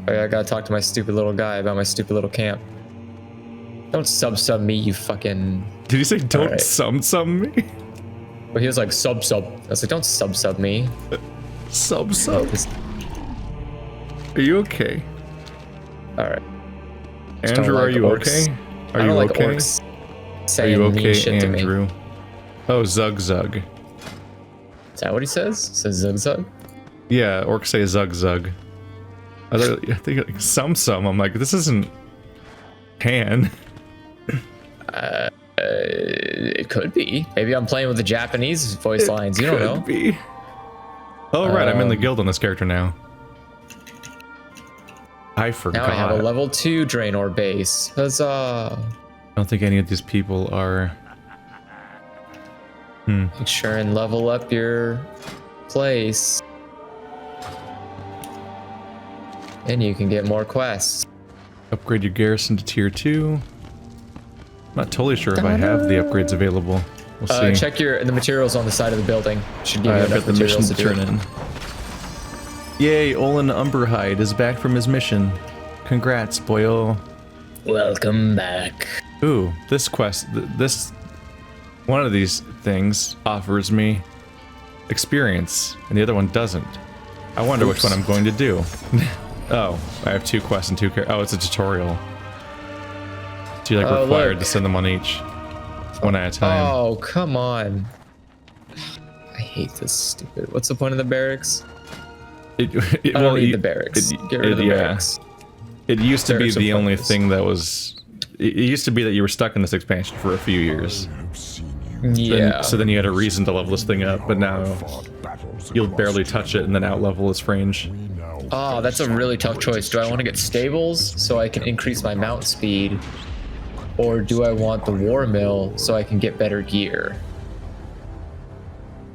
Oh, yeah, I gotta talk to my stupid little guy about my stupid little camp. Don't sub me, you fucking... Did you say don't right. sub me? Well, he was like, sub. I was like, don't sub me. Sub. Just... Are you okay? Alright. Andrew, are you okay? Are you okay? Are you okay, Andrew? Oh, Zug. Is that what he says? He says Zug? Yeah, orcs say Zug. I think like sum. I'm like, this isn't Han. It could be. Maybe I'm playing with the Japanese voice lines. You don't know. Could be. Oh, right. I'm in the guild on this character now. I forgot. Now I have a level 2 Draenor base. Huzzah. I don't think any of these people are... Make sure and level up your place. And you can get more quests. Upgrade your garrison to tier 2. I'm not totally sure if I have the upgrades available. We'll see. Check the materials on the side of the building. Should give you enough materials to turn in. Yay, Olin Umberhide is back from his mission. Congrats, boyo. Welcome back. Ooh, this quest, one of these things offers me experience, and the other one doesn't. I wonder which one I'm going to do. Oh, I have 2 quests and 2 Oh, it's a tutorial. So you're like required to send them on each. One at a time. Oh, come on. I hate this stupid... What's the point of the barracks? I don't need the barracks. Get rid of the barracks. It used to be the only thing that was... It used to be that you were stuck in this expansion for a few years. Yeah. So then you had a reason to level this thing up, but now you'll barely touch it and then out-level its range. Oh, that's a really tough choice. Do I want to get stables so I can increase my mount speed? Or do I want the war mill so I can get better gear?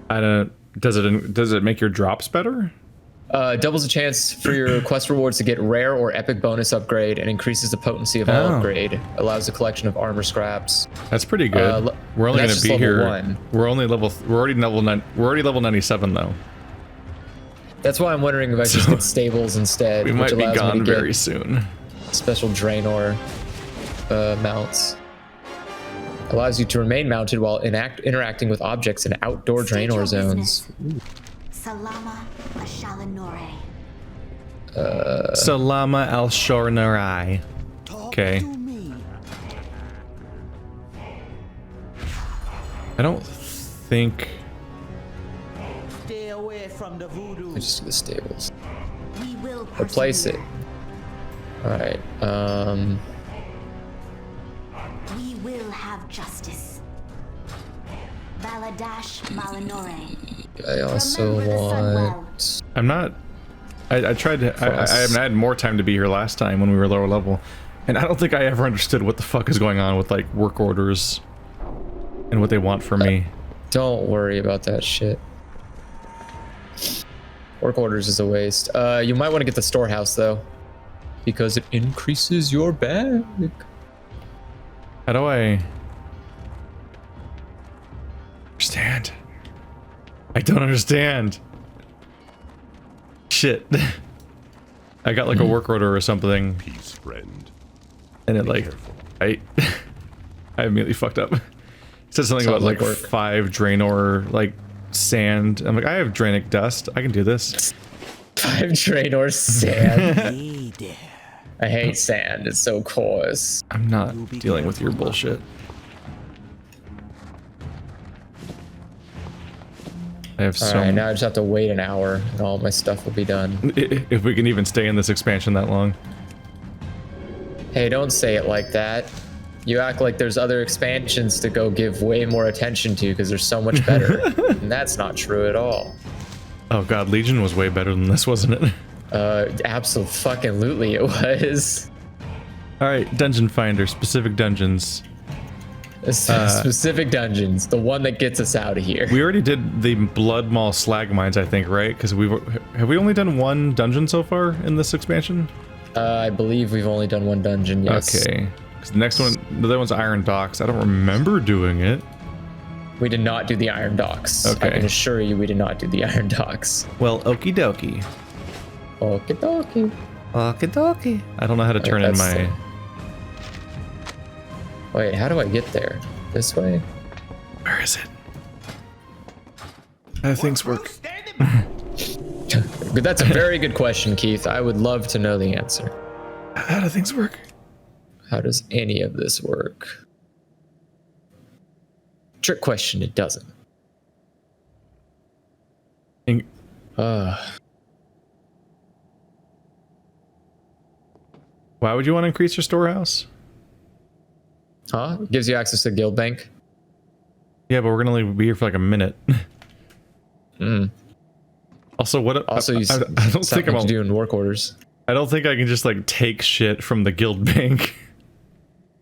I don't... Does it make your drops better? Doubles the chance for your quest rewards to get rare or epic bonus upgrade and increases the potency of all upgrade. Allows a collection of armor scraps. That's pretty good. We're only going to be here. 1. We're already level 97 though. That's why I'm wondering if I should get stables instead. We might be gone very soon. Special Draenor mounts. Allows you to remain mounted while interacting with objects in outdoor Draenor zones. Salama al-Shalanore. Salama al-Shalanore. Okay. I don't think... Stay away from the voodoo. I just do the stables. We will replace it. Alright, We will have justice. Baladash Malinore. I also want... I'm not... I tried to... I had more time to be here last time when we were lower level. And I don't think I ever understood what the fuck is going on with, like, work orders. And what they want from me. Don't worry about that shit. Work orders is a waste. You might want to get the storehouse, though. Because it increases your bag. How do I... understand? I don't understand. Shit. I got like a work order or something. Peace, friend. And it like... I immediately fucked up. It said something about like 5 Draenor, like, sand. I'm like, I have Draenic dust. I can do this. 5 Draenor sand. I hate sand. It's so coarse. I'm not dealing with your bullshit. I have so... Alright, now I just have to wait an hour and all my stuff will be done. If we can even stay in this expansion that long. Hey, don't say it like that. You act like there's other expansions to go give way more attention to because they're so much better. And that's not true at all. Oh god, Legion was way better than this, wasn't it? Absolutely it was. Alright, Dungeon Finder, specific dungeons. Specific dungeons, the one that gets us out of here. We already did the Blood Maul slag mines, I think, right? Because have we only done 1 dungeon so far in this expansion? I believe we've only done 1 dungeon, yes. Okay. Because the next one, the other one's Iron Docks. I don't remember doing it. We did not do the Iron Docks. Okay. I can assure you we did not do the Iron Docks. Well, okie dokie. Okie dokie. Okie dokie. I don't know how to turn in my... Wait, how do I get there? This way? Where is it? How do things work? That's a very good question, Keith. I would love to know the answer. How do things work? How does any of this work? Trick question, it doesn't. Why would you want to increase your storehouse? Huh? It gives you access to guild bank. Yeah, but we're gonna only be here for like a minute. Also, what? Also, I don't think I'm doing work orders. I don't think I can just like take shit from the guild bank.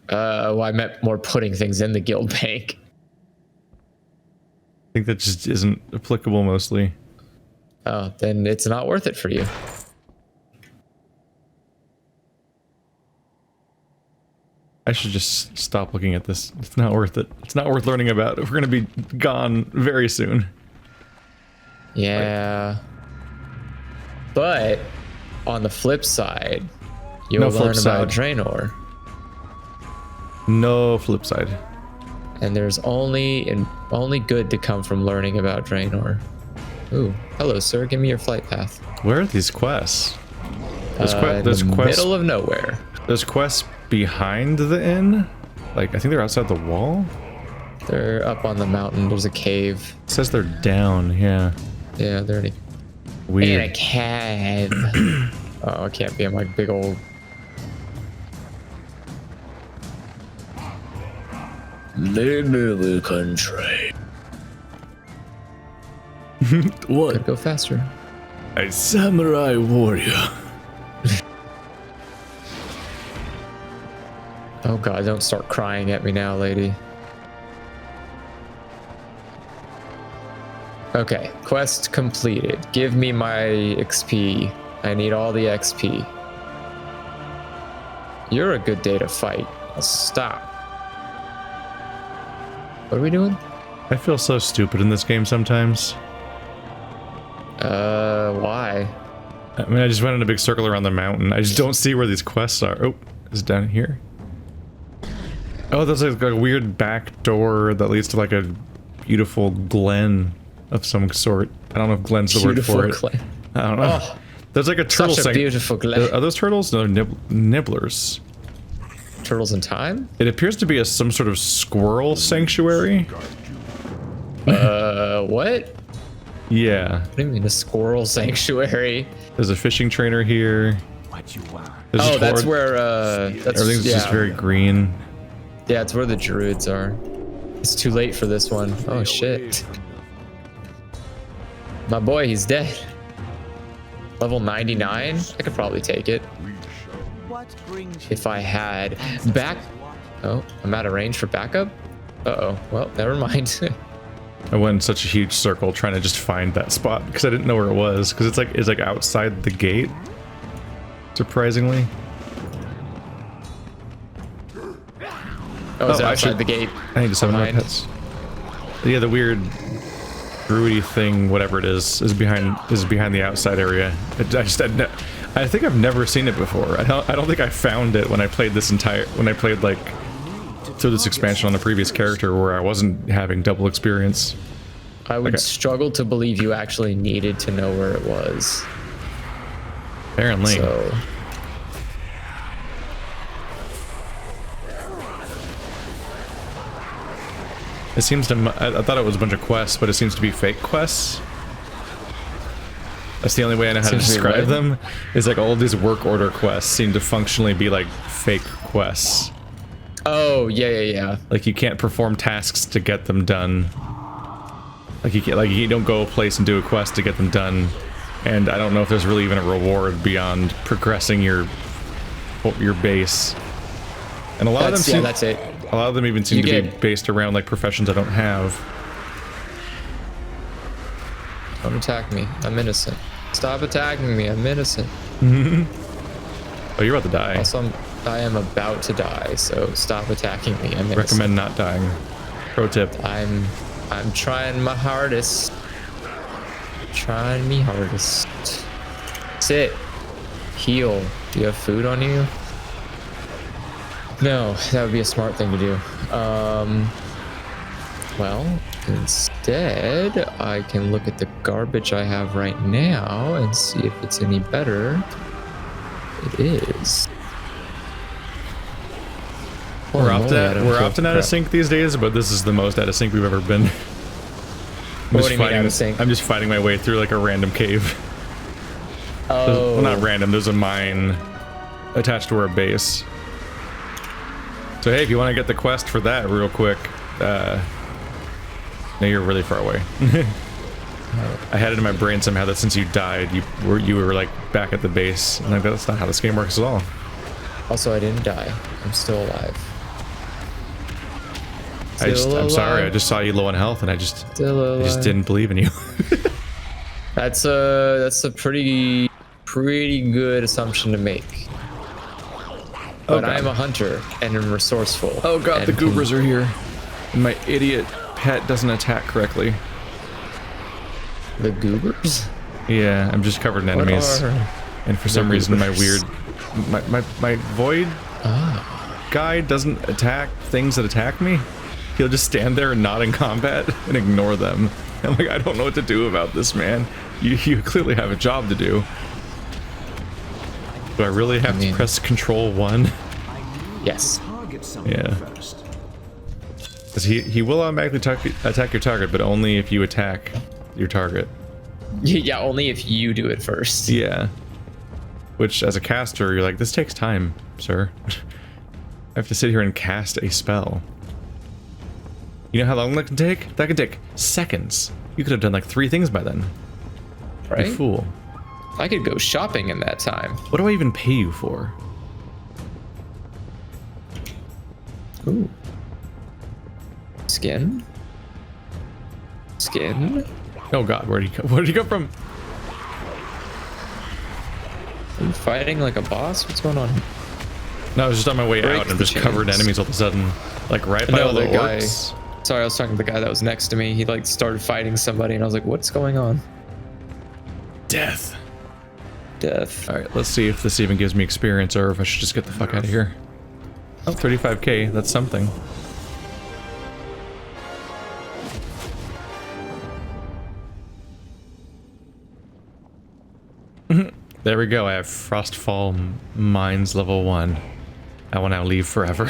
Well, I meant more putting things in the guild bank. I think that just isn't applicable mostly. Oh, then it's not worth it for you. I should just stop looking at this. It's not worth it. It's not worth learning about. We're gonna be gone very soon. Yeah. But on the flip side, you'll learn about Draenor. No flip side. And there's only good to come from learning about Draenor. Ooh, hello, sir. Give me your flight path. Where are these quests? There's in the quests. Middle of nowhere. There's quests behind the inn. Like I think they're outside the wall. They're up on the mountain. There's a cave. It says they're down. Yeah. Yeah, they're in Weird. a cave. Oh, I can't be in my big old. Little country. What? Could go faster. A samurai warrior. Oh god, don't start crying at me now, lady. Okay, quest completed. Give me my XP. I need all the XP. You're a good day to fight. I'll stop. What are we doing? I feel so stupid in this game sometimes. Why? I mean, I just went in a big circle around the mountain. I just don't see where these quests are. Oh, is it down here? Oh, there's like a weird back door that leads to like a beautiful glen of some sort. I don't know if glen's the word for it. Glen. I don't know. Oh, there's like a turtle. such a beautiful glen. Are those turtles? No, nibblers. Turtles in time? It appears to be some sort of squirrel sanctuary. What? Yeah. What do you mean, a squirrel sanctuary? There's a fishing trainer here. What you want? There's Oh, that's where, everything's just very green. Yeah, it's where the druids are. It's too late for this one. Oh, shit. My boy, he's dead. Level 99? I could probably take it. What brings you If I had back... Oh, I'm out of range for backup? Uh-oh. Well, never mind. I went in such a huge circle trying to just find that spot because I didn't know where it was because it's like outside the gate. Surprisingly. Oh, it's outside the gate. I need to summon my behind. pets. Yeah, the weird druidy thing, whatever it is behind the outside area. I think I've never seen it before. I don't think I found it when I played like through this expansion on the previous character where I wasn't having double experience. I would struggle to believe you actually needed to know where it was. Apparently. So... It seems to... I thought it was a bunch of quests, but it seems to be fake quests. That's the only way I know how to describe them. Is like all of these work order quests seem to functionally be like fake quests. Oh, yeah. Like you can't perform tasks to get them done. Like you don't go a place and do a quest to get them done. And I don't know if there's really even a reward beyond progressing your base. And a lot of them seem, that's it. A lot of them even seem to be based around like professions I don't have. Don't attack me. I'm innocent. Stop attacking me. I'm innocent. Oh, you're about to die. Also, I am about to die, so stop attacking me. I'm innocent. Recommend not dying. Pro tip. I'm trying my hardest. Trying me hardest. Sit. Heal. Do you have food on you? No, that would be a smart thing to do. Well, instead, I can look at the garbage I have right now and see if it's any better. It is. We're often out of sync these days, but this is the most out of sync we've ever been. What do you mean out of sync? I'm just fighting my way through like a random cave. Oh. Well, not random. There's a mine attached to our base. So hey, if you want to get the quest for that real quick, no, you're really far away. I had it in my brain somehow that since you died, you were like back at the base, and that's not how this game works at all. Also, I didn't die. I'm still alive. I'm sorry. I just saw you low on health, and I just didn't believe in you. That's a pretty good assumption to make. But I'm a hunter and I'm resourceful. Oh god, the goobers are here. And my idiot pet doesn't attack correctly. The goobers? Yeah, I'm just covered in enemies. And for some reason my weird my void guy doesn't attack things that attack me. He'll just stand there and nod in combat and ignore them. I'm like, I don't know what to do about this, man. You clearly have a job to do. Do I really have to press Control 1? Yes. Yeah. Because he will automatically attack your target, but only if you attack your target. Yeah, only if you do it first. Yeah. Which, as a caster, you're like, this takes time, sir. I have to sit here and cast a spell. You know how long that can take? That can take seconds. You could have done like 3 things by then. Right? You fool. I could go shopping in that time. What do I even pay you for? Ooh. Skin? Skin? Oh god, where did he come from? Are you fighting like a boss? What's going on? No, I was just on my way out and I'm just covered in enemies all of a sudden. Like right by all the orcs. Sorry, I was talking to the guy that was next to me. He like started fighting somebody and I was like, what's going on? Death. Death. Alright, let's see if this even gives me experience or if I should just get the fuck out of here. Oh, 35k, that's something. There we go, I have Frostfall Mines level 1. I will now leave forever.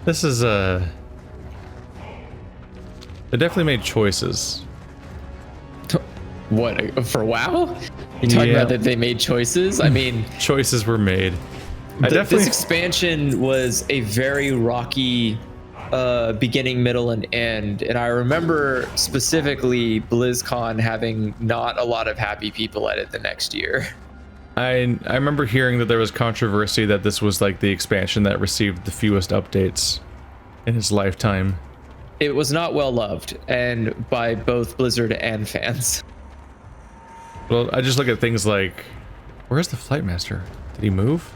This is they definitely made choices. What, for WoW? You talking about that they made choices? I mean, choices were made. This expansion was a very rocky beginning, middle, and end. And I remember specifically BlizzCon having not a lot of happy people at it the next year. I remember hearing that there was controversy that this was like the expansion that received the fewest updates in its lifetime. It was not well loved, and by both Blizzard and fans. Well, I just look at things like, where's the Flight Master? Did he move?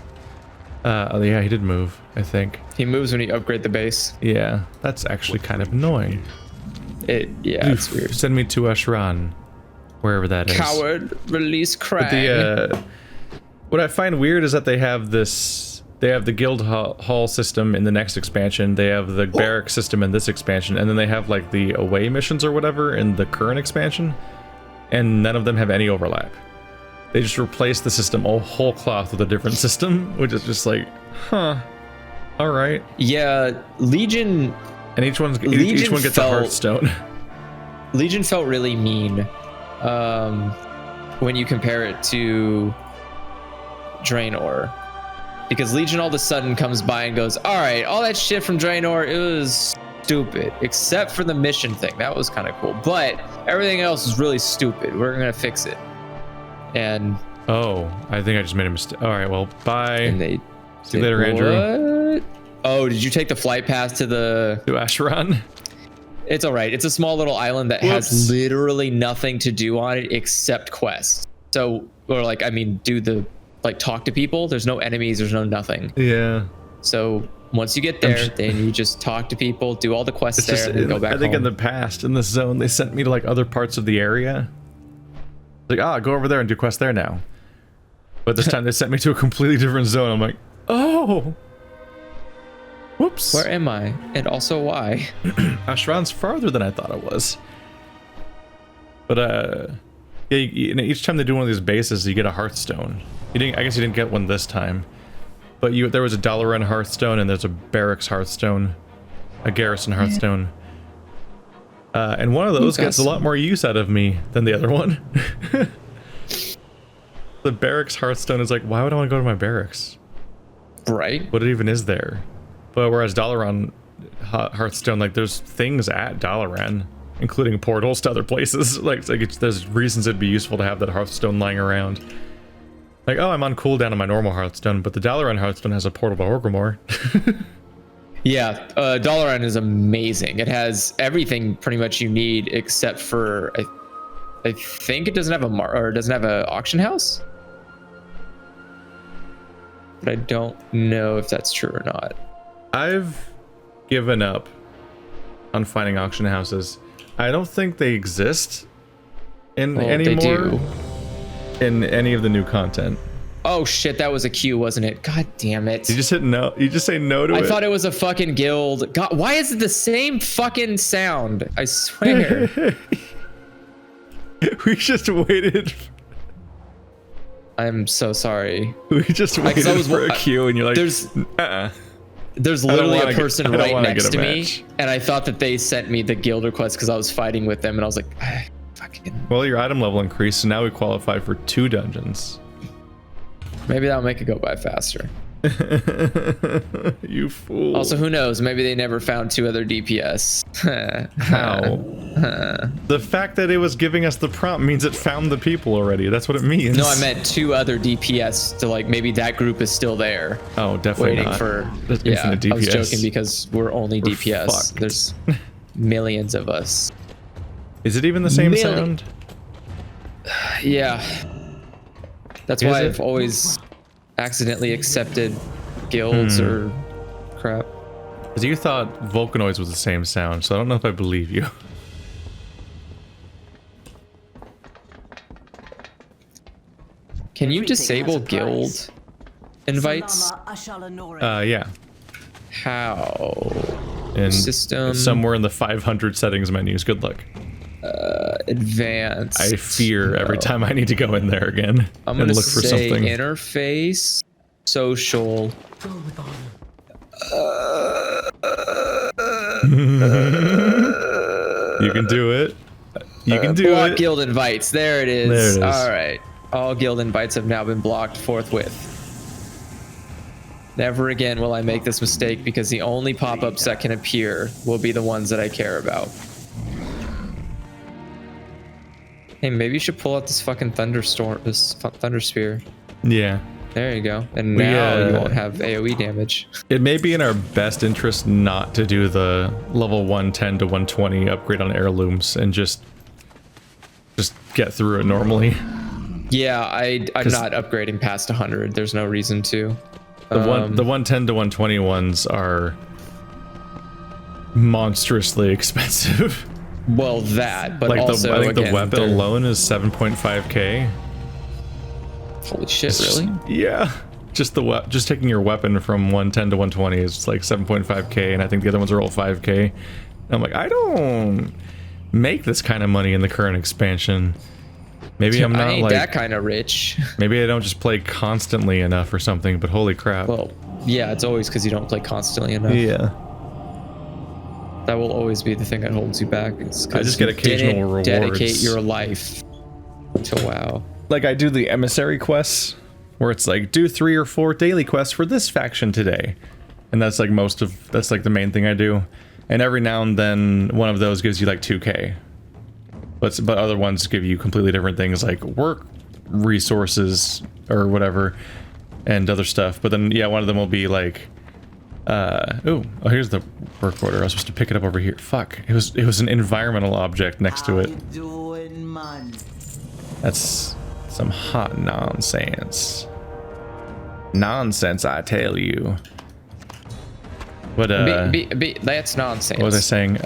Oh yeah, he did move, I think. He moves when you upgrade the base. Yeah, that's actually kind of annoying. It's weird. Send me to Ashran, wherever that is. Coward, release Krang. But what I find weird is that they have the guild hall system in the next expansion, they have the barrack system in this expansion, and then they have like the away missions or whatever in the current expansion, and none of them have any overlap. They just replace the system whole cloth with a different system, which is just like, huh, all right. Yeah, Legion. And each one gets a Hearthstone. Legion felt really mean when you compare it to Draenor, because Legion all of a sudden comes by and goes, all right, all that shit from Draenor, it was stupid, except for the mission thing. That was kind of cool, but everything else is really stupid. We're gonna fix it. And oh, I think I just made a mistake. All right, well, bye. And they see you later, Andrew. What? Oh, did you take the flight path to Ashran? It's all right. It's a small little island that has literally nothing to do on it except quests. So, or like, I mean, talk to people. There's no enemies. There's no nothing. Yeah. So once you get there, then you just talk to people, do all the quests there, and then go back home. I think in the past, in this zone, they sent me to like other parts of the area. Like, go over there and do quests there now. But this time they sent me to a completely different zone. I'm like, oh. Whoops. Where am I? And also why? Ashran's farther than I thought it was. But yeah, each time they do one of these bases, you get a Hearthstone. I guess you didn't get one this time. But there was a Dalaran Hearthstone and there's a Barracks Hearthstone, a Garrison Hearthstone. And one of those gets a lot more use out of me than the other one. The Barracks Hearthstone is like, why would I want to go to my barracks? Right. What even is there? But whereas Dalaran Hearthstone, like there's things at Dalaran, including portals to other places. There's reasons it'd be useful to have that Hearthstone lying around. Like, oh, I'm on cooldown on my normal Hearthstone, but the Dalaran Hearthstone has a portal to Orgrimmar. Yeah, Dalaran is amazing. It has everything pretty much you need except for I think it doesn't have a auction house. But I don't know if that's true or not. I've given up on finding auction houses. I don't think they exist anymore they do. in any of the new content. Oh shit, that was a Q, wasn't it? God damn it. You just hit no. You just say no to it. I thought it was a fucking guild. God, why is it the same fucking sound? I swear. We just waited. I'm so sorry. We just waited for a queue, and you're like, there's literally a person right next to me, match. and I thought that they sent me the guild request because I was fighting with them, and I was like, fucking. Well, your item level increased, so now we qualify for 2 dungeons. Maybe that'll make it go by faster. You fool. Also, who knows? Maybe they never found 2 other DPS. How? The fact that it was giving us the prompt means it found the people already. That's what it means. No, I meant 2 other DPS to like maybe that group is still there. Oh, definitely waiting not. for infinite DPS. I was joking because we're only DPS. Fucked. There's millions of us. Is it even the same sound? Yeah. That's why I've always accidentally accepted guilds or crap. Because you thought Volcanoids was the same sound, so I don't know if I believe you. Can you disable guild invites? Yeah. How? And System. somewhere in the 500 settings menus. Good luck. Advanced. I fear every time I need to go in there again I'm gonna and look for say something. interface, social. You can do it. You can do block it. guild invites. There it is. There it is. All right. All guild invites have now been blocked forthwith. Never again will I make this mistake because the only pop-ups that can appear will be the ones that I care about. Hey, maybe you should pull out this fucking thunderstorm, this thunder spear. Yeah. There you go. And now you won't have AoE damage. It may be in our best interest not to do the level 110 to 120 upgrade on heirlooms and just get through it normally. Yeah, I'm not upgrading past 100. There's no reason to. The 110 to 120 ones are monstrously expensive. Well, that, but like also I think again, the weapon alone is 7.5k. Holy shit! Really? Yeah. Just taking your weapon from 110 to 120 is like 7.5k, and I think the other ones are all 5k. And I'm like, I don't make this kind of money in the current expansion. Maybe I'm not I ain't like that kind of rich. Maybe I don't just play constantly enough or something. But holy crap! Well, yeah, it's always because you don't play constantly enough. Yeah. That will always be the thing that holds you back. It's I just get occasional rewards. Dedicate your life to WoW. Like I do the emissary quests, where it's like do 3 or 4 daily quests for this faction today, and that's like that's like the main thing I do. And every now and then one of those gives you like 2k, but other ones give you completely different things like work resources or whatever and other stuff. But then yeah, one of them will be like oh here's the work order. I was supposed to pick it up over here. Fuck, it was an environmental object next to it. That's some hot nonsense. Nonsense, I tell you. But that's nonsense. what was I saying?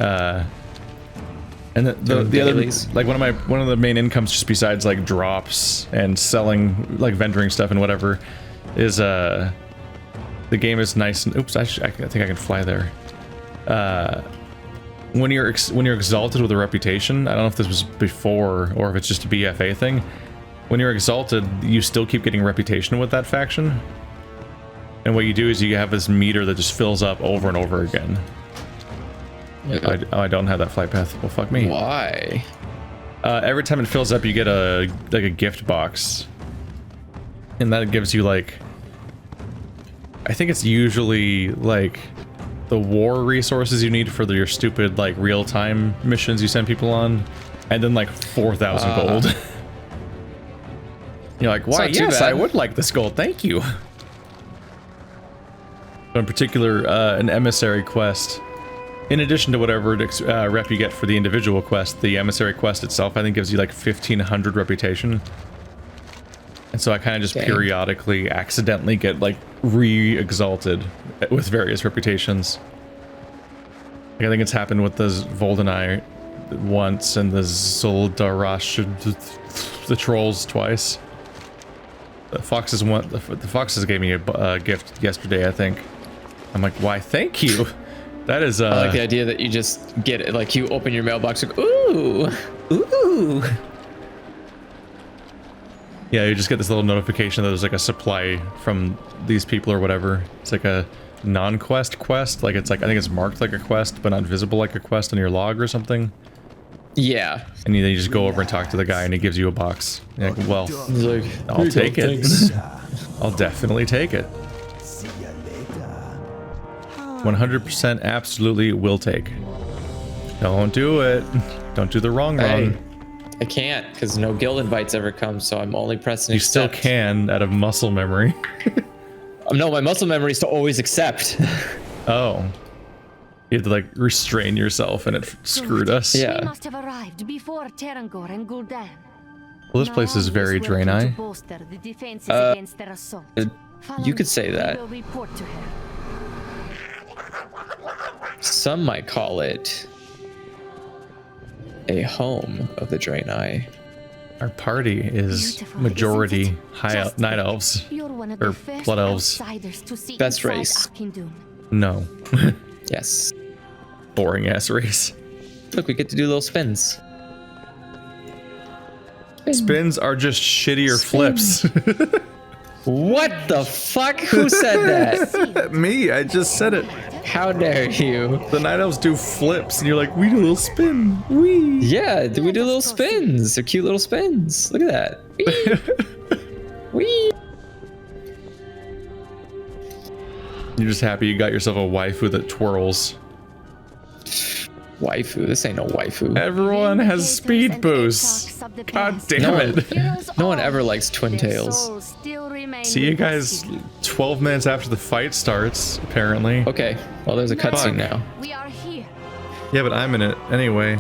And the other, dailies. like one of the main incomes, just besides like drops and selling, like vendoring stuff and whatever, is the game is nice and oops, I think I can fly there. When you're exalted with a reputation, I don't know if this was before or if it's just a BFA thing. When you're exalted, you still keep getting reputation with that faction. And what you do is you have this meter that just fills up over and over again. I don't have that flight path. Well, fuck me. Why? Every time it fills up, you get a gift box, and that gives you like, I think it's usually like the war resources you need for your stupid like real-time missions you send people on, and then like 4,000 gold. You're like, why? Yes, I would like this gold. Thank you. In particular, an emissary quest. In addition to whatever rep you get for the individual quest, the emissary quest itself, I think, gives you like 1,500 reputation. And so I kind of just periodically, accidentally get like re-exalted with various reputations. Like, I think it's happened with the Voldenai once and the Zoldarash, the trolls twice. The foxes gave me a gift yesterday, I think. I'm like, why? Thank you. That is I like the idea that you just get it, like you open your mailbox, like, ooh, ooh. Yeah, you just get this little notification that there's like a supply from these people or whatever. It's like a non-quest quest. Like it's like, I think it's marked like a quest, but not visible like a quest on your log or something. Yeah. And then you just go over and talk to the guy and he gives you a box. You're like, well, He's like, I'll take it. I'll definitely take it. 100% absolutely will take. Don't do it. Don't do the wrong. I can't, because no guild invites ever come, so I'm only pressing accept. You still can out of muscle memory. No, my muscle memory is to always accept. Oh. You have to like restrain yourself and it screwed us. Yeah. We must have arrived before Terangor and Gul'dan. Well, this place is very Draenei. You could say that. Some might call it a home of the Draenei. Our party is majority night elves or blood elves. Best race. No. Yes. Boring ass race. Look, we get to do little spins. Spins are just shittier flips. What the fuck? Who said that? Me, I just said it. How dare you? The night elves do flips, and you're like, we do a little spin. Wee. Yeah, we do little spins. They're cute little spins. Look at that. Wee. Wee. You're just happy you got yourself a waifu that twirls. Waifu? This ain't no waifu. Everyone has speed boosts. God damn it. No one ever likes twin tails. See you guys 12 minutes after the fight starts, apparently. Okay, well, there's a cutscene now. We are here. Yeah, but I'm in it anyway.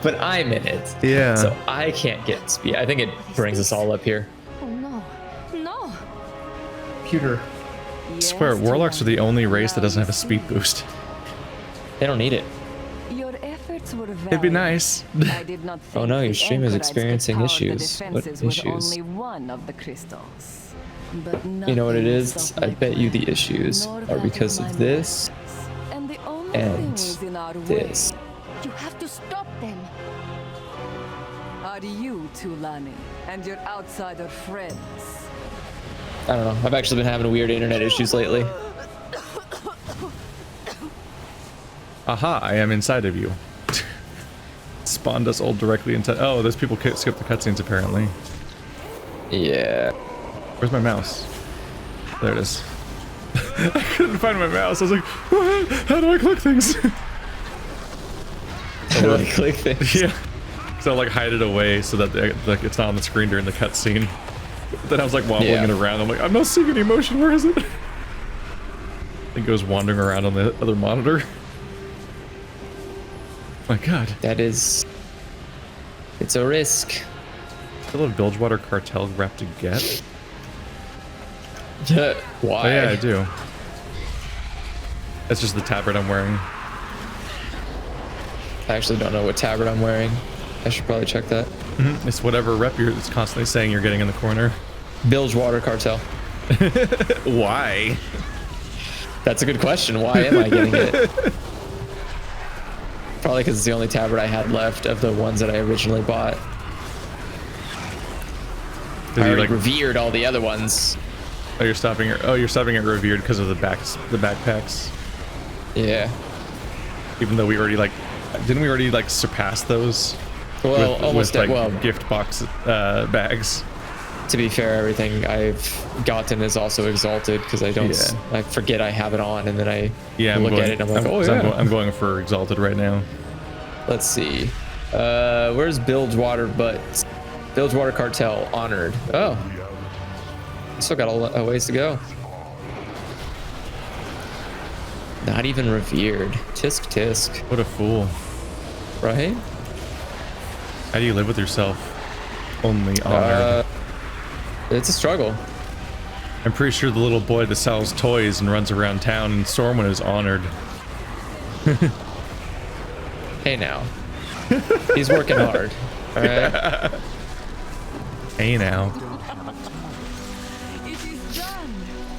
But I'm in it. Yeah. So I can't get speed. I think it brings us all up here. Oh no. No. Computer. I swear, warlocks are the only race that doesn't have a speed boost. They don't need it. Your efforts were It'd be nice. I did not Oh no, think your the stream is Ahn'Qiraj experiencing could power the issues. What defenses with issues? only one of the crystals. But You know what it nothing is? stopped I my bet you the plan, issues nor are that because my of this methods. And the only and things in our this. way. You have to stop them. Are you two, Lani, and your outsider friends? I don't know. I've actually been having weird internet issues lately. Aha, I am inside of you. Spawned us all directly into. Oh, those people skip the cutscenes apparently. Yeah. Where's my mouse? There it is. I couldn't find my mouse. I was like, what? How do I click things? How do I click things? Yeah. So I like hide it away so that like it's not on the screen during the cutscene. Then I was like wobbling it around. I'm like, I'm not seeing any motion. Where is it? It goes wandering around on the other monitor. My God. That is. It's a risk. Still a Bilgewater cartel rep to get? Why? Oh, yeah, I do. That's just the tabard I'm wearing. I actually don't know what tabard I'm wearing. I should probably check that. It's whatever rep it's constantly saying you're getting in the corner. Bilgewater Cartel. Why? That's a good question. Why am I getting it? Probably because it's the only tabard I had left of the ones that I originally bought. I already like revered all the other ones. Oh, you're stopping it. Oh, you're stopping it revered because of the backpacks. Yeah. Even though we already didn't we already surpass those? Well, almost. With, well, gift box bags. To be fair, everything I've gotten is also exalted because I don't. Yeah. I forget I have it on, and then I Yeah, look at it and I'm like, oh yeah. I'm going for exalted right now. Let's see. Where's Bilgewater? But Bilgewater Cartel honored. Oh, still got a ways to go. Not even revered. Tisk tisk. What a fool. Right? How do you live with yourself? Only honored. It's a struggle. I'm pretty sure the little boy that sells toys and runs around town in Stormwind is honored. Hey now. He's working hard. All right. Hey now. It is done.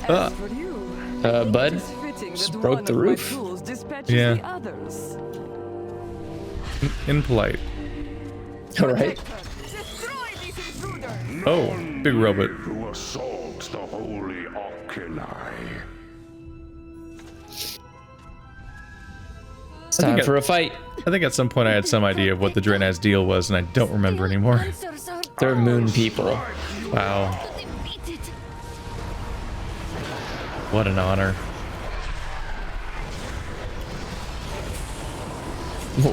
As for you, Bud, it's fitting just that broke one the of my roof. tools dispatches Yeah. the others. Impolite. All right. Destroy these intruders. Oh, big robot. Who assaults the holy Ahn'Qiraj. It's time for a fight. I think at some point I had some idea of what the Draenei's deal was, and I don't remember anymore. They're moon people. Wow. What an honor.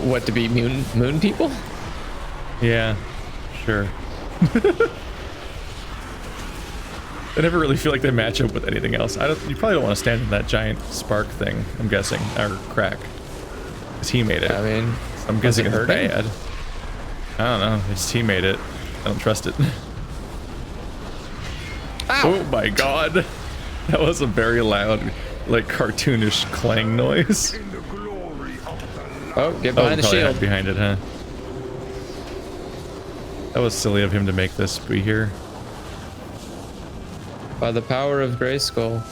What, to be moon people? Yeah, sure. I never really feel like they match up with anything else. You probably don't want to stand in that giant spark thing, I'm guessing, or crack. Because he made it. I mean, I'm guessing it's hurt him? bad. I don't know. It's he made it. I don't trust it. Ow. Oh my god. That was a very loud, cartoonish clang noise. In the glory of the Oh, get behind the probably shield. hide behind it, huh? That was silly of him to make this be here. By the power of Grayskull.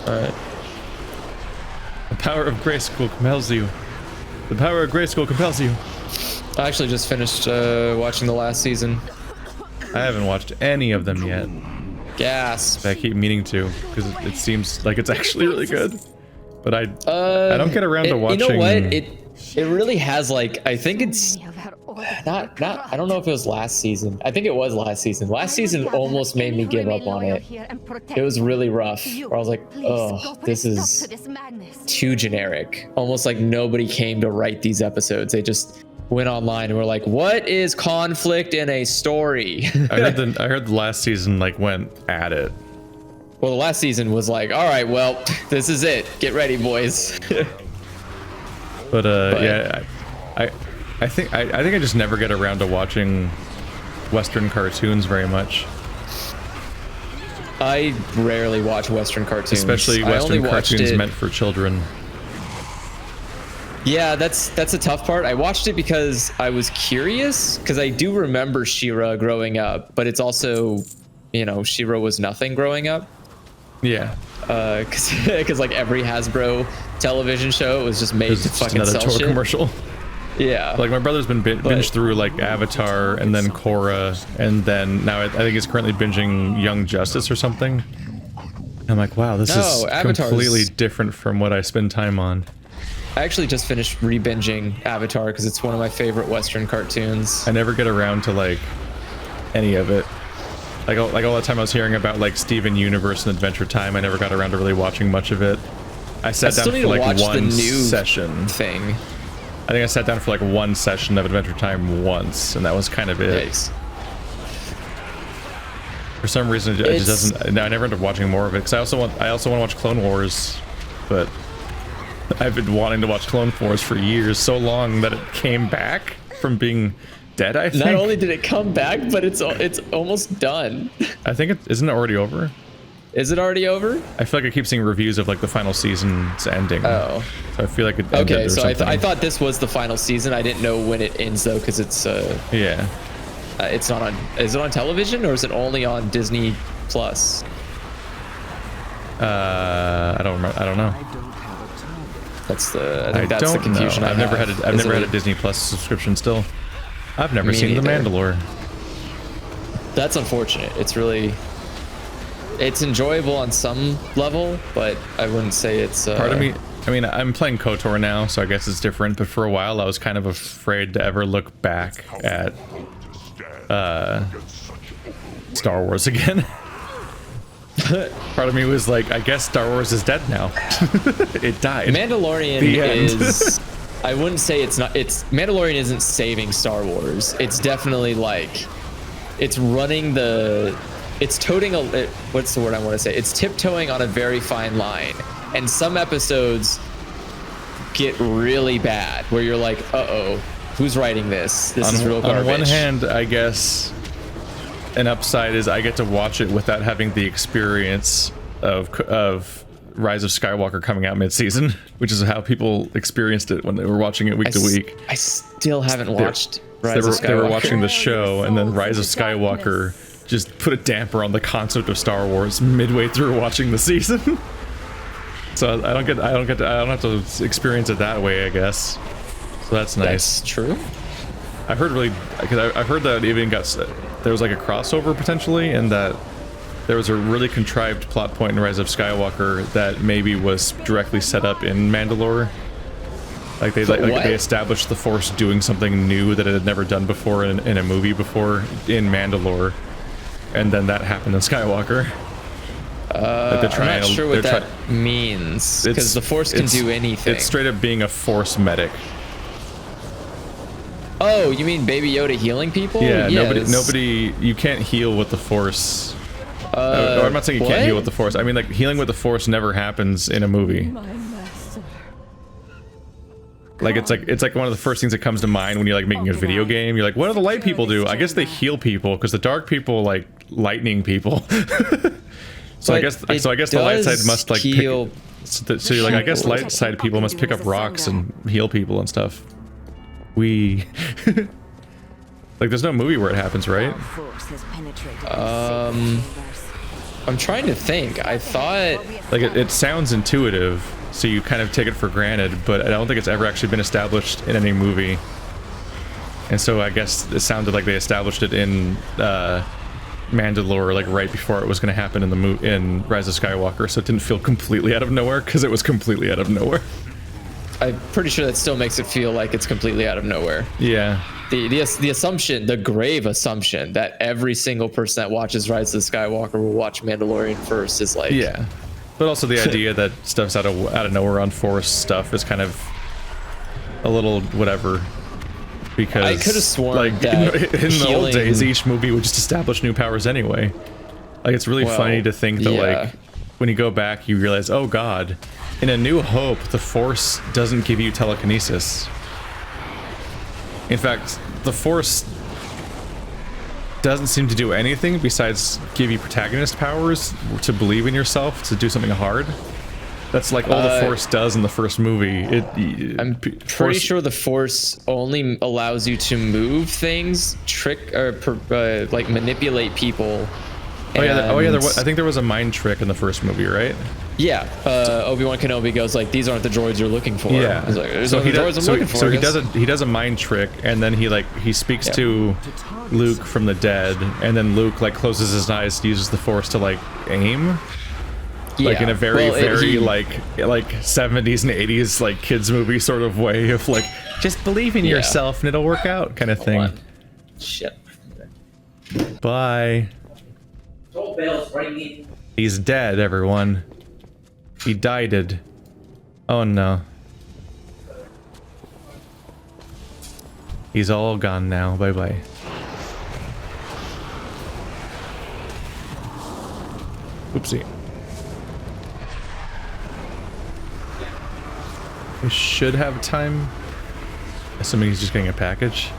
All right. The power of Grayskull compels you. The power of Grayskull compels you. I actually just finished watching the last season. I haven't watched any of them yet. Gas. But I keep meaning to, because it seems like it's actually really good. But I don't get around to watching. You know what? It really has I think it's not I don't know if it was last season. I think it was last season. Last season almost made me give up on it. It was really rough. Where I was like, oh, this is too generic. Almost like nobody came to write these episodes. They just went online and were like, what is conflict in a story? I heard the last season went at it. Well, the last season was like, all right, well, this is it. Get ready, boys. But yeah, I think I just never get around to watching Western cartoons very much. I rarely watch Western cartoons. Especially Western cartoons meant for children. Yeah, that's a tough part. I watched it because I was curious, because I do remember She-Ra growing up, but it's also, She-Ra was nothing growing up. Yeah. Because every Hasbro television show was just made to fucking another sell toy shit. commercial. Yeah. My brother's been binged through Avatar and then Korra, and then now I think he's currently binging Young Justice or something. I'm like, wow, this is Avatar's completely different from what I spend time on. I actually just finished re-binging Avatar because it's one of my favorite Western cartoons. I never get around to any of it. All the time I was hearing about Steven Universe and Adventure Time, I never got around to really watching much of it. I sat down for one session thing. I think I sat down for one session of Adventure Time once, and that was kind of it. Yikes. For some reason, it just doesn't. I never ended up watching more of it because I also want to watch Clone Wars, but I've been wanting to watch Clone Wars for years, so long that it came back from being dead. I think. Not only did it come back, but it's almost done. I think isn't it already over? Is it already over? I feel like I keep seeing reviews of like the final season's ending. Oh. So I feel like it ended Okay, or so something. I thought this was the final season. I didn't know when it ends though, because it's Yeah. it's not on. Is it on television or is it only on Disney Plus? I don't remember. I don't know. That's the. I think that's the don't confusion. know. I I've never have. had a, I've Is never it had a Disney Plus subscription still. I've never Me seen The neither. Mandalore. That's unfortunate. It's really. It's enjoyable on some level, but I wouldn't say it's. Part of me, I mean, I'm playing KOTOR now, so I guess it's different. But for a while, I was kind of afraid to ever look back at Star Wars again. Part of me was like, I guess Star Wars is dead now. It died. Mandalorian The end. is. I wouldn't say it's not. It's Mandalorian isn't saving Star Wars. It's definitely like, it's running the. It's toting a. What's the word I want to say? It's tiptoeing on a very fine line, and some episodes get really bad where you're like, uh-oh, who's writing this? This is real garbage. On one hand, I guess an upside is I get to watch it without having the experience of Rise of Skywalker coming out mid-season, which is how people experienced it when they were watching it week to week. I still haven't watched Rise of Skywalker. They were watching the show, and then Rise of Skywalker just put a damper on the concept of Star Wars midway through watching the season. So I don't have to experience it that way, I guess. So that's nice. That's true. I heard I've heard that even there was like a crossover potentially, and that there was a really contrived plot point in Rise of Skywalker that maybe was directly set up in Mandalore. Like they established the Force doing something new that it had never done before in a movie before in Mandalore, and then that happened in Skywalker. I'm not sure what that means, because the Force can do anything. It's straight up being a Force medic. Oh, you mean Baby Yoda healing people? Yeah, Yes. nobody, you can't heal with the Force. No, I'm not saying you can't heal with the Force. I mean, like, healing with the Force never happens in a movie. Like, it's like one of the first things that comes to mind when you're like making a video game. You're like, what do the light people do? I guess they heal people, because the dark people like lightning people. So I guess the light side must like heal. so you're like, I guess light side people must pick up rocks and heal people and stuff. Like, there's no movie where it happens, right? I'm trying to think. I thought like it sounds intuitive, so you kind of take it for granted, but I don't think it's ever actually been established in any movie. And so I guess it sounded like they established it in Mandalore, like right before it was going to happen in Rise of Skywalker, so it didn't feel completely out of nowhere, because it was completely out of nowhere. I'm pretty sure that still makes it feel like it's completely out of nowhere. Yeah. The assumption, the grave assumption that every single person that watches Rise of Skywalker will watch Mandalorian first is like, yeah. But also the idea that stuff's out of nowhere on Force stuff is kind of a little whatever. Because I could have sworn like that in the old days, each movie would just establish new powers anyway. Like, it's really funny to think that like when you go back, you realize, oh god, in A New Hope, the Force doesn't give you telekinesis. In fact, the Force doesn't seem to do anything besides give you protagonist powers to believe in yourself, to do something hard. That's like all the Force does in the first movie. I'm pretty sure the Force only allows you to move things, trick or like manipulate people. I think there was a mind trick in the first movie, right? Yeah, Obi-Wan Kenobi goes like, "These aren't the droids you're looking for." Yeah, he's like, "These aren't the droids I'm looking for." So he does a mind trick, and then he speaks to Luke from the dead, and then Luke like closes his eyes, uses the Force to like aim. Like in a very like 70s and 80s like kids movie sort of way of like, just believe in yourself and it'll work out kind of thing. Shit. Bye. He's dead, everyone. He died. Oh no. He's all gone now. Bye bye. Oopsie. I should have time. Assuming he's just getting a package.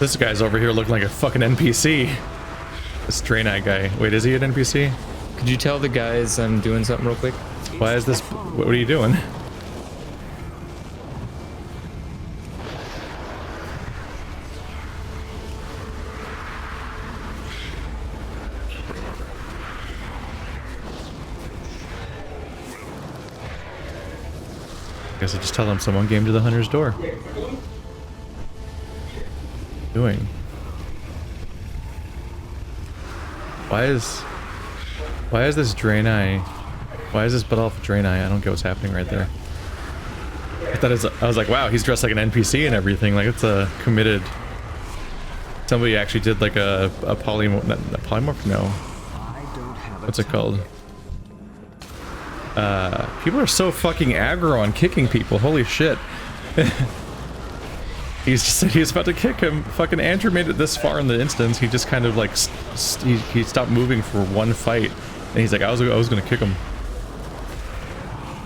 This guy's over here looking like a fucking NPC. This Draenei guy. Wait, is he an NPC? Could you tell the guys I'm doing something real quick? Why is this? What are you doing? Guess I just tell them someone came to the hunter's door. Doing? Why is this Draenei? Why is this Ballard Draenei? I don't get what's happening right there. I was like, wow, he's dressed like an NPC and everything. Like it's a committed. Somebody actually did like a polymorph. No. What's it called? People are so fucking aggro on kicking people. Holy shit. He's just said he was about to kick him. Fucking Andrew made it this far in the instance. He just kind of like he stopped moving for one fight, and he's like, I was gonna kick him.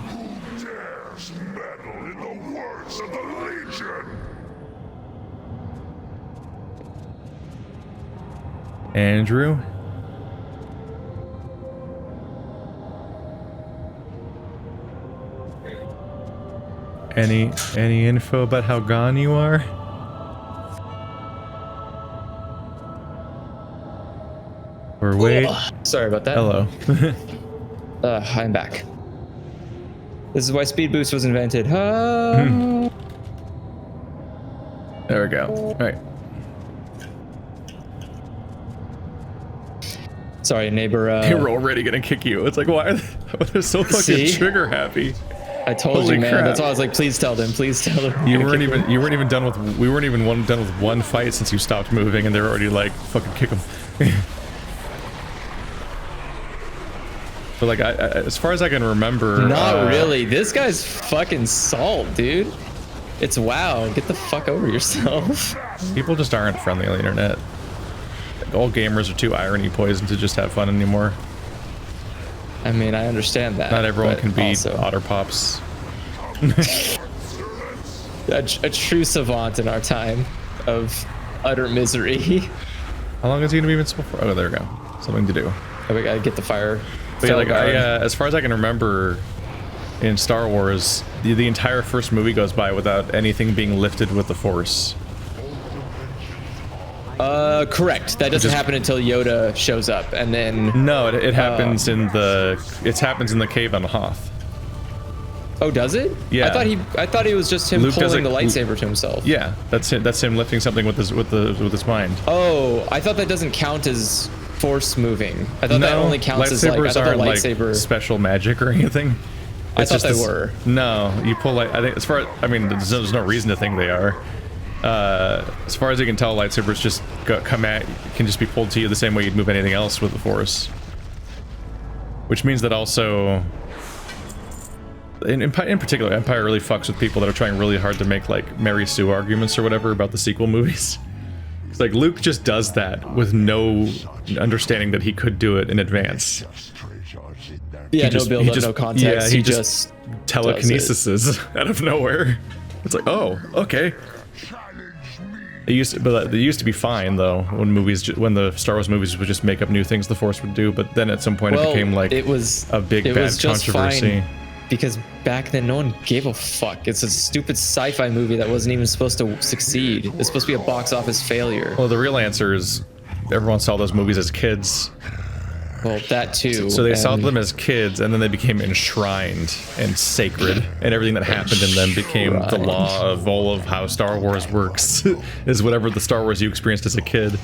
Who dares meddle in the works of the Legion? Andrew. Any info about how gone you are? Or wait. Sorry about that. Hello. I'm back. This is why speed boost was invented. There we go. All right. Sorry, neighbor. They were already gonna kick you. It's like, why? They're so fucking See? trigger happy. I told Holy you, man. crap. That's why I was like, please tell them. Please tell them. You weren't even done with. We weren't even done with one fight since you stopped moving, and they're already like, fucking kick him. But like, as far as I can remember, Not really. This guy's fucking salt, dude. It's WoW. Get the fuck over yourself. people just aren't friendly on the internet. Like, all gamers are too irony poisoned to just have fun anymore. I mean, I understand that. Not everyone but can be also, otter pops. a true savant in our time of utter misery. How long is he gonna be invincible for? Oh, there we go. Something to do. We gotta get the fire. But yeah, like guard. as far as I can remember, in Star Wars, the entire first movie goes by without anything being lifted with the Force. Correct. That doesn't happen until Yoda shows up, and then. No, it happens in the. It happens in the cave on the Hoth. Oh, does it? Yeah. I thought he was just him Luke does pulling it- the lightsaber to himself. Yeah, that's it. That's him lifting something with his mind. Oh, I thought that doesn't count as force moving. I thought that only counts as like. I lightsabers thought the aren't lightsaber. like special magic or anything. I thought they were. No, you pull like I think as far as, I mean, there's no reason to think they are. As far as you can tell, lightsabers just can just be pulled to you the same way you'd move anything else with the Force. Which means that also, in particular, Empire really fucks with people that are trying really hard to make like Mary Sue arguments or whatever about the sequel movies. It's like Luke just does that with no understanding that he could do it in advance. Yeah, He no build up, no context. Yeah, he just telekinesis out of nowhere. It's like, oh, okay. It used to be fine though when when the Star Wars movies would just make up new things the Force would do, but then at some point it became like it was a big bad just controversy. Fine because back then no one gave a fuck. It's a stupid sci-fi movie that wasn't even supposed to succeed. It's supposed to be a box office failure. Well, the real answer is everyone saw those movies as kids. Well, that too. So they saw them as kids, and then they became enshrined and sacred, and everything that happened in them became the law of all of how Star Wars works, is whatever the Star Wars you experienced as a kid.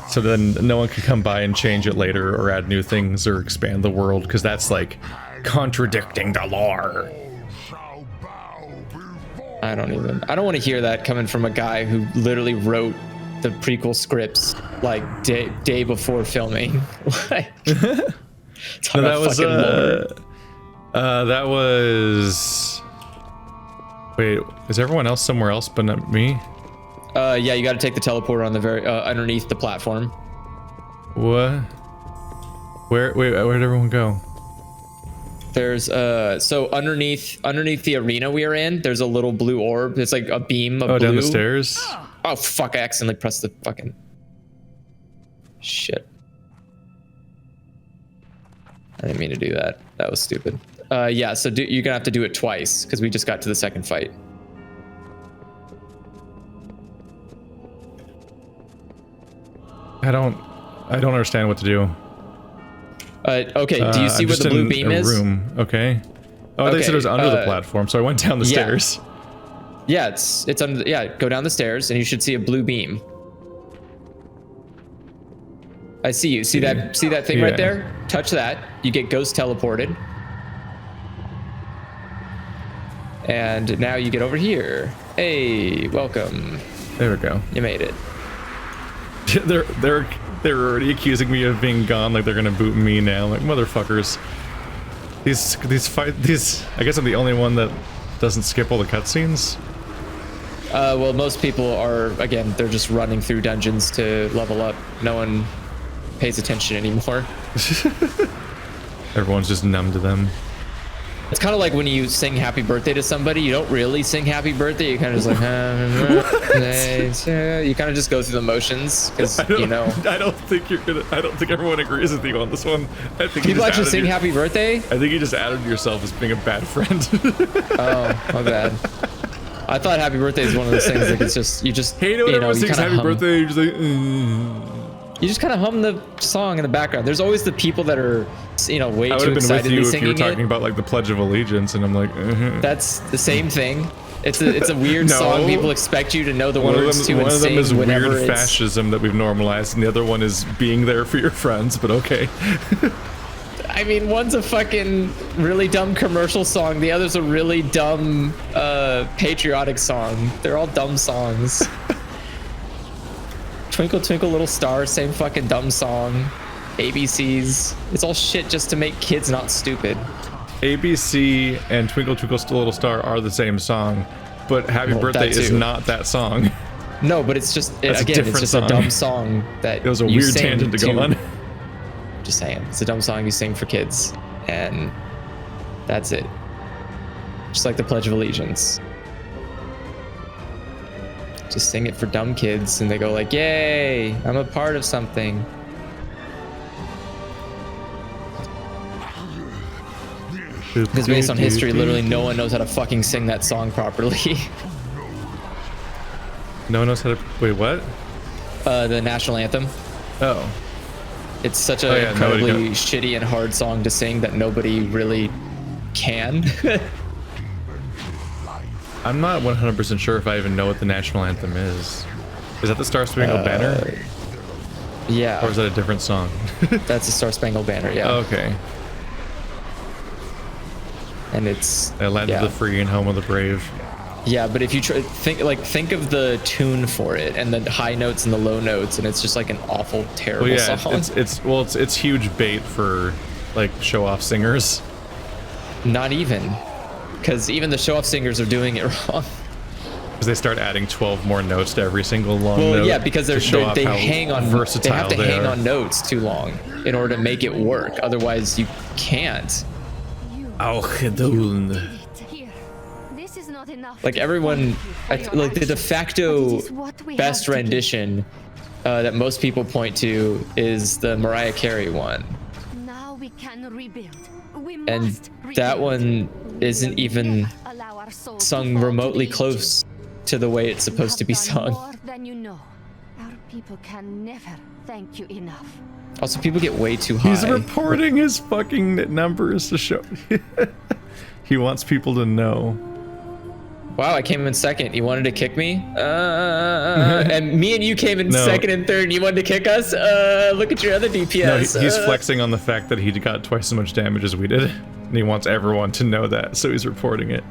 So then no one could come by and change it later, or add new things, or expand the world, because that's like contradicting the lore. I don't want to hear that coming from a guy who literally wrote the prequel scripts like day before filming. Like, No, that was wait, is everyone else somewhere else but not me? yeah, you got to take the teleporter on the very underneath the platform. What? Where'd everyone go? There's so underneath the arena we are in, there's a little blue orb. It's like a beam of blue. Down the stairs. Oh fuck! I accidentally pressed the fucking shit. I didn't mean to do that. That was stupid. Yeah, so you're gonna have to do it twice because we just got to the second fight. I don't understand what to do. Okay, do you see I'm where just the blue in beam a is? room. Okay. Oh, they said it was under the platform, so I went down the yeah. stairs. Yeah, it's under. Yeah, go down the stairs and you should see a blue beam. I see you. See that? See that thing right there? Touch that. You get ghost teleported. And now you get over here. Hey, welcome. There we go. You made it. They're already accusing me of being gone, like they're gonna boot me now. Like, motherfuckers. These I guess I'm the only one that doesn't skip all the cutscenes. Well, most people are, again, they're just running through dungeons to level up. No one pays attention anymore. Everyone's just numb to them. It's kind of like when you sing happy birthday to somebody, you don't really sing happy birthday. You kind of just like, you kind of just go through the motions because, you know. I don't think everyone agrees with you on this one. I think people actually sing happy birthday? I think you just added yourself as being a bad friend. Oh, my bad. I thought happy birthday is one of those things like it's just, you just, hey, you know, sings happy birthday, you're just like, You just kind of hum the song in the background. There's always the people that are, you know, way too excitedly singing it. I would have been with you if you were talking about like the Pledge of Allegiance, and I'm like, That's the same thing. It's a weird song. People expect you to know the words to and sing. One of them is whenever weird fascism that we've normalized, and the other one is being there for your friends. But okay. I mean, one's a fucking really dumb commercial song. The other's a really dumb patriotic song. They're all dumb songs. Twinkle Twinkle Little Star, same fucking dumb song. ABCs, it's all shit just to make kids not stupid. ABC and Twinkle Twinkle Little Star are the same song, but Happy Birthday is not that song. No, but it's just, again, it's just a dumb song that it was a weird tangent to go on. Just saying, it's a dumb song you sing for kids, and that's it. Just like the Pledge of Allegiance. Just sing it for dumb kids, and they go like, "Yay! I'm a part of something." Because based on history, literally no one knows how to fucking sing that song properly. No one knows how to. Wait, what? The national anthem. Oh. It's such an incredibly shitty and hard song to sing that nobody really can. I'm not 100% sure if I even know what the national anthem is. Is that the Star Spangled Banner? Yeah. Or is that a different song? That's the Star Spangled Banner, yeah. Okay. And it's land of the free and home of the brave. Yeah, but if you think of the tune for it and the high notes and the low notes, and it's just like an awful, terrible song. It's huge bait for like show off singers. Not even, because even the show off singers are doing it wrong. Because they start adding 12 more notes to every single long note. Well, yeah, because they hang on versatile they have to hang on notes too long in order to make it work. Otherwise, you can't. Like everyone, like the de facto best rendition that most people point to is the Mariah Carey one. Now we can rebuild. And that one isn't even sung remotely close to the way it's supposed to be sung. More than you know. Our people can never thank you enough. Also, people get way too high. He's reporting his fucking numbers to show. He wants people to know. Wow, I came in second. You wanted to kick me? And me and you came in second and third, and you wanted to kick us? Look at your other DPS. No, he's flexing on the fact that he got twice as much damage as we did. And he wants everyone to know that, so he's reporting it.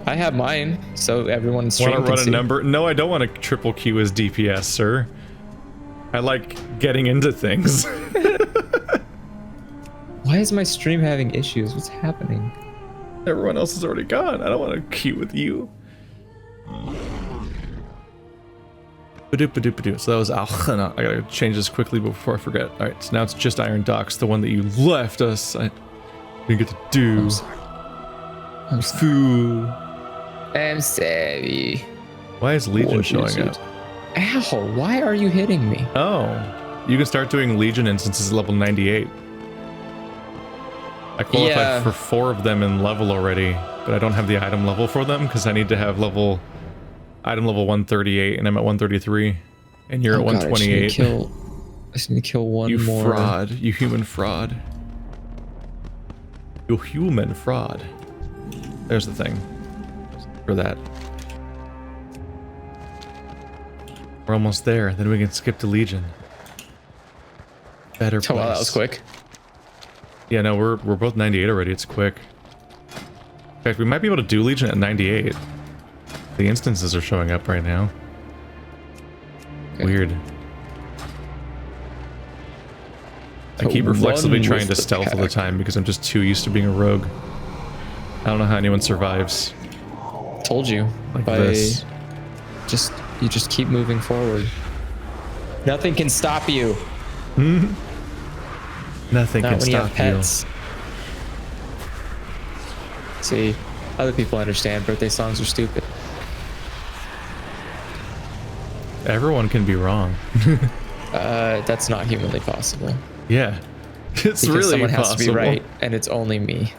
I have mine, so everyone's stream Want to run can see. a number? No, I don't want to triple Q as DPS, sir. I like getting into things. Why is my stream having issues? What's happening? Everyone else is already gone. I don't want to queue with you. So that was Ahn'Qiraj. I gotta change this quickly before I forget. All right, so now it's just Iron Docks, the one that you left us. I didn't get to do. I'm sorry. I'm sorry. Fool. I'm sorry. Why is Legion showing up? Ow, why are you hitting me? Oh, you can start doing Legion instances at level 98. I qualified Yeah. for 4 of them in level already, but I don't have the item level for them because I need to have item level 138, and I'm at 133, and you're at God, 128. I just need to kill one You more. fraud. You human fraud. You human fraud. There's the thing. For that. We're almost there. Then we can skip to Legion. Better place. Oh, wow, that was quick. Yeah, no, we're both 98 already. It's quick. In fact, we might be able to do Legion at 98. The instances are showing up right now. Okay. Weird. I So keep reflexively one trying to was the stealth all the pack. time because I'm just too used to being a rogue. I don't know how anyone survives Told you. like By this. you just keep moving forward. Nothing can stop you. Nothing Not can when you have stop you. pets. See, other people understand birthday songs are stupid. Everyone can be wrong. That's not humanly possible. Yeah. It's Because really someone has possible. to be right, and it's only me.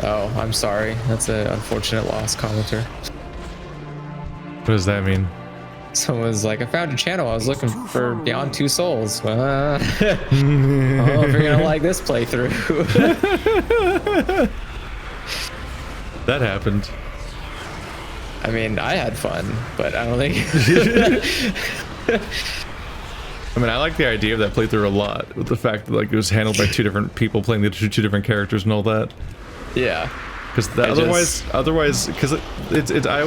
Oh, I'm sorry. That's an unfortunate loss, commenter. What does that mean? Someone was like, I found your channel. I was looking for Beyond Two Souls. I don't know if you're going to like this playthrough. That happened. I mean, I had fun, but I don't think... I mean, I like the idea of that playthrough a lot, with the fact that like it was handled by 2 different people playing the two different characters and all that. Yeah. Because otherwise, because I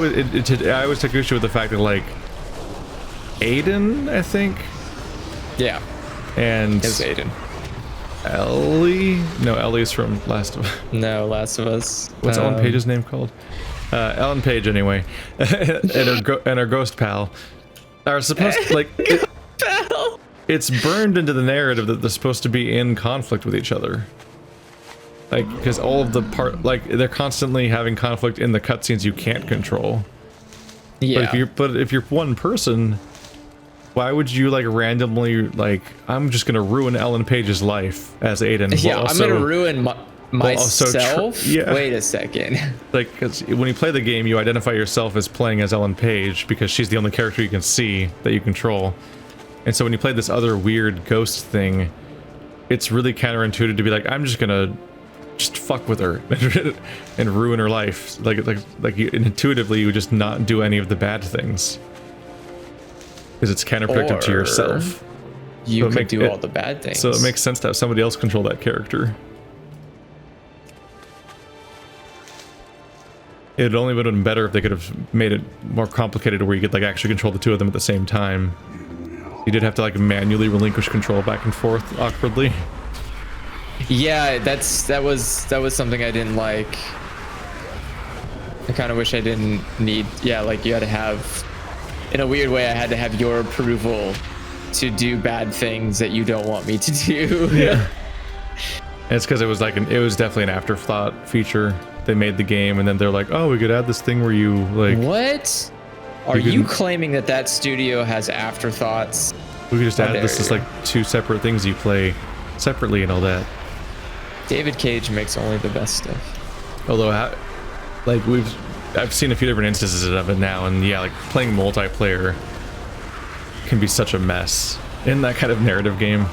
always take issue with the fact that like Aiden, I think, Yeah. and It was Aiden. Ellie. No, Ellie's from Last of Us. No, Last of Us. What's Ellen Page's name called? Ellen Page, anyway, and her ghost pal are supposed to, like. It's burned into the narrative that they're supposed to be in conflict with each other. Like, because all of the like, they're constantly having conflict in the cutscenes you can't control. Yeah. But if you're one person, why would you like randomly like, I'm just gonna ruin Ellen Page's life as Aiden? Yeah, while I'm going to ruin also myself? yeah. Wait a second. Like, because when you play the game, you identify yourself as playing as Ellen Page because she's the only character you can see that you control. And so when you play this other weird ghost thing, it's really counterintuitive to be like, I'm just gonna just fuck with her and ruin her life. Like you, intuitively, you would just not do any of the bad things because it's counterproductive to yourself. You So could do all the bad things. So it makes sense to have somebody else control that character. It'd only would have been better if they could have made it more complicated where you could like actually control the 2 of them at the same time. You did have to like manually relinquish control back and forth awkwardly. Yeah, that was something I didn't like. I kind of wish I didn't need. Yeah, like you had to have, in a weird way, I had to have your approval to do bad things that you don't want me to do. Yeah. And it's because it was like it was definitely an afterthought feature. They made the game and then they're like, oh, we could add this thing where you like. What? Are you claiming that studio has afterthoughts? We could just How add dare this as you. like 2 separate things you play separately and all that. David Cage makes only the best stuff. Although, like I've seen a few different instances of it now, and yeah, like playing multiplayer can be such a mess in that kind of narrative game.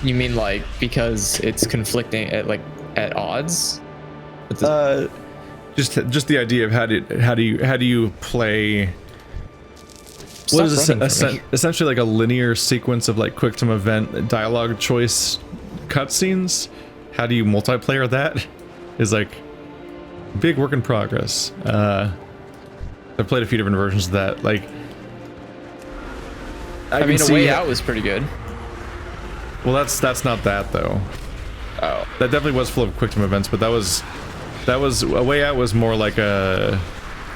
You mean like because it's conflicting at odds? With the- Just the idea of how do you play. Stop What is running from me. essentially like a linear sequence of like quick time event dialogue choice cutscenes? How do you multiplayer that? Is like big work in progress. I've played a few different versions of that. Like, I mean, A Way Out was pretty good. Well, that's not that though. Oh, That definitely was full of quick time events, but that was A Way Out was more like a.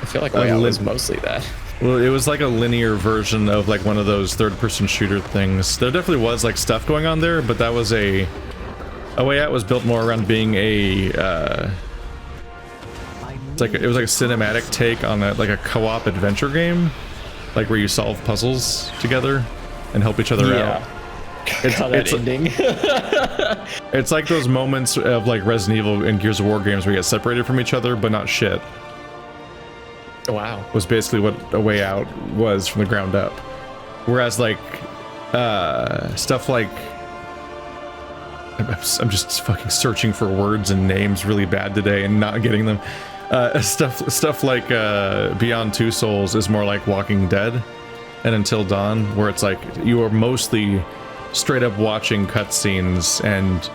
I feel like A Way Out was mostly that. Well, it was like a linear version of like one of those third-person shooter things. There definitely was like stuff going on there, but that was A Way Out was built more around being a it was like a cinematic take on like a co-op adventure game, like where you solve puzzles together and help each other out. It's ending. It's like those moments of like Resident Evil and Gears of War games where you get separated from each other, but not shit. Wow. Was basically what A Way Out was from the ground up. Whereas like stuff like I'm just fucking searching for words and names really bad today and not getting them. Stuff like Beyond Two Souls is more like Walking Dead and Until Dawn, where it's like you are mostly straight up watching cutscenes and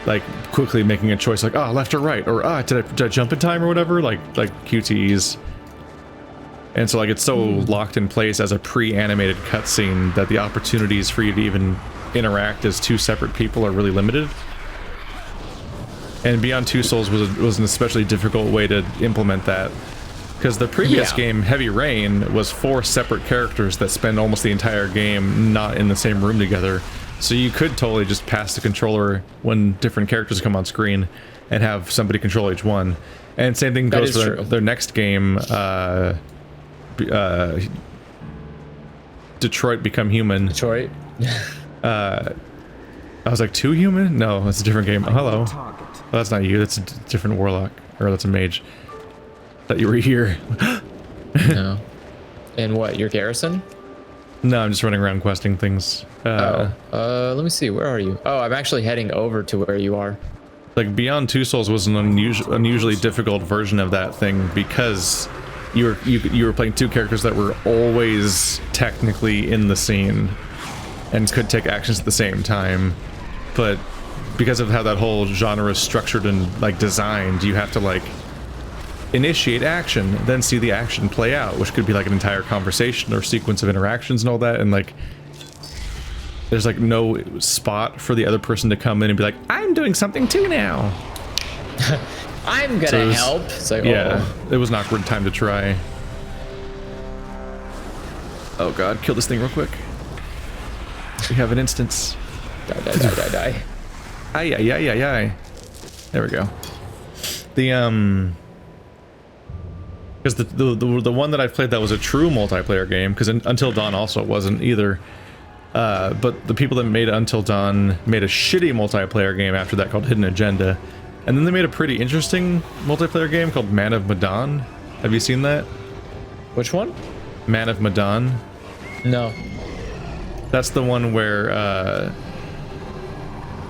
like quickly making a choice, like left or right, or did I jump in time or whatever, like QTEs. And so like it's so locked in place as a pre-animated cutscene that the opportunities for you to even interact as two separate people are really limited. And Beyond Two Souls was an especially difficult way to implement that, because the previous game, Heavy Rain, was 4 separate characters that spend almost the entire game not in the same room together. So you could totally just pass the controller when different characters come on screen and have somebody control each one. And same thing goes for their next game, Detroit Become Human. Detroit. I was like, 2 Human? No, that's a different game. Oh, hello. Oh, that's not you. That's a different warlock, or that's a mage. Thought you were here. No. And what? Your garrison? No, I'm just running around questing things. Let me see. Where are you? Oh, I'm actually heading over to where you are. Like Beyond Two Souls was an unusually difficult version of that thing because you were playing 2 characters that were always technically in the scene and could take actions at the same time, but because of how that whole genre is structured and like designed, you have to like initiate action, then see the action play out, which could be like an entire conversation or sequence of interactions and all that, and like there's like no spot for the other person to come in and be like, I'm doing something too now. I'm gonna help. It's like, it was an awkward time to try. Oh god, kill this thing real quick. We have an instance. Die. Aye. There we go. Because the one that I've played that was a true multiplayer game, because Until Dawn also wasn't either. But the people that made Until Dawn made a shitty multiplayer game after that called Hidden Agenda. And then they made a pretty interesting multiplayer game called Man of Medan. Have you seen that? Which one? Man of Medan. No. That's the one where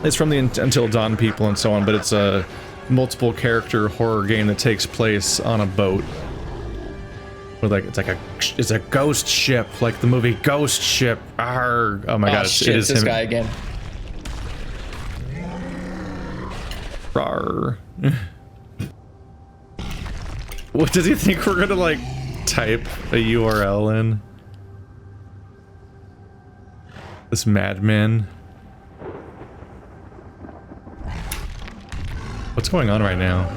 it's from the Until Dawn people and so on, but it's a multiple character horror game that takes place on a boat. With like it's a ghost ship, like the movie Ghost Ship. Arrgh. Oh my god, shit, it is this him guy again. Rawr. What does he think we're gonna like type a URL in? This madman. What's going on right now?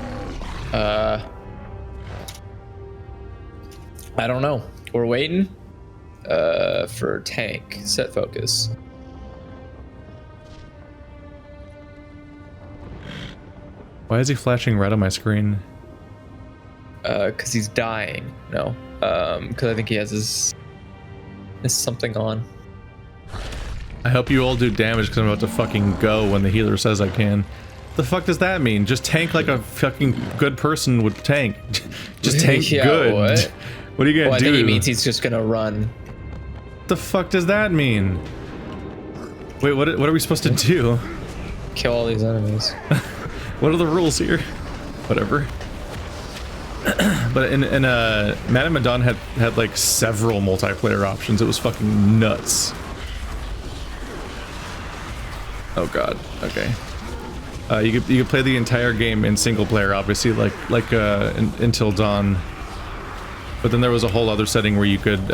I don't know. We're waiting for tank. Set focus. Why is he flashing red on my screen? Because he's dying. No. Because I think he has his something on. I hope you all do damage because I'm about to fucking go when the healer says I can. The fuck does that mean? Just tank like a fucking good person would tank. Just tank good. What are you gonna do? I think he means he's just gonna run. The fuck does that mean? Wait, what are we supposed to do? Kill all these enemies. What are the rules here? Whatever. But in Man of Medan had like several multiplayer options. It was fucking nuts. Oh god. Okay. You could play the entire game in single player, obviously, like Until Dawn. But then there was a whole other setting where you could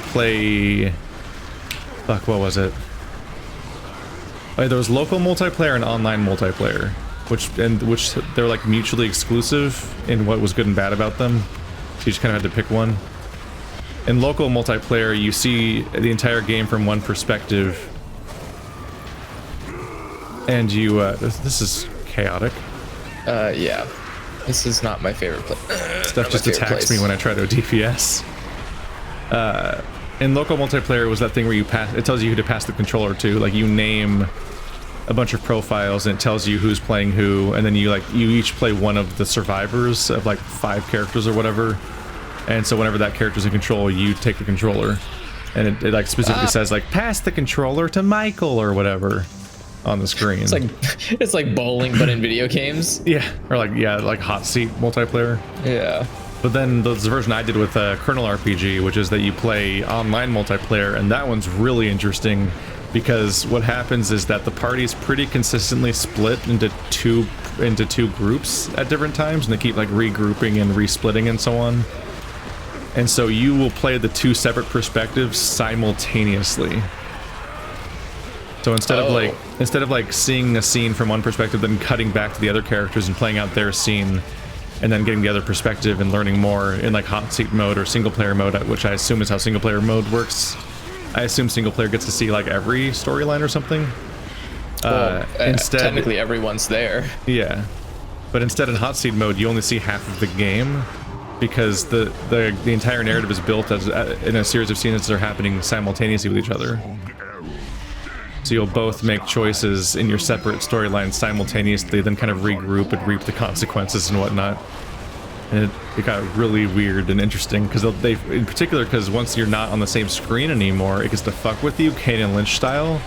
play. Fuck, what was it? Oh, there was local multiplayer and online multiplayer, which they're like mutually exclusive in what was good and bad about them. So you just kind of had to pick one. In local multiplayer, you see the entire game from one perspective, and you this is chaotic. Yeah, this is not my favorite place. Stuff just attacks me when I try to DPS. In local multiplayer, was that thing where you pass? It tells you who to pass the controller to. Like you name a bunch of profiles, and it tells you who's playing who, and then you each play one of the survivors of like 5 characters or whatever. And so whenever that character's in control, you take the controller, and it like specifically says like pass the controller to Michael or whatever on the screen. It's like bowling but in video games. Yeah, or like hot seat multiplayer. Yeah. But then there's the version I did with Kernel RPG, which is that you play online multiplayer, and that one's really interesting because what happens is that the party's pretty consistently split into two groups at different times, and they keep like regrouping and resplitting and so on. And so you will play the 2 separate perspectives simultaneously. So instead of like seeing a scene from one perspective, then cutting back to the other characters and playing out their scene, and then getting the other perspective and learning more in like hot seat mode or single player mode, which I assume is how single player mode works. I assume single player gets to see like every storyline or something. Instead, technically everyone's there. Yeah, but instead in hot seat mode, you only see half of the game, because the entire narrative is built as in a series of scenes that are happening simultaneously with each other. So you'll both make choices in your separate storylines simultaneously, then kind of regroup and reap the consequences and whatnot. And it got really weird and interesting because they, in particular, because once you're not on the same screen anymore, it gets to fuck with you, Kane and Lynch style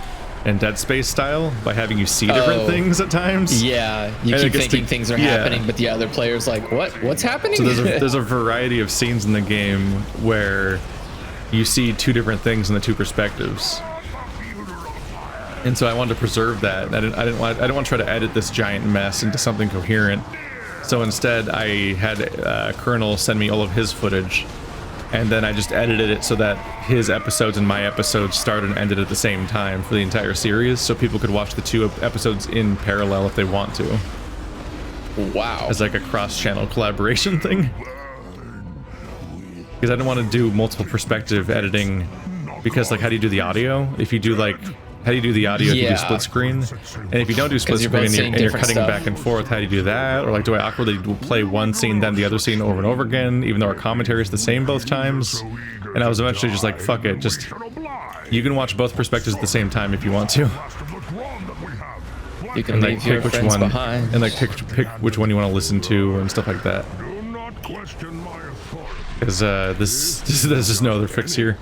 and Dead Space style, by having you see different things at times. Yeah, you keep thinking things are happening, but the other player's like, what's happening? So there's a variety of scenes in the game where you see 2 different things in the 2 perspectives. And so I wanted to preserve that. I didn't want to try to edit this giant mess into something coherent. So instead, I had Kernel send me all of his footage, and then I just edited it so that his episodes and my episodes started and ended at the same time for the entire series, so people could watch the 2 episodes in parallel if they want to. Wow. As like a cross-channel collaboration thing. Because I didn't want to do multiple perspective editing, because like how do you do the audio? If you do like... How do you do the audio if you do split screen? And if you don't do split screen and you're cutting back and forth, how do you do that? Or like, do I awkwardly play one scene, then the other scene over and over again, even though our commentary is the same both times? And I was eventually just like, fuck it, just... You can watch both perspectives at the same time if you want to. You can leave your friends behind. And like pick which one you want to listen to and stuff like that. Because there's just no other fix here.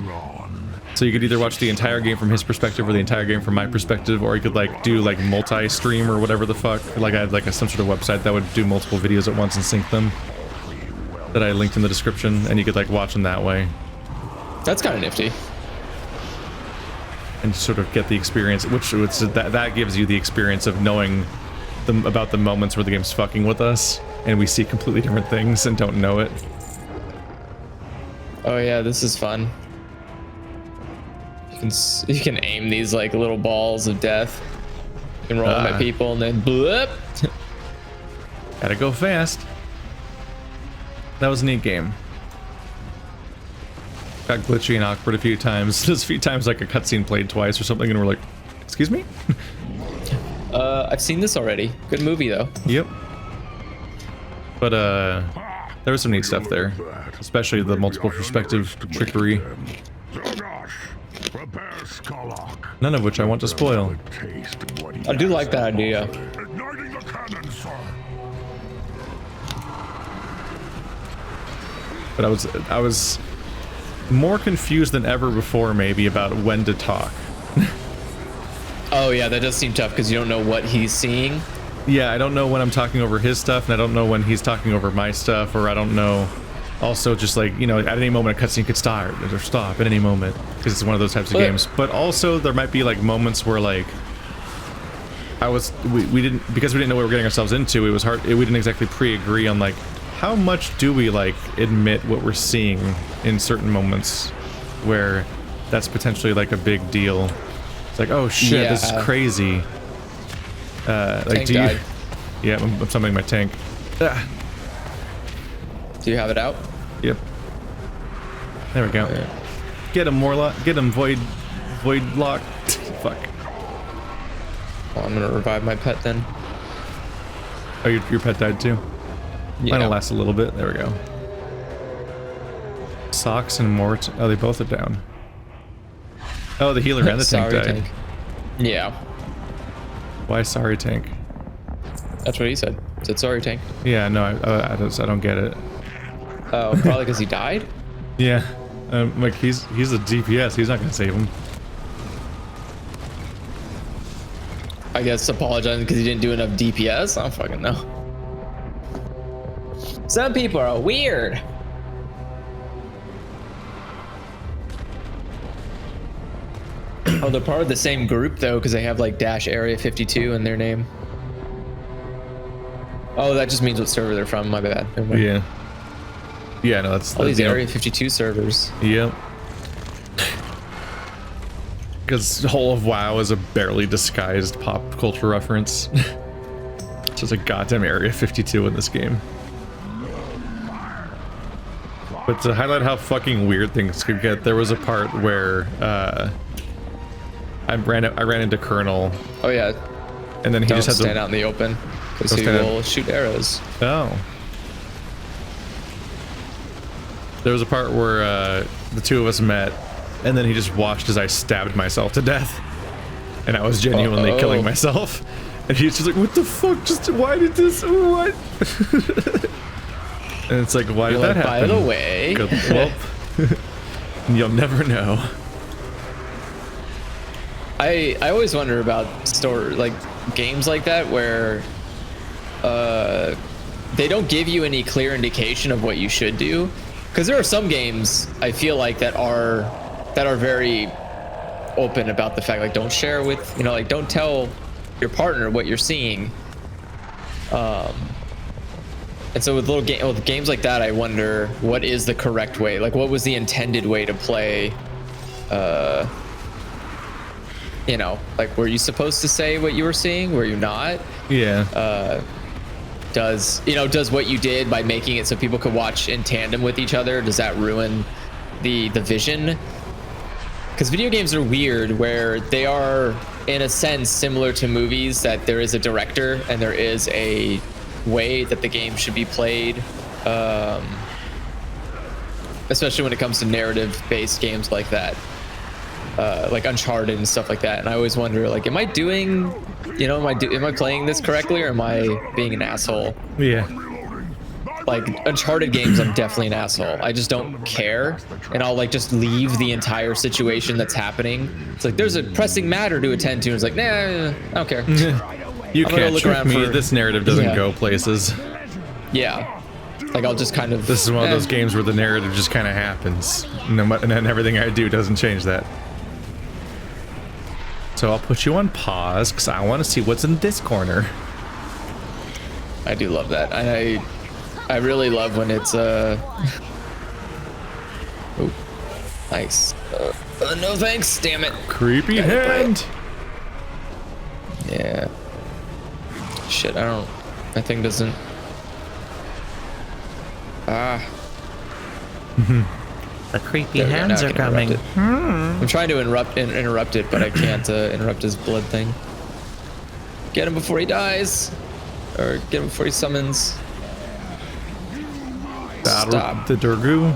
So you could either watch the entire game from his perspective or the entire game from my perspective, or you could like do like multi-stream or whatever the fuck. Like I had like some sort of website that would do multiple videos at once and sync them, that I linked in the description, and you could like watch them that way. That's kind of nifty. And sort of get the experience, which that gives you the experience of knowing about the moments where the game's fucking with us, and we see completely different things and don't know it. Oh yeah, this is fun. You can aim these like little balls of death. You can roll them at people and then bloop. Gotta go fast. That was a neat game. Got glitchy and awkward a few times. There's a few times like a cutscene played twice or something, and we're like, excuse me? I've seen this already. Good movie though. Yep. But there was some neat stuff there, especially the multiple perspective trickery. None of which I want to spoil. I do like that idea. But I was more confused than ever before, maybe, about when to talk. Oh yeah, that does seem tough because you don't know what he's seeing. Yeah, I don't know when I'm talking over his stuff, and I don't know when he's talking over my stuff, or I don't know. Also, just like, you know, at any moment a cutscene could start or stop at any moment, because it's one of those types of games. But also there might be like moments where like we didn't, because we didn't know what we were getting ourselves into. It was hard. We didn't exactly pre-agree on like how much do we like admit what we're seeing in certain moments where that's potentially like a big deal. It's like, oh shit, this is crazy. Like, tank died. Yeah, I'm summoning my tank. Do you have it out? Yep. There we go. Get him, Warlock. Get him, Void Lock. Fuck. Well, I'm gonna revive my pet then. Oh, your pet died too? Yeah. Mine'll last a little bit. There we go. Socks and Mort. Oh, they both are down. Oh, the healer and the tank Sorry, died. tank. Yeah. Why sorry, tank? That's what he said. He said sorry, tank. Yeah, no, I don't get it. Oh, probably because he died? Yeah. Like he's a DPS. He's not gonna save him. I guess apologizing because he didn't do enough DPS? I don't fucking know. Some people are weird. Oh, they're part of the same group though, because they have like dash area 52 in their name. Oh, that just means what server they're from. My bad. Never mind. Yeah. Yeah, no, that's All these you know, area 52 servers. Yep. Because the whole of WoW is a barely disguised pop culture reference. It's just a goddamn Area 52 in this game. But to highlight how fucking weird things could get, there was a part where I ran into Colonel. Oh yeah. And then he Don't just had stand to out in the open because he stand- will shoot arrows. Oh. There was a part where the two of us met, and then he just watched as I stabbed myself to death, and I was genuinely killing myself. And he's just like, "What the fuck? Just why did this? What?" And it's like, why did that happen? By the way, Good, well, you'll never know. I always wonder about games like that where they don't give you any clear indication of what you should do, because there are some games I feel like that are very open about the fact, like, don't share with, you know, like, don't tell your partner what you're seeing. And so with games like that, I wonder what is the correct way, like what was the intended way to play. You know, like, were you supposed to say what you were seeing? Were you not? Yeah. Does what you did by making it so people could watch in tandem with each other, does that ruin the vision? Because video games are weird, where they are in a sense similar to movies, that there is a director and there is a way that the game should be played, especially when it comes to narrative-based games like that. Like Uncharted and stuff like that. And I always wonder, like, am I doing, you know, am I playing this correctly, or am I being an asshole? Yeah. Like Uncharted games, I'm definitely an asshole. I just don't care, and I'll like just leave the entire situation that's happening. It's like, there's a pressing matter to attend to, and it's like, nah, I don't care. You I'm gonna can't look trick around me. for- This narrative doesn't Yeah. go places. Yeah, like I'll just kind of. This is one of those games where the narrative just kind of happens, and then everything I do doesn't change that. So I'll put you on pause because I want to see what's in this corner. I do love that. I really love when it's oh, nice. No thanks, damn it. Creepy hand. Yeah. Shit, my thing doesn't. The creepy There we go, hands now I are can coming. interrupt it. I'm trying to interrupt it, but I can't interrupt his blood thing. Get him before he dies, or get him before he summons. Stop. The Durgu.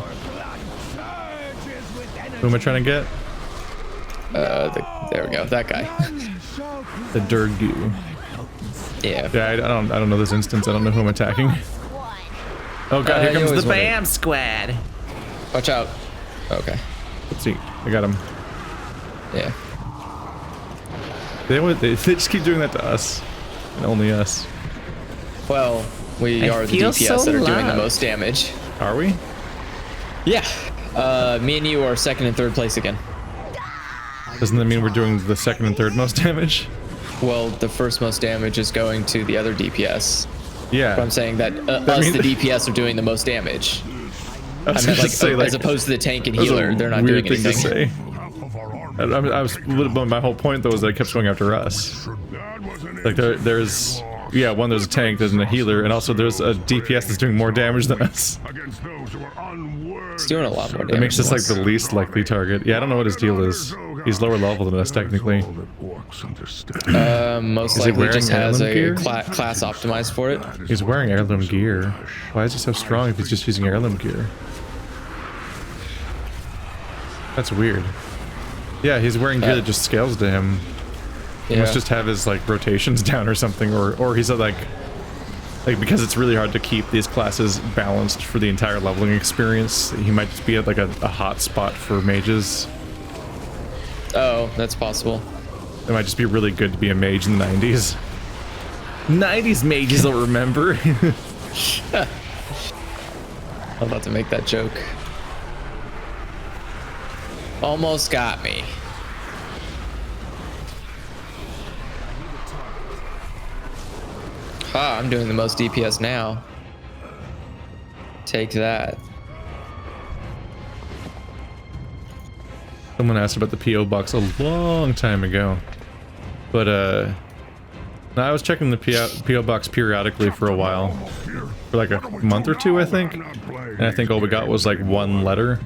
Who am I trying to get? There we go. That guy. The Durgu. Yeah. Yeah, I don't know this instance. I don't know who I'm attacking. Oh god, here you comes always the wonder. Bam squad. Watch out. Okay. Let's see. I got him. Yeah. They just keep doing that to us, and only us. Well, we I are the feel DPS so that are doing the loved. most damage. Are we? Yeah. Me and you are second and third place again. Doesn't that mean we're doing the second and third most damage? Well, the first most damage is going to the other DPS. Yeah. But I'm saying that us, means- the DPS, are doing the most damage. I was I meant gonna like, say, as opposed to the tank and that was a healer, they're not weird doing thing anything. to say. I was, my whole point though was that it kept going after us. Like there's Yeah, one, there's a tank, there's a healer, and also there's a DPS that's doing more damage than us. Against those who are unworthy. It's doing a lot more damage. It makes us than like us. the least likely target. Yeah, I don't know what his deal is. He's lower level than us, technically. Most Is he likely just wearing has heirloom a gear? class optimized for it. He's wearing heirloom gear. Why is he so strong if he's just using heirloom gear? That's weird. Yeah, he's wearing gear that just scales to him. He Yeah. must just have his like rotations down or something, or he's like because it's really hard to keep these classes balanced for the entire leveling experience. He might just be at like a hot spot for mages. Oh, that's possible. It might just be really good to be a mage in the 90s. 90s mages will remember. I'm about to make that joke. Almost got me. Ah, I'm doing the most DPS now. Take that. Someone asked about the PO box a long time ago, but no, I was checking the PO box periodically for a while, for like a month or two, I think. And I think all we got was like one letter,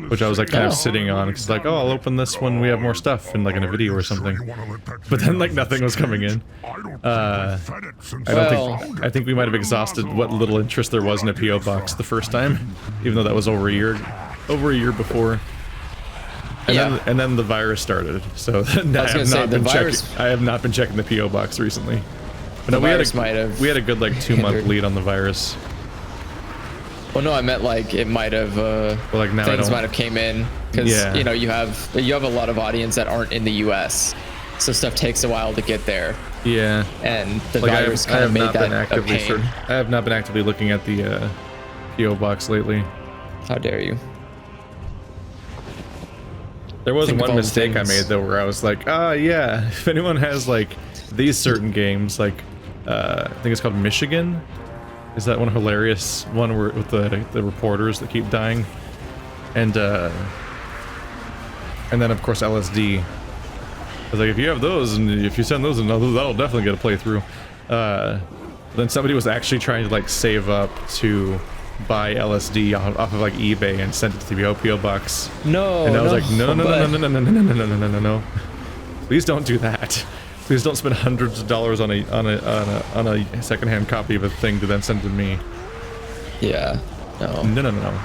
which I was like kind of sitting on, because like, oh, I'll open this when we have more stuff in like in a video or something. But then like nothing was coming in. I think we might have exhausted what little interest there was in a PO box the first time, even though that was over a year before. And then the virus started, so I have not been checking the PO box recently. But no, we had a good like 2-month lead on the virus. Well, no, I meant like it might have. Well, like now things might have came in because you know you have a lot of audience that aren't in the U.S., so stuff takes a while to get there. Yeah. And the virus kind of made that a pain. I have not been actively looking at the PO box lately. How dare you? There was Think of one all the mistake I things. made though, where I was like, yeah, if anyone has like these certain games, like I think it's called Mechagon. Is that one hilarious one where with the reporters that keep dying, and then of course LSD. I was like, if you have those and if you send those, and that'll definitely get a playthrough. Then somebody was actually trying to like save up to buy LSD off of like eBay and send it to the PO box. No. And I was like, no. Please don't do that. Please don't spend hundreds of dollars on a secondhand copy of a thing to then send to me. Yeah. No. No.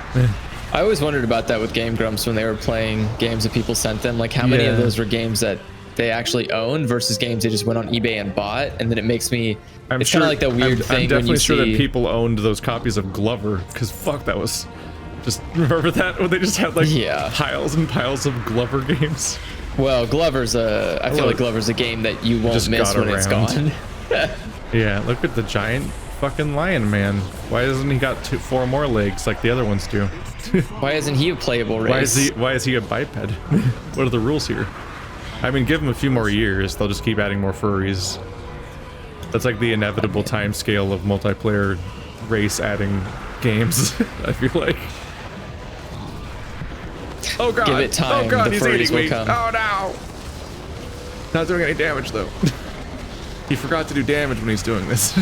I always wondered about that with Game Grumps when they were playing games that people sent them. Like, how many of those were games that they actually owned versus games they just went on eBay and bought? And then it makes me. It's kind of like that weird thing. I'm definitely when you sure see, that people owned those copies of Glover, because fuck, that was just remember that when they just had like piles and piles of Glover games. Well, Glover's I feel like Glover's a game that you won't Just miss got when it's around. gone. Yeah, look at the giant fucking lion man. Why hasn't he got 4 more legs like the other ones do? Why isn't he a playable race? Why is he a biped? What are the rules here? I mean, give him a few more years, they'll just keep adding more furries. That's like the inevitable time scale of multiplayer race adding games, I feel like. Oh god! Give it time, Oh god, the he's furries eating will me! come. Oh no! Not doing any damage though. He forgot to do damage when he's doing this.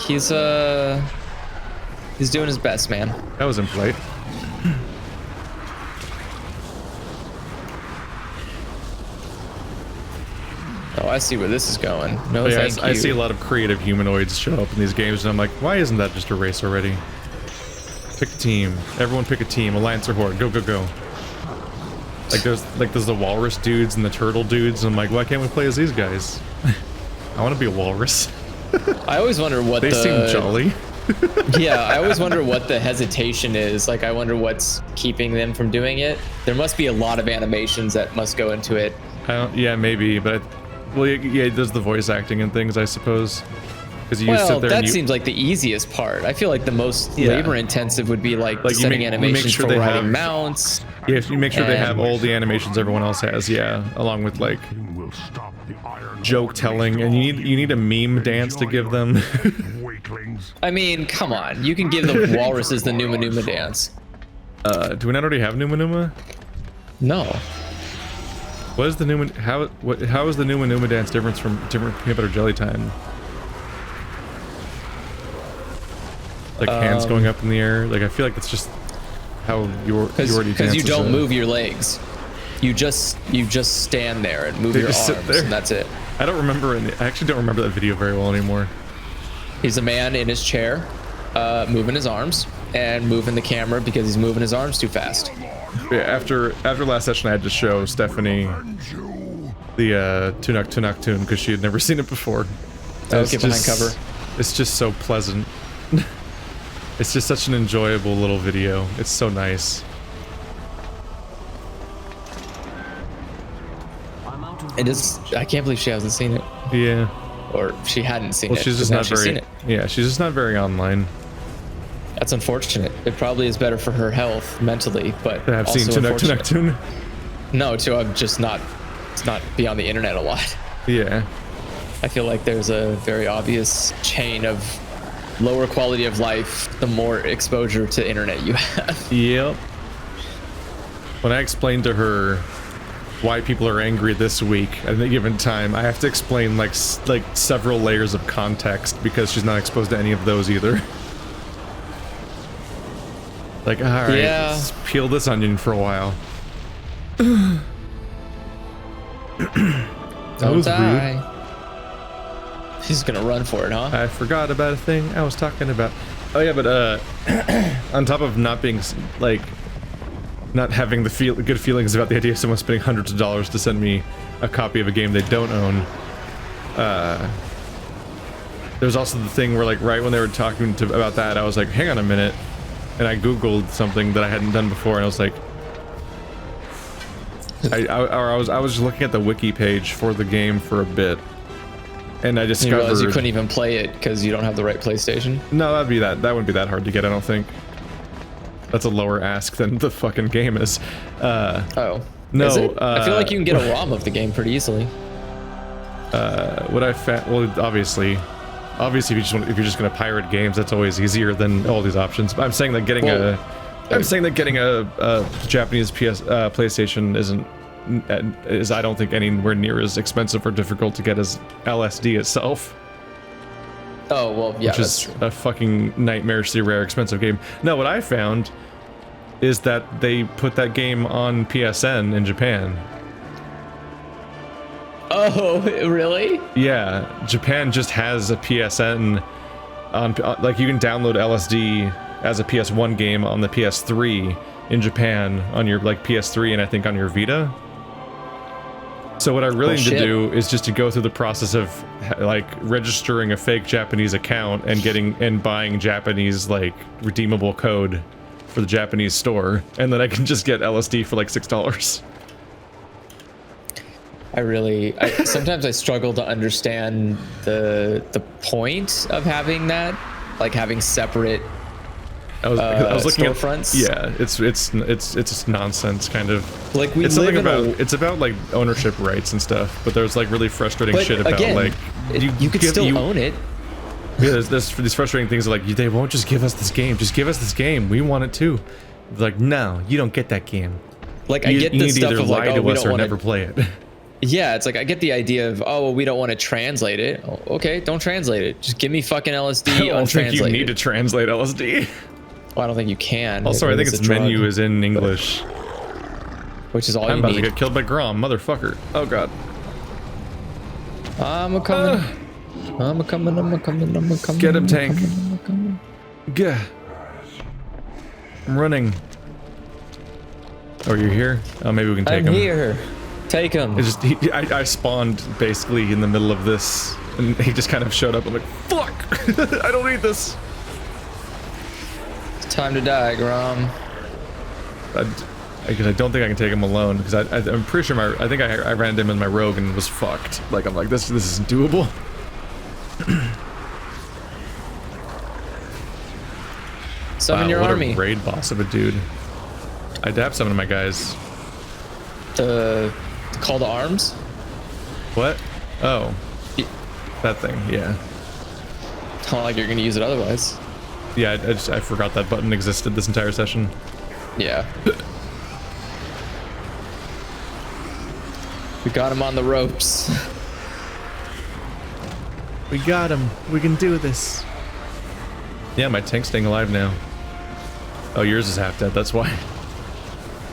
He's doing his best, man. That was impolite. Oh, I see where this is going. No, But yeah, thank you. I see a lot of creative humanoids show up in these games, and I'm like, why isn't that just a race already? Pick a team. Everyone pick a team. Alliance or Horde. Go, go, go. Like there's the walrus dudes and the turtle dudes, and I'm like, why can't we play as these guys? I want to be a walrus. I always wonder what They seem jolly. Yeah, I always wonder what the hesitation is. Like, I wonder what's keeping them from doing it. There must be a lot of animations that must go into it. Yeah, maybe, but well, yeah, there's the voice acting and things, I suppose. Because you sit there that and you, seems like the easiest part. I feel like the most labor intensive would be like you setting make animations sure for they riding have- mounts. yeah, you make sure they have and- all the animations everyone else has, yeah, along with like Will stop the iron joke telling, and you need a meme dance to give them. weaklings. I mean, come on. You can give the walruses the Numa Numa dance. Do we not already have Numa Numa? No. What is the Numa? How is the Numa dance different from different peanut butter jelly time? Like hands going up in the air. Like I feel like it's just how you already dance. Because you don't move your legs. You just stand there and move your arms, and that's it. I don't remember. I actually don't remember that video very well anymore. He's a man in his chair, moving his arms and moving the camera because he's moving his arms too fast. Yeah, after last session, I had to show Stephanie the Tunuk tune because she had never seen it before. Okay, behind cover. It's just so pleasant. It's just such an enjoyable little video. It's so nice. It is. I can't believe she hasn't seen it. Yeah. Or she hadn't seen it. Well, she's just not very. Seen it. Yeah, she's just not very online. That's unfortunate. It probably is better for her health mentally, but To have also seen Tunuk tune. No, to just not be on the internet a lot. Yeah. I feel like there's a very obvious chain of lower quality of life the more exposure to internet you have. Yep. When I explained to her why people are angry this week at any given time, I have to explain like several layers of context because she's not exposed to any of those either. Like, all right, yeah. Let's peel this onion for a while. That was rude. She's gonna run for it, huh? I forgot about a thing I was talking about. Oh yeah, but on top of not being like, not having the good feelings about the idea of someone spending hundreds of dollars to send me a copy of a game they don't own, there's also the thing where like right when they were talking about that, I was like, hang on a minute, and I googled something that I hadn't done before, and I was like, I was just looking at the wiki page for the game for a bit. And I discovered you realized you couldn't even play it because you don't have the right PlayStation. No, that wouldn't be that hard to get, I don't think. That's a lower ask than the fucking game is. Oh. No, is it? I feel like you can get a ROM of the game pretty easily. What I found, well, obviously if you're just gonna pirate games, that's always easier than all these options. But I'm saying that getting a Japanese PlayStation is I don't think anywhere near as expensive or difficult to get as LSD itself. Oh, well, yeah, which is a fucking nightmarishly rare expensive game. No, what I found is that they put that game on PSN in Japan. Oh, really? Yeah, Japan just has a PSN on, like you can download LSD as a PS1 game on the PS3 in Japan on your like PS3 and I think on your Vita. So what I really need to do is just to go through the process of like registering a fake Japanese account and buying Japanese like redeemable code for the Japanese store, and then I can just get LSD for like $6. Sometimes I struggle to understand the point of having that, like having separate I was looking at storefronts. Yeah, it's just nonsense kind of. Like it's about like ownership rights and stuff, but there's like really frustrating shit about like you could still own it. Yeah, there's these frustrating things like they won't just give us this game. Just give us this game. We want it too. Like no, you don't get that game. Like I get the stuff of like, oh, we don't want to never play it. Yeah, it's like I get the idea of, oh, well, we don't want to translate it. Oh, okay, don't translate it. Just give me fucking LSD. I don't think you need to translate LSD. Well, I don't think you can. Also, I think its menu is in English. Which is all you need. I'm about to get killed by Grom, motherfucker. Oh god. I'm a coming. Get him, tank. Gah. I'm running. Oh, you're here? Oh, maybe we can take him. I'm here. Take him. It's just I spawned basically in the middle of this, and he just kind of showed up. I'm like, fuck! I don't need this. It's time to die, Grom. Because I don't think I can take him alone. Because I'm pretty sure I think I ran him in my rogue and was fucked. Like I'm like this isn't doable. Summon your army. What a raid boss of a dude. I dap some of my guys. The call to arms? What? Oh. That thing, yeah. It's not like you're gonna use it otherwise. Yeah, I forgot that button existed this entire session. Yeah. We got him on the ropes. We got him. We can do this. Yeah, my tank's staying alive now. Oh, yours is half dead. That's why.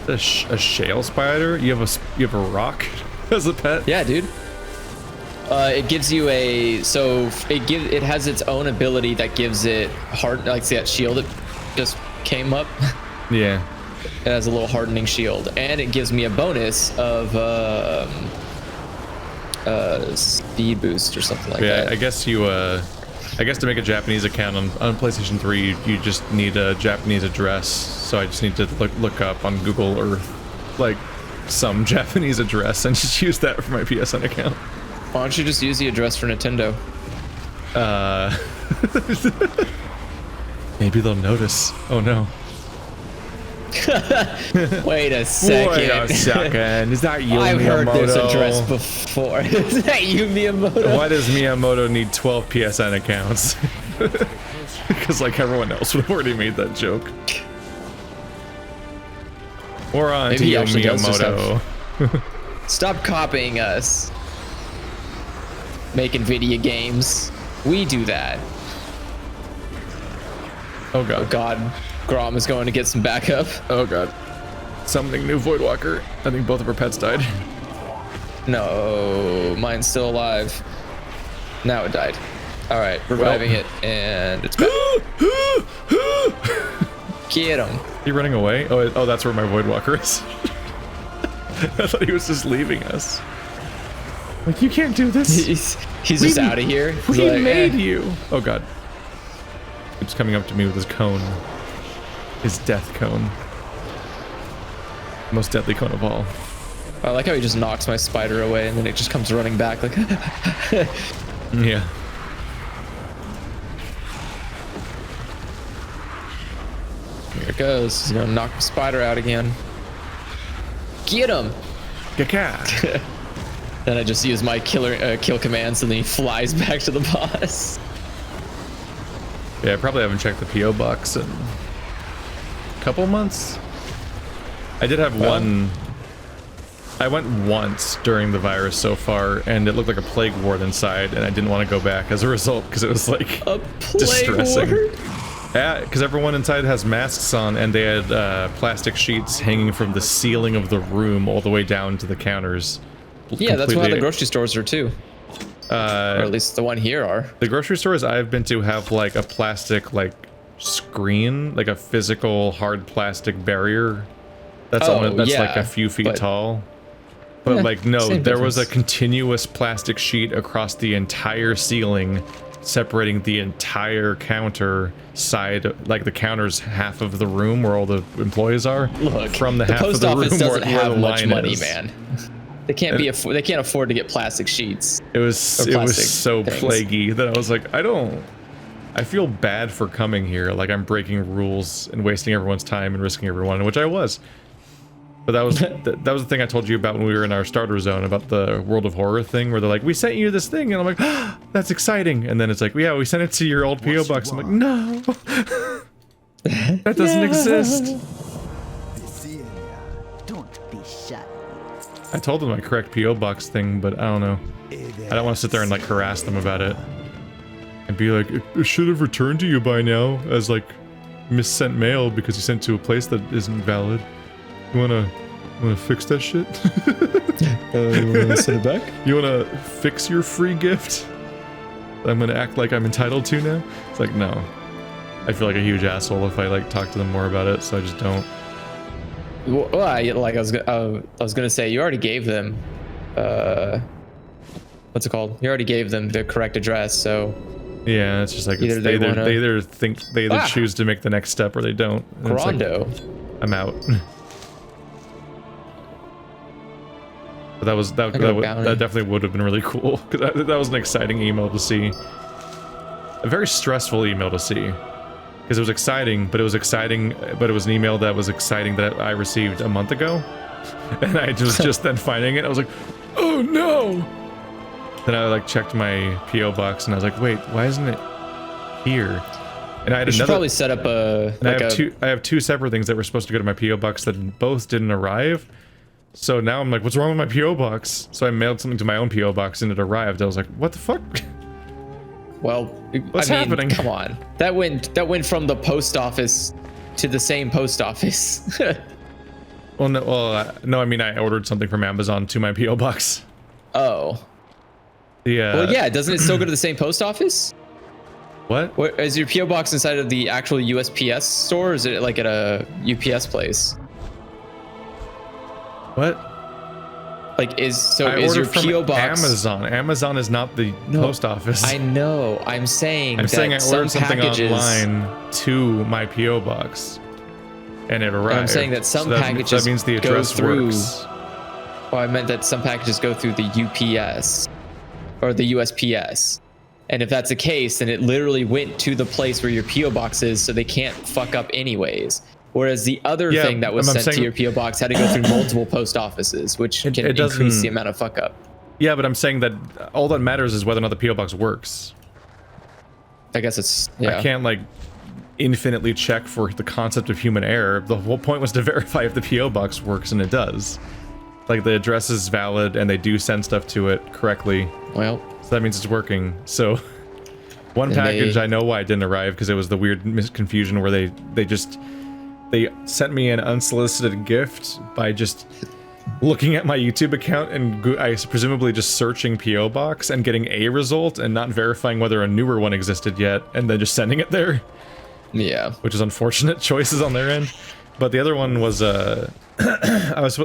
A shale spider? You have a rock as a pet? Yeah, dude. It gives you a it has its own ability that gives it like see that shield that just came up. Yeah. It has a little hardening shield, and it gives me a bonus of speed boost or something like that. Yeah, I guess to make a Japanese account on PlayStation 3, you just need a Japanese address. So I just need to look up on Google Earth like some Japanese address and just use that for my PSN account. Why don't you just use the address for Nintendo? Maybe they'll notice. Oh no. Wait a second. Wait a second. Is that you, I've Miyamoto? heard this address before. Is that you, Miyamoto? Why does Miyamoto need 12 PSN accounts? Because like everyone else would have already made that joke. Or on Maybe to he you, actually does just Miyamoto. Stop copying us. Making video games. We do that. Oh god. Oh god. Grom is going to get some backup. Oh god. Summoning new Voidwalker. I think both of her pets died. No, mine's still alive. Now it died. All right, reviving it, and it's back. Get him. He running away? Oh, that's where my Voidwalker is. I thought he was just leaving us. Like, you can't do this. He's just out of here. He's We like, made you. Oh god. Keeps coming up to me with his cone. His death cone. Most deadly cone of all. I like how he just knocks my spider away, and then it just comes running back like. Yeah. Here it goes. He's gonna knock the spider out again. Get him. Gaka. Then I just use my kill commands, and then he flies back to the boss. Yeah, I probably haven't checked the PO box in a couple months. I did have one. I went once during the virus so far, and it looked like a plague ward inside, and I didn't want to go back as a result because it was like A distressing. plague ward? Yeah, because everyone inside has masks on, and they had plastic sheets hanging from the ceiling of the room all the way down to the counters. Yeah, that's why the grocery stores are too. Or at least the one here are. The grocery stores I've been to have like a plastic like screen, like a physical hard plastic barrier. That's like a few feet tall. But like no, there was a continuous plastic sheet across the entire ceiling, separating the entire counter side, like the counter's half of the room where all the employees are, Look, from the half of post the office room doesn't where have the much line money, is. man. They can't they can't afford to get plastic sheets. It was so things. plaguey that I was like, I feel bad for coming here, like I'm breaking rules and wasting everyone's time and risking everyone, which I was. But that was that was the thing I told you about when we were in our starter zone about the World of Horror thing, where they're like, we sent you this thing, and I'm like, oh, that's exciting. And then it's like, yeah, we sent it to your old PO box. I'm like, no, that doesn't exist. Don't be shy. I told them my correct PO box thing, but I don't know. I don't want to sit there and like harass them about it and be like, it should have returned to you by now as like missent mail because you sent to a place that isn't valid. You wanna fix that shit? You wanna send it back? You wanna fix your free gift? I'm gonna act like I'm entitled to now? It's like, no. I feel like a huge asshole if I like talk to them more about it, so I just don't. Well, like I was gonna say, you already gave them, what's it called? You already gave them the correct address, so. Yeah, it's just like Either they they either choose to make the next step or they don't. And it's like, Grondo. I'm out. But that definitely would have been really cool because that was an exciting email to see. A very stressful email to see because it was exciting, but it was an email that was exciting that I received a month ago, and I was just then finding it. I was like, oh no! Then I like checked my PO box and I was like, wait, why isn't it here? And I had should probably set up a. I have two separate things that were supposed to go to my PO box that both didn't arrive. So now I'm like, what's wrong with my PO box? So I mailed something to my own PO box and it arrived. I was like, what the fuck? Well, What's happening? Come on. That went from the post office to the same post office. Well, no, I mean, I ordered something from Amazon to my PO box. Oh. Yeah. Well, yeah. Doesn't it still go to the same post office? What? What is your PO box inside of the actual USPS store? Or is it like at a UPS place? What? Like is your from PO box Amazon? Amazon is not the post office. I know. I'm saying I ordered something packages, online to my PO box, and it arrived. I'm saying that some packages that means the address go through. works. Well, I meant that some packages go through the UPS or the USPS, and if that's the case, then it literally went to the place where your PO box is, so they can't fuck up anyways. Whereas the other thing that was sent to your PO box had to go through multiple post offices, which can increase the amount of fuck up. Yeah, but I'm saying that all that matters is whether or not the PO box works. I guess it's yeah. I can't like infinitely check for the concept of human error. The whole point was to verify if the PO box works, and it does. Like the address is valid and they do send stuff to it correctly. Well, so that means it's working. So one package I know why it didn't arrive, because it was the weird confusion where they sent me an unsolicited gift by just looking at my YouTube account and I presumably just searching PO box and getting a result and not verifying whether a newer one existed yet, and then just sending it there. Yeah, which is unfortunate choices on their end. But the other one was I was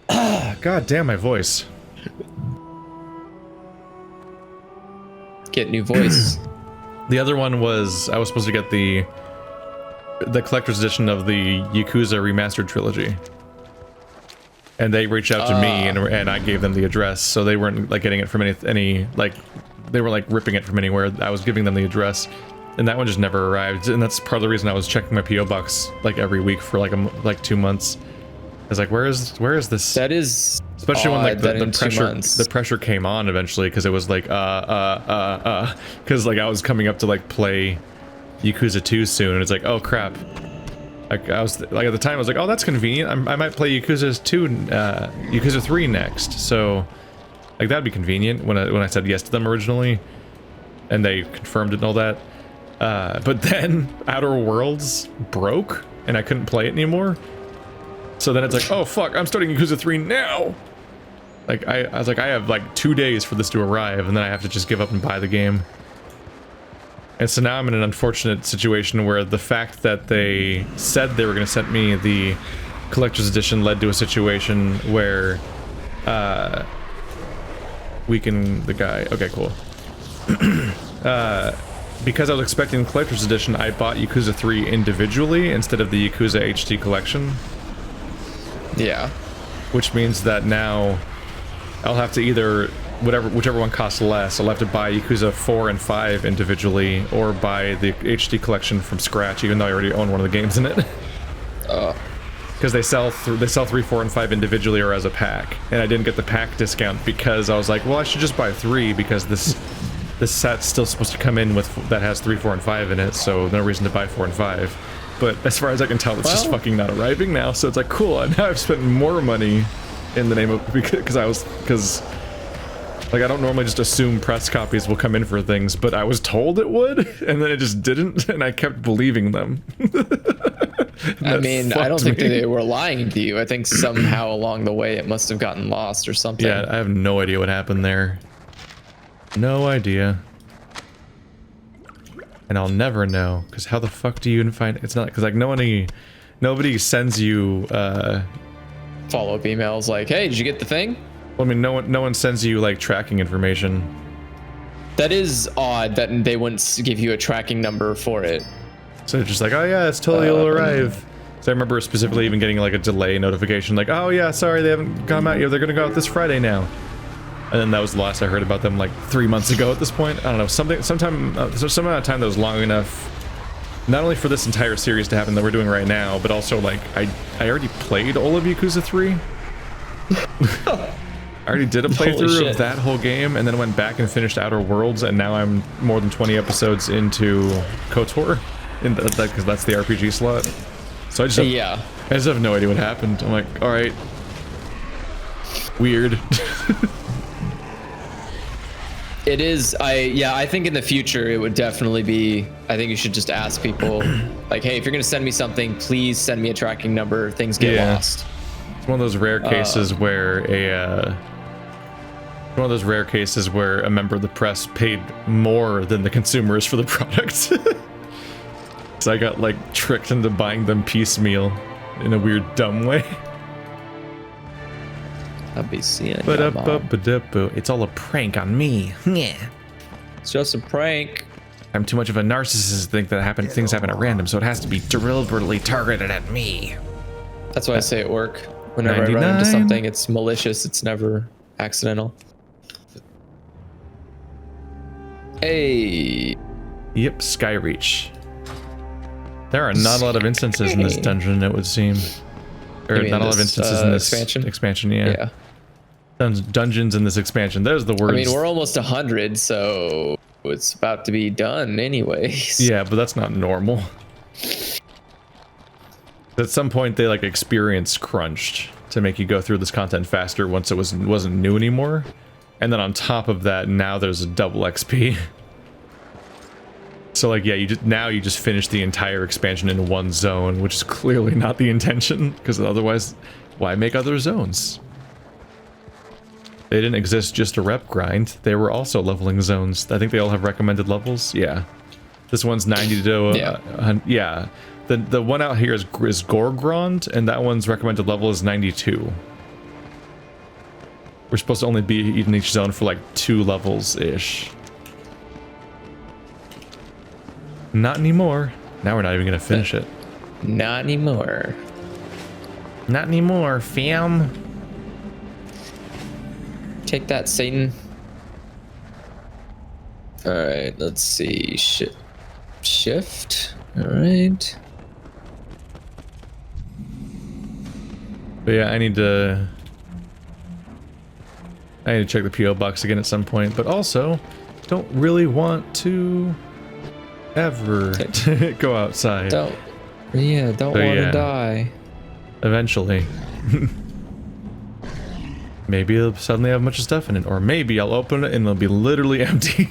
God damn my voice. Get new voice. The other one was I was supposed to get the collector's edition of the Yakuza remastered trilogy, and they reached out to me and I gave them the address, so they weren't like getting it from any like they were like ripping it from anywhere. I was giving them the address, and that one just never arrived, and that's part of the reason I was checking my PO box like every week for like 2 months. I was like, where is this? That is especially when like the pressure came on eventually, because it was like because like I was coming up to like play Yakuza 2 soon, and it's like, oh crap. I was like, at the time I was like, oh, that's convenient. I might play Yakuza 3 next, so like that'd be convenient when I said yes to them originally, and they confirmed it and all that. But then Outer Worlds broke and I couldn't play it anymore. So then it's like, oh fuck, I'm starting Yakuza 3 now. Like I was like, I have like 2 days for this to arrive, and then I have to just give up and buy the game. And so now I'm in an unfortunate situation where the fact that they said they were going to send me the collector's edition led to a situation where the guy. Okay, cool. Because I was expecting the collector's edition, I bought Yakuza 3 individually instead of the Yakuza HD collection. Yeah. Which means that now I'll have to either whichever one costs less, I'll have to buy Yakuza 4 and 5 individually, or buy the HD collection from scratch, even though I already own one of the games in it. Because they sell 3, 4, and 5 individually or as a pack, and I didn't get the pack discount because I was like, well, I should just buy 3 because this set's still supposed to come in with that has 3, 4, and 5 in it, so no reason to buy 4 and 5. But as far as I can tell, it's just fucking not arriving now. So it's like, cool. And now I've spent more money in the name of because like I don't normally just assume press copies will come in for things, but I was told it would, and then it just didn't, and I kept believing them. I mean, I don't think they were lying to you. I think somehow along the way it must have gotten lost or something. Yeah, I have no idea what happened there. No idea. And I'll never know, because how the fuck do you find it's not, because like nobody sends you follow-up emails like, hey, did you get the thing? Well, I mean, no one sends you like tracking information. That is odd that they wouldn't give you a tracking number for it. So it's just like, oh yeah, it's totally will arrive. So I remember specifically even getting like a delay notification, like, oh yeah, sorry, they haven't come out yet, they're gonna go out this Friday now. And then that was the last I heard about them, like 3 months ago at this point. I don't know, some amount of time that was long enough, not only for this entire series to happen that we're doing right now, but also like I already played all of Yakuza 3. I already did a playthrough of that whole game, and then went back and finished Outer Worlds, and now I'm more than 20 episodes into KOTOR, because that's the RPG slot. So I just have no idea what happened. I'm like, all right, weird. It is. I think in the future it would definitely be. I think you should just ask people, like, hey, if you're gonna send me something, please send me a tracking number. Things get lost. It's one of those rare cases where a member of the press paid more than the consumers for the product. So I got like tricked into buying them piecemeal in a weird, dumb way. I'll be seeing. It's all a prank on me. Yeah. It's just a prank. I'm too much of a narcissist to think that things happen at random, so it has to be deliberately targeted at me. That's why I say at work. Whenever 99. I run into something, it's malicious. It's never accidental. Hey. Yep, Skyreach. There are not a lot of instances in this dungeon, it would seem. Or not a lot of instances in this expansion, yeah. Dungeons in this expansion. There's the words. I mean, we're almost 100, so it's about to be done anyways. Yeah, but that's not normal. At some point, they like experience crunched to make you go through this content faster once it wasn't new anymore. And then on top of that, now there's a double XP. So like, yeah, you just finished the entire expansion in one zone, which is clearly not the intention, because otherwise, why make other zones? They didn't exist just to rep grind. They were also leveling zones. I think they all have recommended levels. Yeah, this one's 90 to yeah. The one out here is Gorgrond, and that one's recommended level is 92. We're supposed to only be in each zone for like 2 levels ish. Not anymore. Now we're not even gonna finish it. Not anymore. Not anymore, fam. Take that, Satan. Alright, let's see. Shift. Alright. But yeah, I need to check the PO box again at some point, but also don't really want to ever go outside. Don't want to die. Eventually. Maybe it'll suddenly have a bunch of stuff in it, or maybe I'll open it and it'll be literally empty.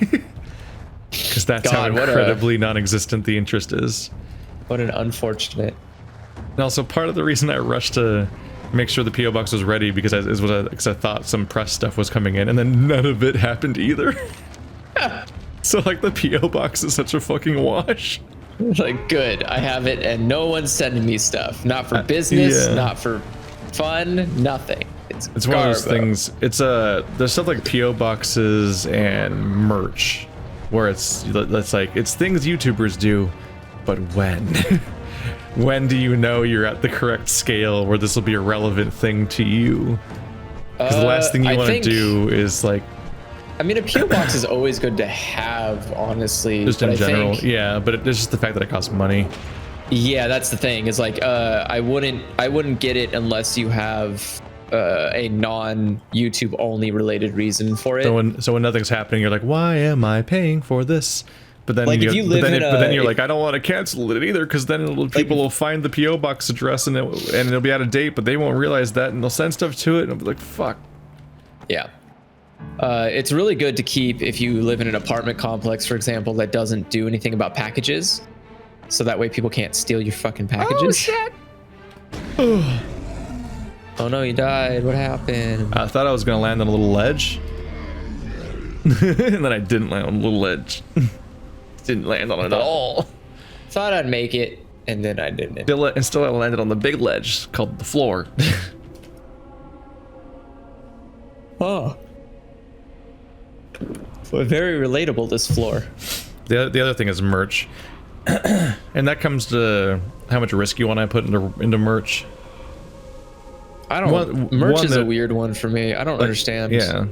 Because that's how incredibly non-existent the interest is. What an unfortunate. And also, part of the reason I rushed to make sure the PO box was ready because I thought some press stuff was coming in, and then none of it happened either. So like the PO box is such a fucking wash. Like, good, I have it, and no one's sending me stuff. Not for business, not for fun, nothing. It's one of those things. It's there's stuff like PO boxes and merch, where it's like it's things YouTubers do, but when? When do you know you're at the correct scale where this will be a relevant thing to you? Because the last thing you want to do is like. I mean, a PO box is always good to have, honestly. Just in general, yeah. But it's just the fact that it costs money. Yeah, that's the thing. Is like, I wouldn't get it unless you have a non-YouTube only related reason for it. So when nothing's happening, you're like, why am I paying for this? But then, like, but then you're like, I don't want to cancel it either, because then people will find the PO box address and it'll be out of date, but they won't realize that, and they'll send stuff to it, and I'll be like, fuck. Yeah. It's really good to keep if you live in an apartment complex, for example, that doesn't do anything about packages, so that way people can't steal your fucking packages. Oh shit! Oh no, you died. What happened? I thought I was gonna land on a little ledge, and then I didn't land on a little ledge. Didn't land on it at all. Thought I'd make it, and then I didn't. Still I landed on the big ledge called the floor. Oh. Well, very relatable, this floor. The other thing is merch. And that comes to how much risk you want to put into merch. I don't. Merch is a weird one for me. I don't understand. Yeah.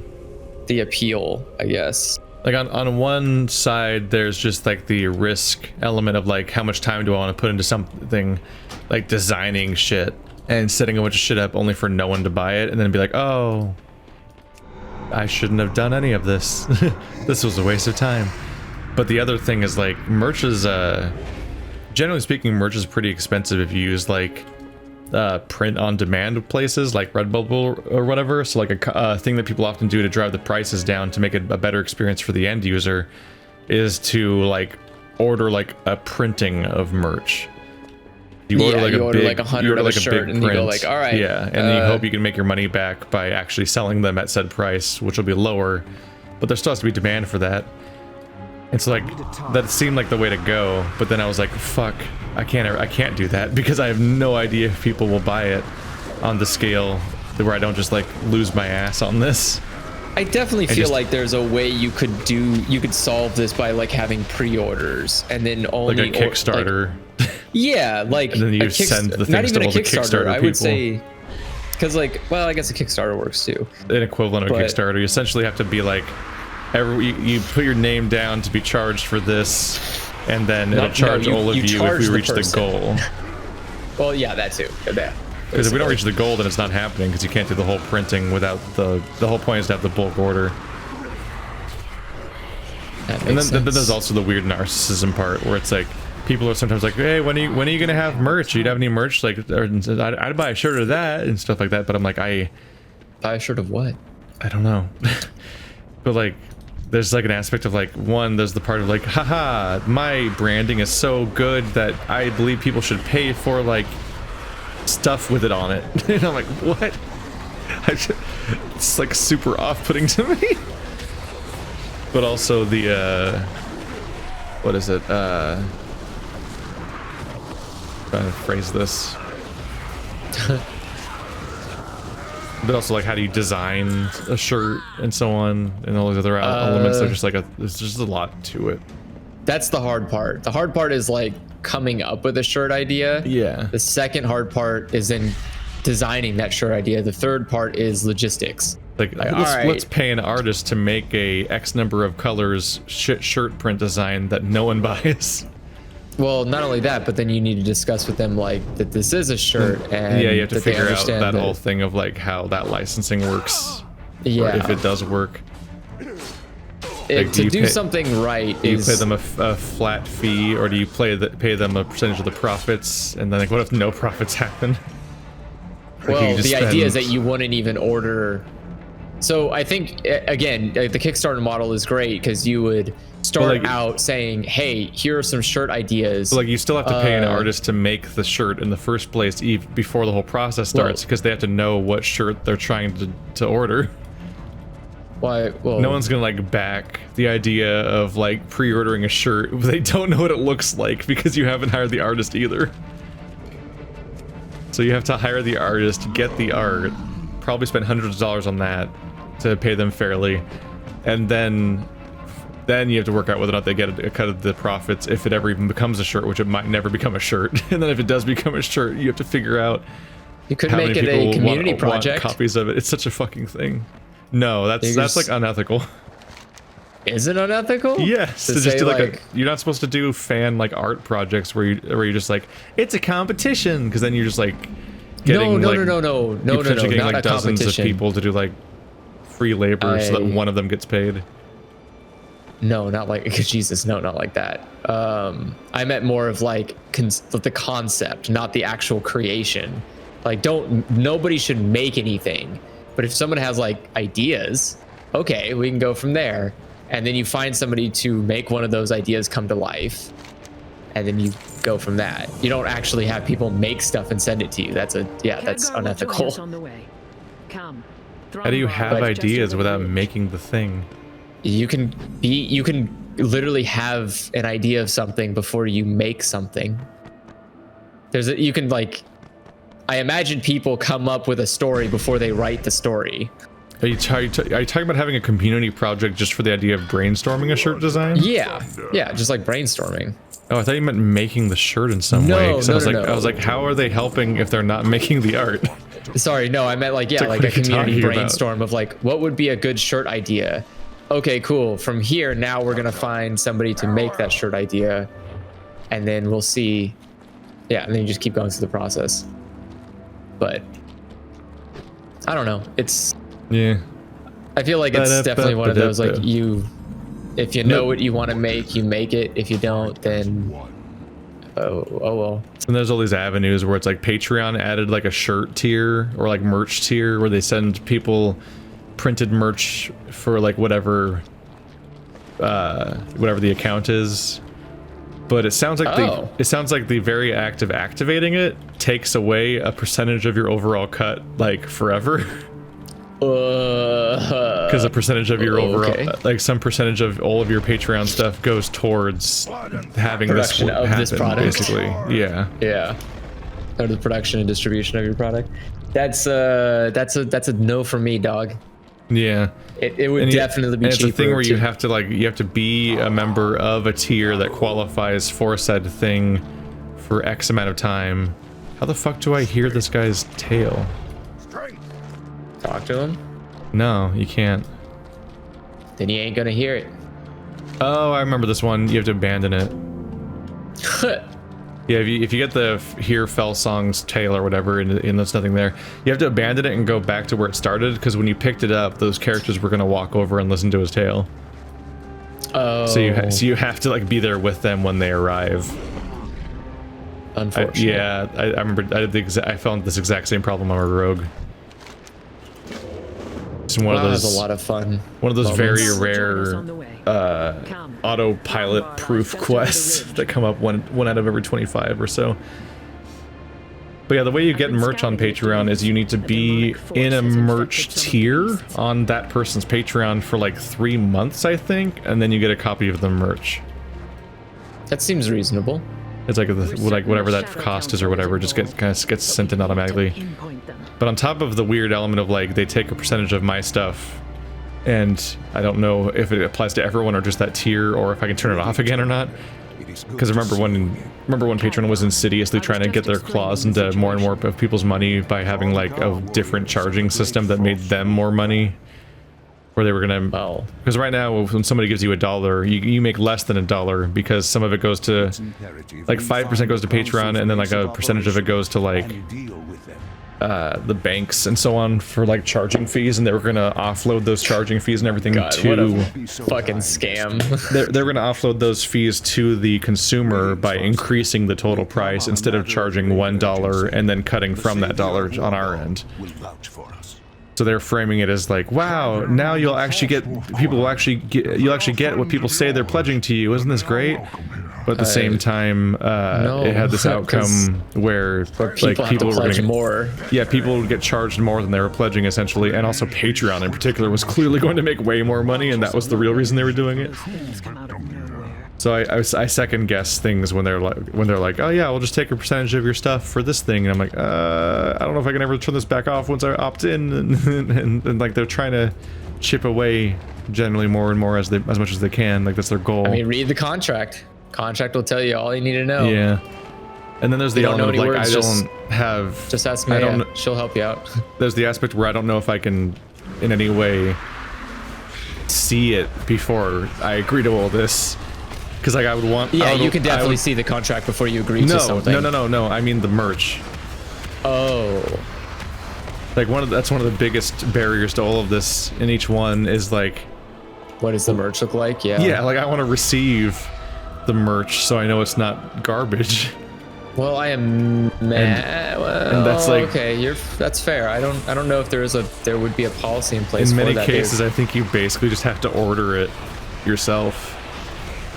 The appeal, I guess. Like on one side, there's just like the risk element of like how much time do I want to put into something, like designing shit and setting a bunch of shit up only for no one to buy it, and then be like, oh, I shouldn't have done any of this. This was a waste of time. But the other thing is like merch is generally speaking, merch is pretty expensive if you use like print on demand places like Redbubble or whatever. So like a thing that people often do to drive the prices down to make it a better experience for the end user is to like order like a printing of merch. You order like you a order big, like 100 of a shirt, and you go like, all right. Yeah, and then you hope you can make your money back by actually selling them at said price, which will be lower, but there still has to be demand for that. And so like that seemed like the way to go, but then I was like, fuck, I can't do that because I have no idea if people will buy it on the scale where I don't just like lose my ass on this. I definitely feel like there's a way you could solve this by like having pre-orders and then only like a Kickstarter. Yeah, like and then you send the not things even to a all the Kickstarter. I people. would say, because like, well, I guess a Kickstarter works too. An equivalent of a Kickstarter. You essentially have to be like, you put your name down to be charged for this, and then it'll charge all of you if we reach the goal. Well, yeah, that too. Yeah. Because if we don't reach the goal, then it's not happening because you can't do the whole printing without the whole point is to have the bulk order. And then there's also the weird narcissism part where it's like people are sometimes like, hey, when are you gonna have merch? You'd have any merch? Like, I'd buy a shirt of that and stuff like that. But I'm like, buy a shirt of what? I don't know. But like, there's like an aspect of like, one, there's the part of like, haha, my branding is so good that I believe people should pay for like stuff with it on it. And I'm like, what? It's like super off-putting to me. But also the what is it, trying to phrase this. But also like, how do you design a shirt and so on, and all these other elements. They're just like there's just a lot to it. That's the hard part. The hard part is like coming up with a shirt idea. Yeah. The second hard part is in designing that shirt idea. The third part is logistics. Like let's pay an artist to make a X number of colors shirt print design that no one buys. Well, not only that, but then you need to discuss with them like that this is a shirt, and yeah, you have to figure out that whole thing of like how that licensing works. Yeah, or if it does work. Like, to do something right, do you pay them a flat fee, or do you pay them a percentage of the profits? And then like, what if no profits happen? Well, the idea is that you wouldn't even order. So I think again, the Kickstarter model is great because you would start out saying, "Hey, here are some shirt ideas." Like you still have to pay an artist to make the shirt in the first place, before the whole process starts, because they have to know what shirt they're trying to order. Why? Well, no one's gonna like back the idea of like pre-ordering a shirt. They don't know what it looks like because you haven't hired the artist either. So you have to hire the artist, get the art, probably spend hundreds of dollars on that to pay them fairly, and then you have to work out whether or not they get a cut of the profits if it ever even becomes a shirt, which it might never become a shirt. And then if it does become a shirt, you have to figure out you could make it a community project. Want copies of it. It's such a fucking thing. No, that's like unethical. Is it unethical? Yes. To just do like you're not supposed to do fan like art projects where you're just like, it's a competition, because then you're just like getting no, getting not like a dozens of people to do like free labor so that one of them gets paid. No, not like Jesus. No, not like that. I meant more of like the concept, not the actual creation. Like, nobody should make anything. But if someone has like ideas, okay, we can go from there. And then you find somebody to make one of those ideas come to life, and then you go from that. You don't actually have people make stuff and send it to you. That's unethical. How do you have ideas without making the thing? You can literally have an idea of something before you make something. You can like, I imagine people come up with a story before they write the story. Are you talking about having a community project just for the idea of brainstorming a shirt design? Yeah, just like brainstorming. Oh, I thought you meant making the shirt in some way. I was like, how are they helping if they're not making the art? Sorry, no, I meant like, like a community brainstorm of like, what would be a good shirt idea? Okay, cool. From here, now we're gonna find somebody to make that shirt idea, and then we'll see. Yeah, and then you just keep going through the process. But I don't know. Yeah. I feel like it's definitely one of those like if you know what you want to make, you make it. If you don't, then oh well. And there's all these avenues where it's like Patreon added like a shirt tier or like merch tier where they send people printed merch for like whatever the account is. But it sounds like the very act of activating it takes away a percentage of your overall cut like forever. Because a percentage of your overall, like some percentage of all of your Patreon stuff goes towards having Production this of happen, this product. basically. Yeah. Yeah. Or the production and distribution of your product. That's a no for me, dog. Yeah. It would definitely be and cheaper. It's a thing where you have to be a member of a tier that qualifies for said thing for X amount of time. How the fuck do I hear this guy's tail? Talk to him. No, you can't. Then you ain't gonna hear it. Oh, I remember this one. You have to abandon it. Yeah, if you get the Hear Fell Song's tail or whatever, and there's nothing there, you have to abandon it and go back to where it started, because when you picked it up, those characters were gonna walk over and listen to his tail. Oh. So you have to like be there with them when they arrive. Unfortunately. I remember I found this exact same problem on a rogue. It's one of those. That was a lot of fun. One of those moments. very rare autopilot proof quests that come up one out of every 25 or so. But yeah, the way you get merch on Patreon is you need to be in a merch tier on that person's Patreon for like 3 months, I think, and then you get a copy of the merch. That seems reasonable. It's like whatever that cost is or whatever, just gets sent in automatically. But on top of the weird element of like they take a percentage of my stuff, and I don't know if it applies to everyone or just that tier, or if I can turn it off again or not. Because remember when Patreon was insidiously trying to get their claws into more and more of people's money by having like a different charging system that made them more money, where they were gonna. Because right now when somebody gives you $1, you make less than $1 because some of it goes to like 5% goes to Patreon, and then like a percentage of it goes to like the banks and so on for like charging fees, and they were gonna offload those charging fees and everything God, to what a fucking scam. they're gonna offload those fees to the consumer by increasing the total price instead of charging $1 and then cutting from that dollar on our end. So they're framing it as like, wow, now you'll actually get what people say they're pledging to you. Isn't this great? But at the same time, it had this outcome where people were going to more. Yeah, people would get charged more than they were pledging essentially, and also Patreon in particular was clearly going to make way more money, and that was the real reason they were doing it. So I second guess things when they're like, oh yeah, we'll just take a percentage of your stuff for this thing, and I'm like, I don't know if I can ever turn this back off once I opt in, and like they're trying to chip away generally more and more as much as they can. Like that's their goal. I mean, read the contract. Contract will tell you all you need to know. Yeah. And then there's the element of like I don't have. Just ask Maya. She'll help you out. There's the aspect where I don't know if I can, in any way, see it before I agree to all this. Because like I would want. Yeah, you can definitely see the contract before you agree to something. No. I mean the merch. Oh. Like that's one of the biggest barriers to all of this in each one is like. What does the merch look like? Yeah. Yeah, like I want to receive the merch so I know it's not garbage. Well, I am mad. And that's like okay. That's fair. I don't know if there would be a policy in place. In for many that, cases, I think you basically just have to order it yourself.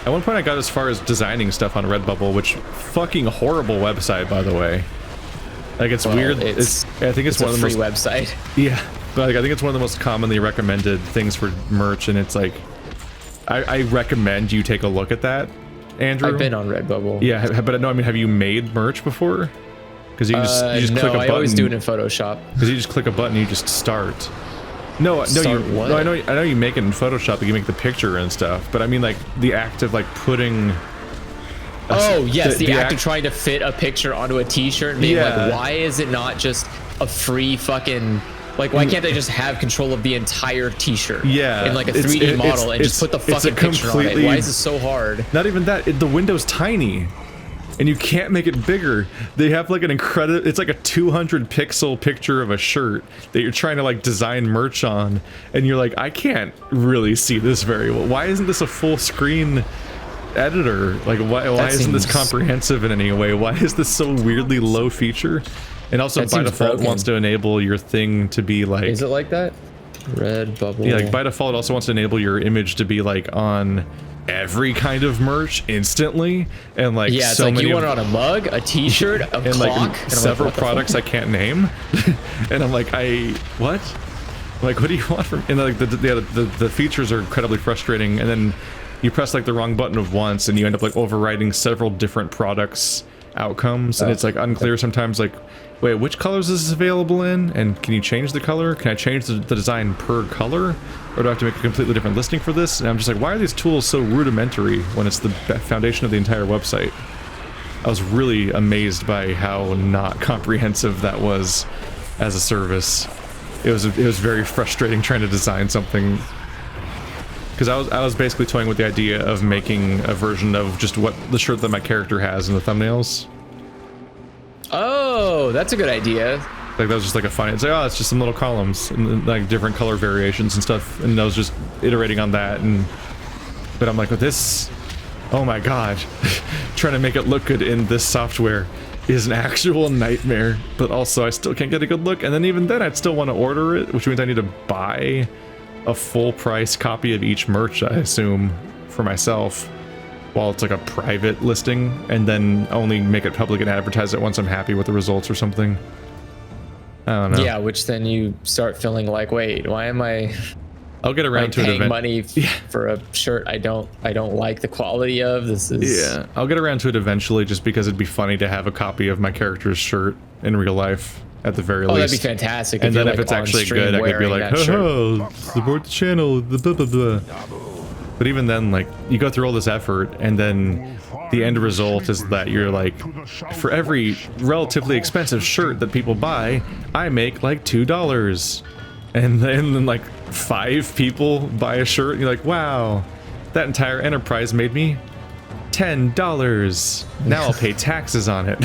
At one point, I got as far as designing stuff on Redbubble, which fucking horrible website, by the way. Like it's weird. I think it's one of the free website. Yeah, but like I think it's one of the most commonly recommended things for merch, and it's like I recommend you take a look at that. Andrew? I've been on Redbubble. Yeah, but no, I mean, have you made merch before? Because you just click a button. I always do it in Photoshop. Because you just click a button, and you just start. No, I know you make it in Photoshop, like you make the picture and stuff. But I mean, like the act of like putting. The act of trying to fit a picture onto a T-shirt and being like, why is it not just a free fucking? Like, why can't they just have control of the entire T-shirt? Yeah. In like a 3D model and just put the fucking picture on it? Why is it so hard? Not even that. The window's tiny. And you can't make it bigger. They have like an incredible, it's like a 200 pixel picture of a shirt that you're trying to like design merch on. And you're like, I can't really see this very well. Why isn't this a full screen editor? Like, why isn't this seems- comprehensive in any way? Why is this so weirdly low feature? And also That by seems default broken. wants to enable your thing to be like, Is it like that? Red bubble. yeah, like by default it also wants to enable your image to be like on every kind of merch instantly, and like Yeah, it's so like many you want of- it on a mug, a t-shirt, a and clock, like and I'm like, several what the fuck? products I can't name. And I'm like, what? Like, what do you want from? And like the features are incredibly frustrating. And then you press like the wrong button of once, and you end up like overwriting several different products outcomes, and it's like unclear sometimes. Like, wait, which colors is this available in? And can you change the color? Can I change the design per color, or do I have to make a completely different listing for this? And I'm just like, why are these tools so rudimentary when it's the foundation of the entire website? I was really amazed by how not comprehensive that was as a service. It was very frustrating trying to design something, because I was basically toying with the idea of making a version of just what the shirt that my character has in the thumbnails. Oh, that's a good idea. Like, that was just like a fun, it's like, oh, it's just some little columns and like different color variations and stuff, and I was just iterating on that. And but I'm like, with this, oh my god, trying to make it look good in this software is an actual nightmare. But also I still can't get a good look, and then even then I'd still want to order it, which means I need to buy a full price copy of each merch, I assume, for myself, while it's like a private listing, and then only make it public and advertise it once I'm happy with the results or something. I don't know. Yeah, which then you start feeling like, wait, why am I I'll get around like to it paying eventually. money for a shirt I don't like the quality of? This is Yeah, I'll get around to it eventually, just because it'd be funny to have a copy of my character's shirt in real life, at the very Oh, least. that'd be fantastic. And then you're, if like, it's on actually stream good, I could be wearing like, that shirt. oh, support the channel, the blah blah blah. But even then, like, you go through all this effort, and then the end result is that you're like, for every relatively expensive shirt that people buy, I make like $2. And then like 5 people buy a shirt, and you're like, wow, that entire enterprise made me $10. Now I'll pay taxes on it.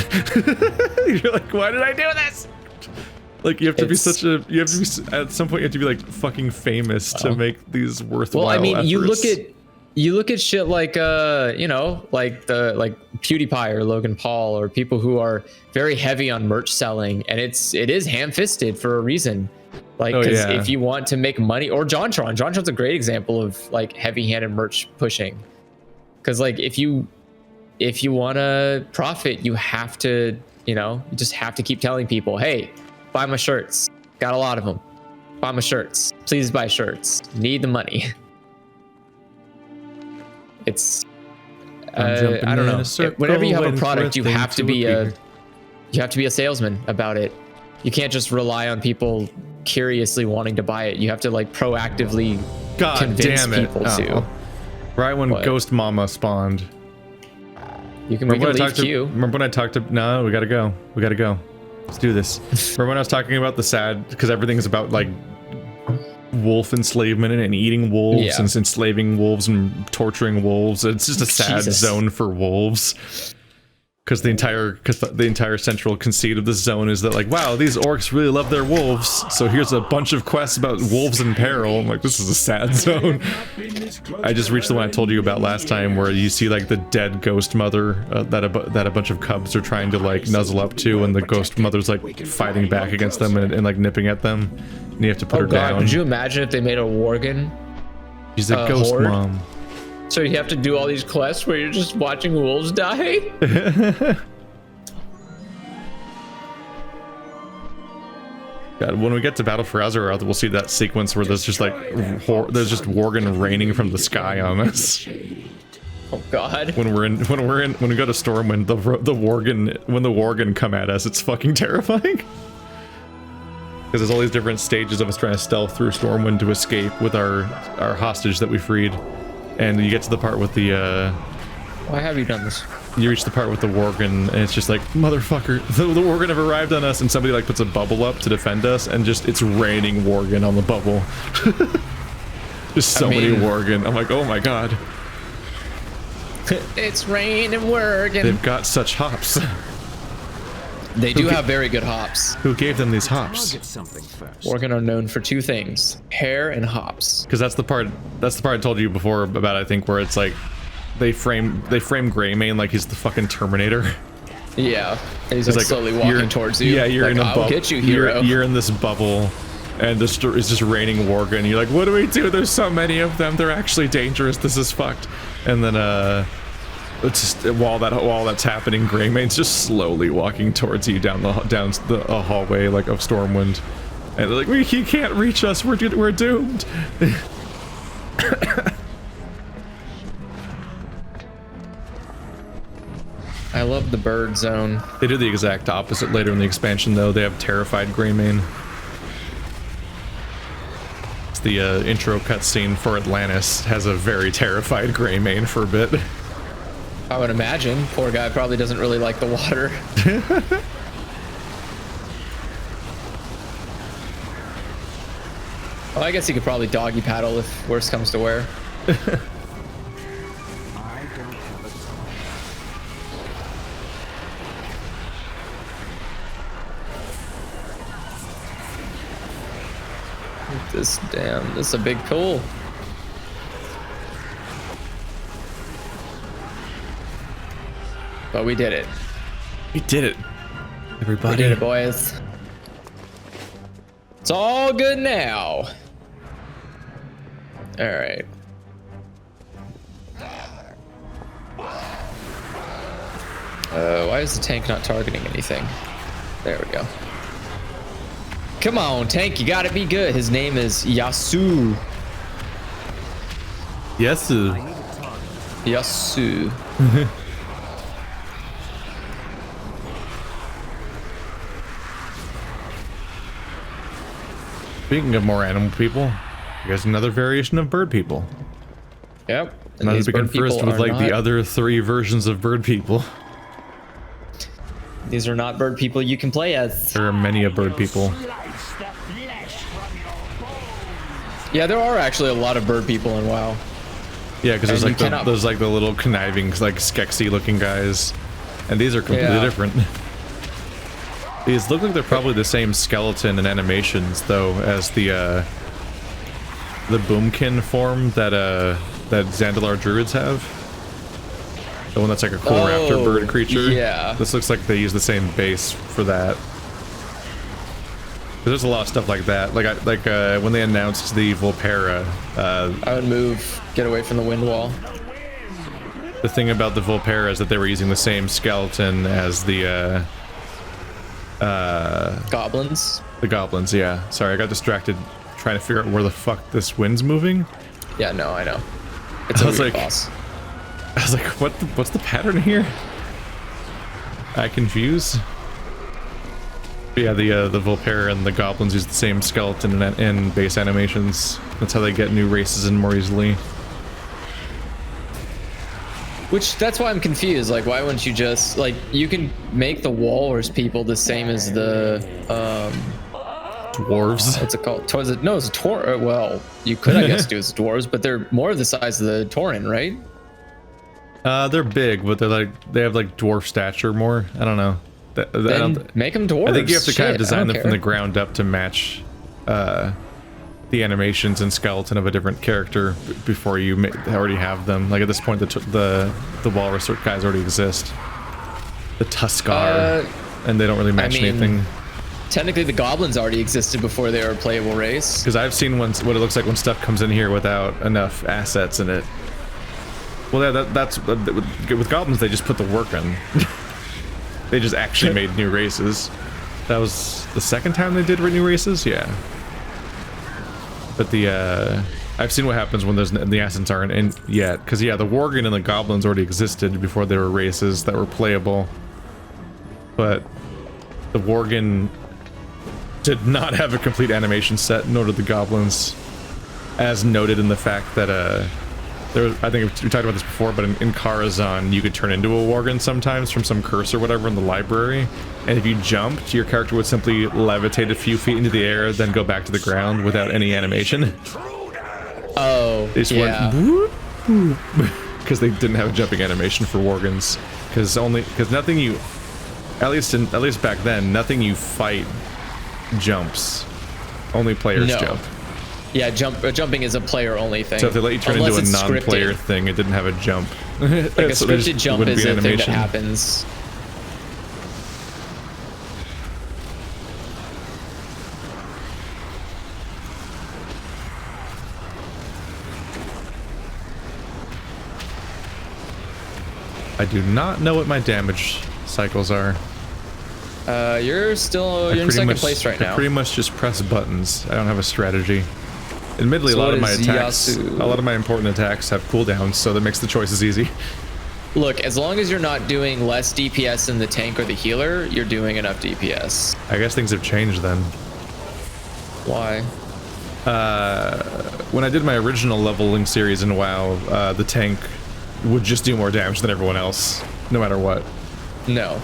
You're like, why did I do this? Like, you have to be such a, you have to be, at some point you have to be like fucking famous to make these worthwhile Well, I mean, efforts. you look at shit like you know, like PewDiePie or Logan Paul, or people who are very heavy on merch selling, and it is ham-fisted for a reason. Like, Oh, because yeah. if you want to make money, or JonTron's a great example of like heavy-handed merch pushing. Because like if you want to profit, you have to, you know, you just have to keep telling people, hey, buy my shirts. Got a lot of them. Buy my shirts. Please buy shirts. Need the money. It's I'm jumping I don't in know. a circle, Whenever you have a waiting for product, you thing have to to be appear. a salesman about it. You can't just rely on people curiously wanting to buy it. You have to like proactively God convince damn it. people Oh. to. Right when What? Ghost Mama spawned. We can Remember leave queue. remember when I talked to, no, we gotta go. We gotta go. Let's do this. Remember when I was talking about the sad, because everything is about like wolf enslavement and eating wolves Yeah. and enslaving wolves and torturing wolves. It's just a sad Jesus. zone for wolves. Because the entire central conceit of this zone is that, like, wow, these orcs really love their wolves, so here's a bunch of quests about wolves in peril. I'm like, this is a sad zone. I just reached the one I told you about last time, where you see like the dead ghost mother that a bunch of cubs are trying to like nuzzle up to, and the ghost mother's like fighting back against them and like nipping at them, and you have to put Oh her god, down. could you imagine if they made a worgen? She's a ghost horde? mom. So you have to do all these quests where you're just watching wolves die? God, when we get to Battle for Azeroth, we'll see that sequence where there's just like there's just worgen raining from the sky on us. Oh god. When we go to Stormwind, when the worgen come at us, it's fucking terrifying. Because there's all these different stages of us trying to stealth through Stormwind to escape with our hostage that we freed, and you get to the part with the Why have you done this? you reach the part with the worgen, and it's just like, motherfucker, the worgen have arrived on us, and somebody like puts a bubble up to defend us, and just it's raining worgen on the bubble. Just so many worgen. I'm like, oh my god. It's raining worgen. They've got such hops. They do have very good hops. Who gave them these hops? Worgen are known for 2 things: hair and hops. Because that's the part I told you before about, I think, where it's like they frame Greymane like he's the fucking Terminator. Yeah, and he's like slowly walking towards you. Yeah, you're like, in a bubble. I'll get you, hero. You're in this bubble, and it's just raining Worgen. You're like, what do we do? There's so many of them. They're actually dangerous. This is fucked. And then it's just while that's happening, Greymane's just slowly walking towards you down the hallway like of Stormwind, and they're like, he can't reach us. We're doomed. I love the bird zone. They do the exact opposite later in the expansion, though. They have terrified Greymane. It's the intro cutscene for Atlantis has a very terrified Greymane for a bit. I would imagine. Poor guy probably doesn't really like the water. Well, I guess he could probably doggy paddle if worse comes to where. This is a big pull. But we did it. We did it, everybody. We did it, boys. It's all good now. All right. Why is the tank not targeting anything? There we go. Come on, tank, you gotta be good. His name is Yasu. Yasu. Yasu. Speaking of more animal people, here's another variation of bird people. Yep. And not to be confused with like the other 3 versions of bird people. These are not bird people you can play as. There are many a bird people. Yeah, there are actually a lot of bird people in WoW. Yeah, because there's like the little conniving, like Skeksis looking guys, and these are completely different. These look like they're probably the same skeleton and animations though as the boomkin form that Zandalar druids have. The one that's like a cool raptor bird creature. Yeah. This looks like they use the same base for that. There's a lot of stuff like that. Like when they announced the Volpera. I would move, get away from the wind wall. The thing about the Volpera is that they were using the same skeleton as the goblins. The goblins, yeah. Sorry, I got distracted trying to figure out where the fuck this wind's moving. Yeah, no, I know. It's a weird boss. I was like, what's the pattern here? I confuse. But yeah, the Volpera and the goblins use the same skeleton and base animations. That's how they get new races in more easily. That's why I'm confused. Like, why wouldn't you just, like, you can make the walrus people the same as the dwarves. What's it called? No, it's a Tauren. Well, you could, I guess, do as dwarves, but they're more of the size of the Tauren, right? They're big, but they have like dwarf stature more. I don't know. Then make them dwarves. I think you have to kind of design them from the ground up to match the animations and skeleton of a different character before you already have them. Like at this point, the walrus guys already exist. The Tuskar, and they don't really match anything. Technically, the goblins already existed before they were a playable race. Because I've seen what it looks like when stuff comes in here without enough assets in it. Well, yeah, that's with goblins. They just put the work in. They just actually made new races. That was the second time they did new races. Yeah. But I've seen what happens when the assets aren't in yet. Because yeah, the Worgen and the goblins already existed before there were races that were playable. But the Worgen did not have a complete animation set, nor did the goblins, as noted in the fact that I think we talked about this before, but in Karazhan, you could turn into a Worgen sometimes from some curse or whatever in the library, and if you jumped, your character would simply levitate a few feet into the air, then go back to the ground without any animation. Oh, they just went because they didn't have a jumping animation for Worgens, because nothing you, at least back then, nothing you fight jumps. Only players jump. Yeah, jumping is a player-only thing. So if they let you turn Unless into a it's non-player scripted. thing, it didn't have a jump. Like a scripted jump is a thing that happens. I do not know what my damage cycles are. You're in second place right now. I pretty much just press buttons. I don't have a strategy. Admittedly, So a lot what of my is attacks, Yasu? a lot of my important attacks have cooldowns, so that makes the choices easy. Look, as long as you're not doing less DPS than the tank or the healer, you're doing enough DPS. I guess things have changed then. Why? When I did my original leveling series in WoW, the tank would just do more damage than everyone else, no matter what. No.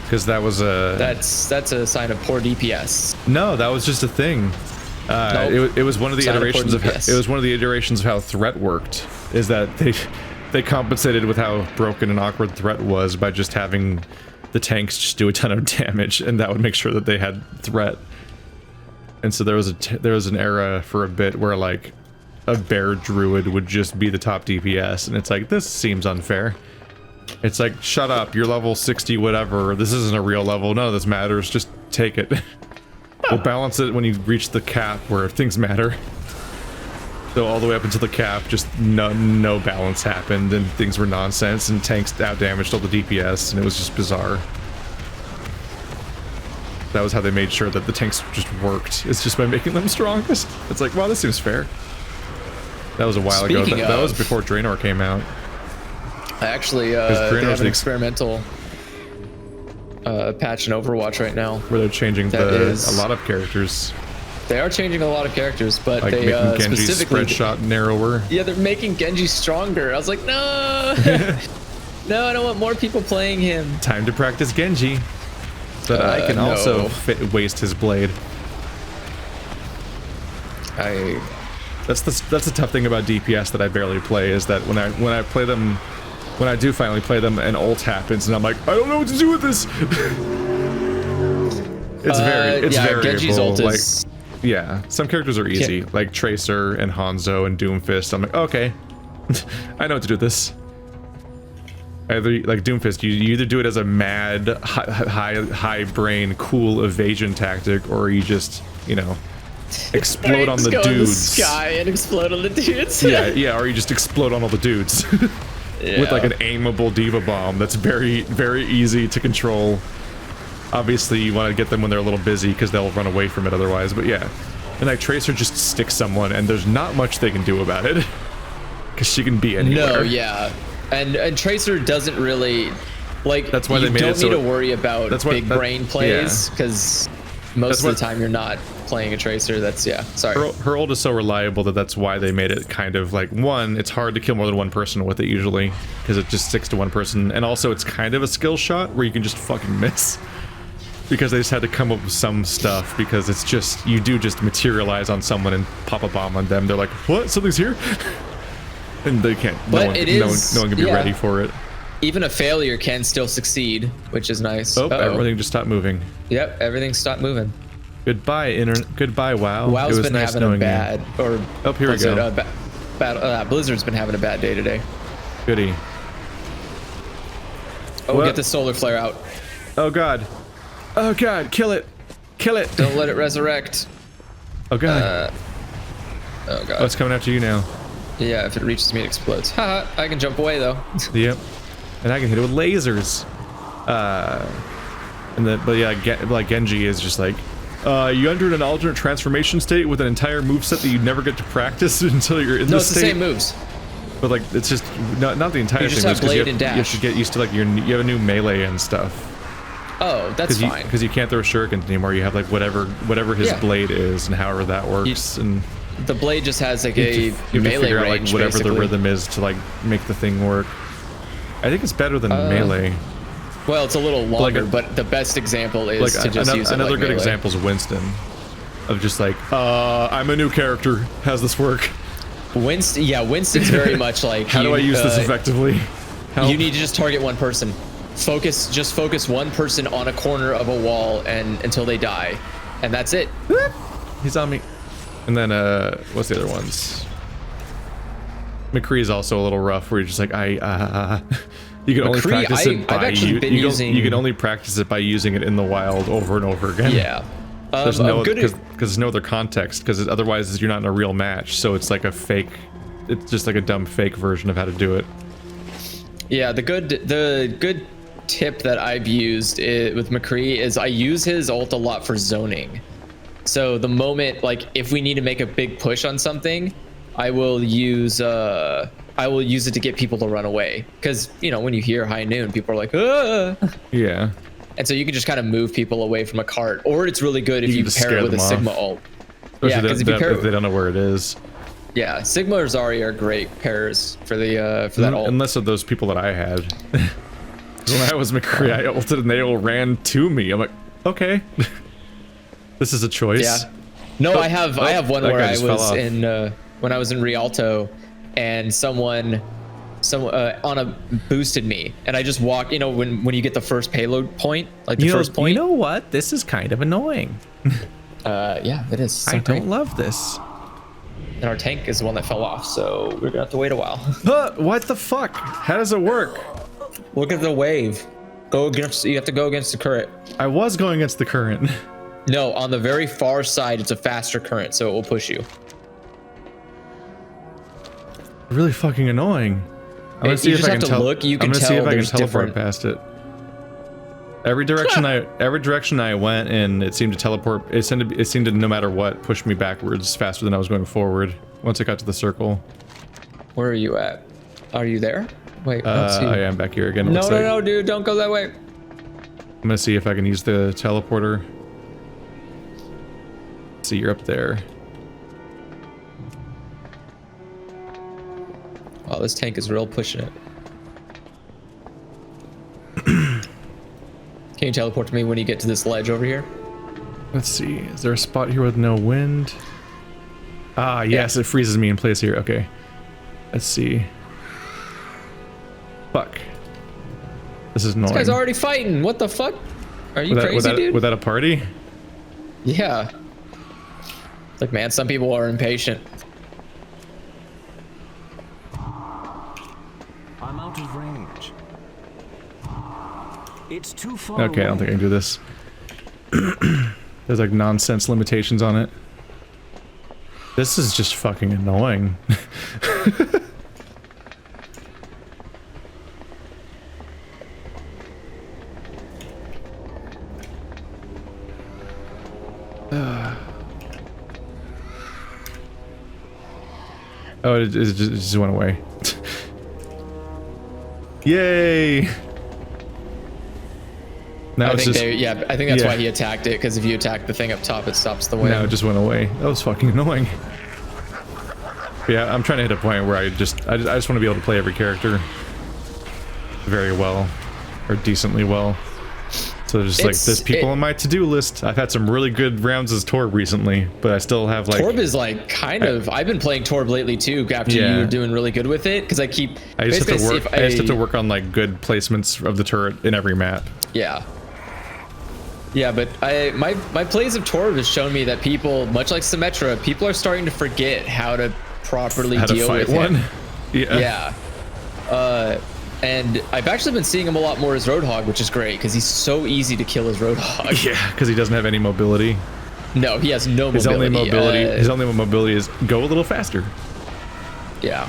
Because that was a... That's a sign of poor DPS. No, that was just a thing. Nope. It was one of the Sign of iterations poor of DPS. it was one of the iterations of how threat worked. Is that they compensated with how broken and awkward threat was by just having the tanks just do a ton of damage, and that would make sure that they had threat. And so there was an era for a bit where like a bear druid would just be the top DPS, and it's like, this seems unfair. It's like, shut up, you're level 60 whatever, this isn't a real level, none of this matters, just take it. We'll balance it when you reach the cap where things matter. So all the way up until the cap, just no balance happened, and things were nonsense, and tanks outdamaged all the DPS, and it was just bizarre. That was how they made sure that the tanks just worked. It's just by making them strongest. It's like, wow, this seems fair. That was a while ago. That was before Draenor came out. I actually they have an experimental patch in Overwatch right now. Where they're changing a lot of characters. They are changing a lot of characters, but like they making Genji's specifically spread shot narrower. Yeah, they're making Genji stronger. I was like, no, no, I don't want more people playing him. Time to practice Genji, so that I can also waste his blade. That's the tough thing about DPS that I barely play, is that when I play them, when I do finally play them, an ult happens, and I'm like, I don't know what to do with this. It's variable. Genji's ult is... Yeah, some characters are easy, like Tracer and Hanzo and Doomfist. I'm like, okay, I know what to do with this. Either like Doomfist, you either do it as a mad, high brain, cool evasion tactic, or you just, you know, explode on the dudes. In the sky and explode on the dudes. yeah, or you just explode on all the dudes with like an aimable diva bomb that's very, very easy to control. Obviously, you want to get them when they're a little busy because they'll run away from it otherwise. But yeah, and like Tracer just sticks someone, and there's not much they can do about it because she can be anywhere. No, yeah, and Tracer doesn't really like. That's why they made it so you don't need to worry about big brain plays because most of the time you're not playing a Tracer. Sorry. Her ult is so reliable that's why they made it kind of like, one, it's hard to kill more than one person with it usually because it just sticks to one person, and also it's kind of a skill shot where you can just fucking miss. Because they just had to come up with some stuff, because it's just, you do just materialize on someone and pop a bomb on them. They're like, what? Something's here? And they can't, no one can be ready for it. Even a failure can still succeed, which is nice. Oh, everything just stopped moving. Yep, everything stopped moving. Goodbye, goodbye, WoW. WoW's it was been nice having knowing a bad, you. or oh, here we go. Blizzard's been having a bad day today. Goody. Oh, get the solar flare out. Oh god. Oh god, kill it! Kill it! Don't let it resurrect. Oh god. Oh god. Oh, it's coming after you now. Yeah, if it reaches me, it explodes. Haha, I can jump away though. Yep. And I can hit it with lasers. But yeah, like Genji is just like, you entered an alternate transformation state with an entire moveset that you never get to practice until you're in the state. No, it's the same moves. But like, it's just not the entire you just have blade and dash. You have to get used to like you have a new melee and stuff. Oh, that's fine. Because you can't throw shurikens anymore. You have like whatever his blade is, and however that works. And the blade just has like you melee figure range, out like whatever basically. the rhythm is to like make the thing work. I think it's better than melee. Well, it's a little longer, but the best example is to just use it another like good melee. example is Winston, of just like, I'm a new character. How's this work? Winston's very much like. How do I use this effectively? Help. You need to just target one person. Just focus one person on a corner of a wall and until they die, and that's it. He's on me. And then what's the other ones? McCree is also a little rough, where you're just like you can only McCree, practice it by I've actually been using. you can only practice it by using it in the wild over and over again. Yeah. There's no because there's no other context, because otherwise you're not in a real match, so it's like a fake, it's just like a dumb fake version of how to do it. Yeah, the good tip that I've used with McCree is I use his ult a lot for zoning. So the moment, like, if we need to make a big push on something, I will use it to get people to run away, because you know when you hear high noon, people are like, ah! Yeah. And so you can just kind of move people away from a cart, or it's really good if you pair it with a Sigma ult. Especially Yeah, because if they don't know where it is. Yeah, Sigma or Zarya are great pairs for the for that ult. Unless of those people that I had. When I was McCree, I ulted and they all ran to me. I'm like, okay, this is a choice. Yeah. No, I have one that where guy I just fell was off. in when I was in Rialto, and someone Anna boosted me, and I just walked. You know, when you get the first payload point, like the first point. You know what? This is kind of annoying. Yeah, it is. I don't love this. And our tank is the one that fell off, so we're gonna have to wait a while. What the fuck? How does it work? Look at the wave. Go against. You have to go against the current. I was going against the current. No, on the very far side, it's a faster current, so it will push you. Really fucking annoying. I'm gonna see You if just I have can to look. You can I'm gonna see tell if I can there's teleport different. past it. Every direction I went in, it seemed to teleport. It seemed to, no matter what, push me backwards faster than I was going forward. Once I got to the circle. Where are you at? Are you there? Wait, I don't see you. I am back here again. It No, looks no, like. no, dude, don't go that way. I'm gonna see if I can use the teleporter. See, you're up there. Oh, this tank is real pushing it. Can you teleport to me when you get to this ledge over here? Let's see. Is there a spot here with no wind? Ah, yes, it freezes me in place here. Okay. Let's see. Fuck. This is annoying. This guy's already fighting. What the fuck? Are you crazy, dude? Was that a party? Yeah. Look, man, some people are impatient. I'm out of range. It's too far Okay, I don't think I can do this. There's like nonsense limitations on it. This is just fucking annoying. Oh, it just went away. Yay! Now I it's think just, I think that's why he attacked it, because if you attack the thing up top, it stops the wind. now it just went away. That was fucking annoying. But yeah, I'm trying to hit a point where I just want to be able to play every character very well, or decently well. So there's people on my to-do list. I've had some really good rounds as Torb recently, but I still have like... Torb is like I've been playing Torb lately too, after you were doing really good with it, because I just have to work on like good placements of the turret in every map. Yeah. Yeah, but my plays of Torb has shown me that people, much like Symmetra, people are starting to forget how to properly deal with him. Yeah. And I've actually been seeing him a lot more as Roadhog, which is great, because he's so easy to kill as Roadhog. Yeah, because he doesn't have any mobility. No, he has no His mobility. His only mobility is go a little faster. Yeah.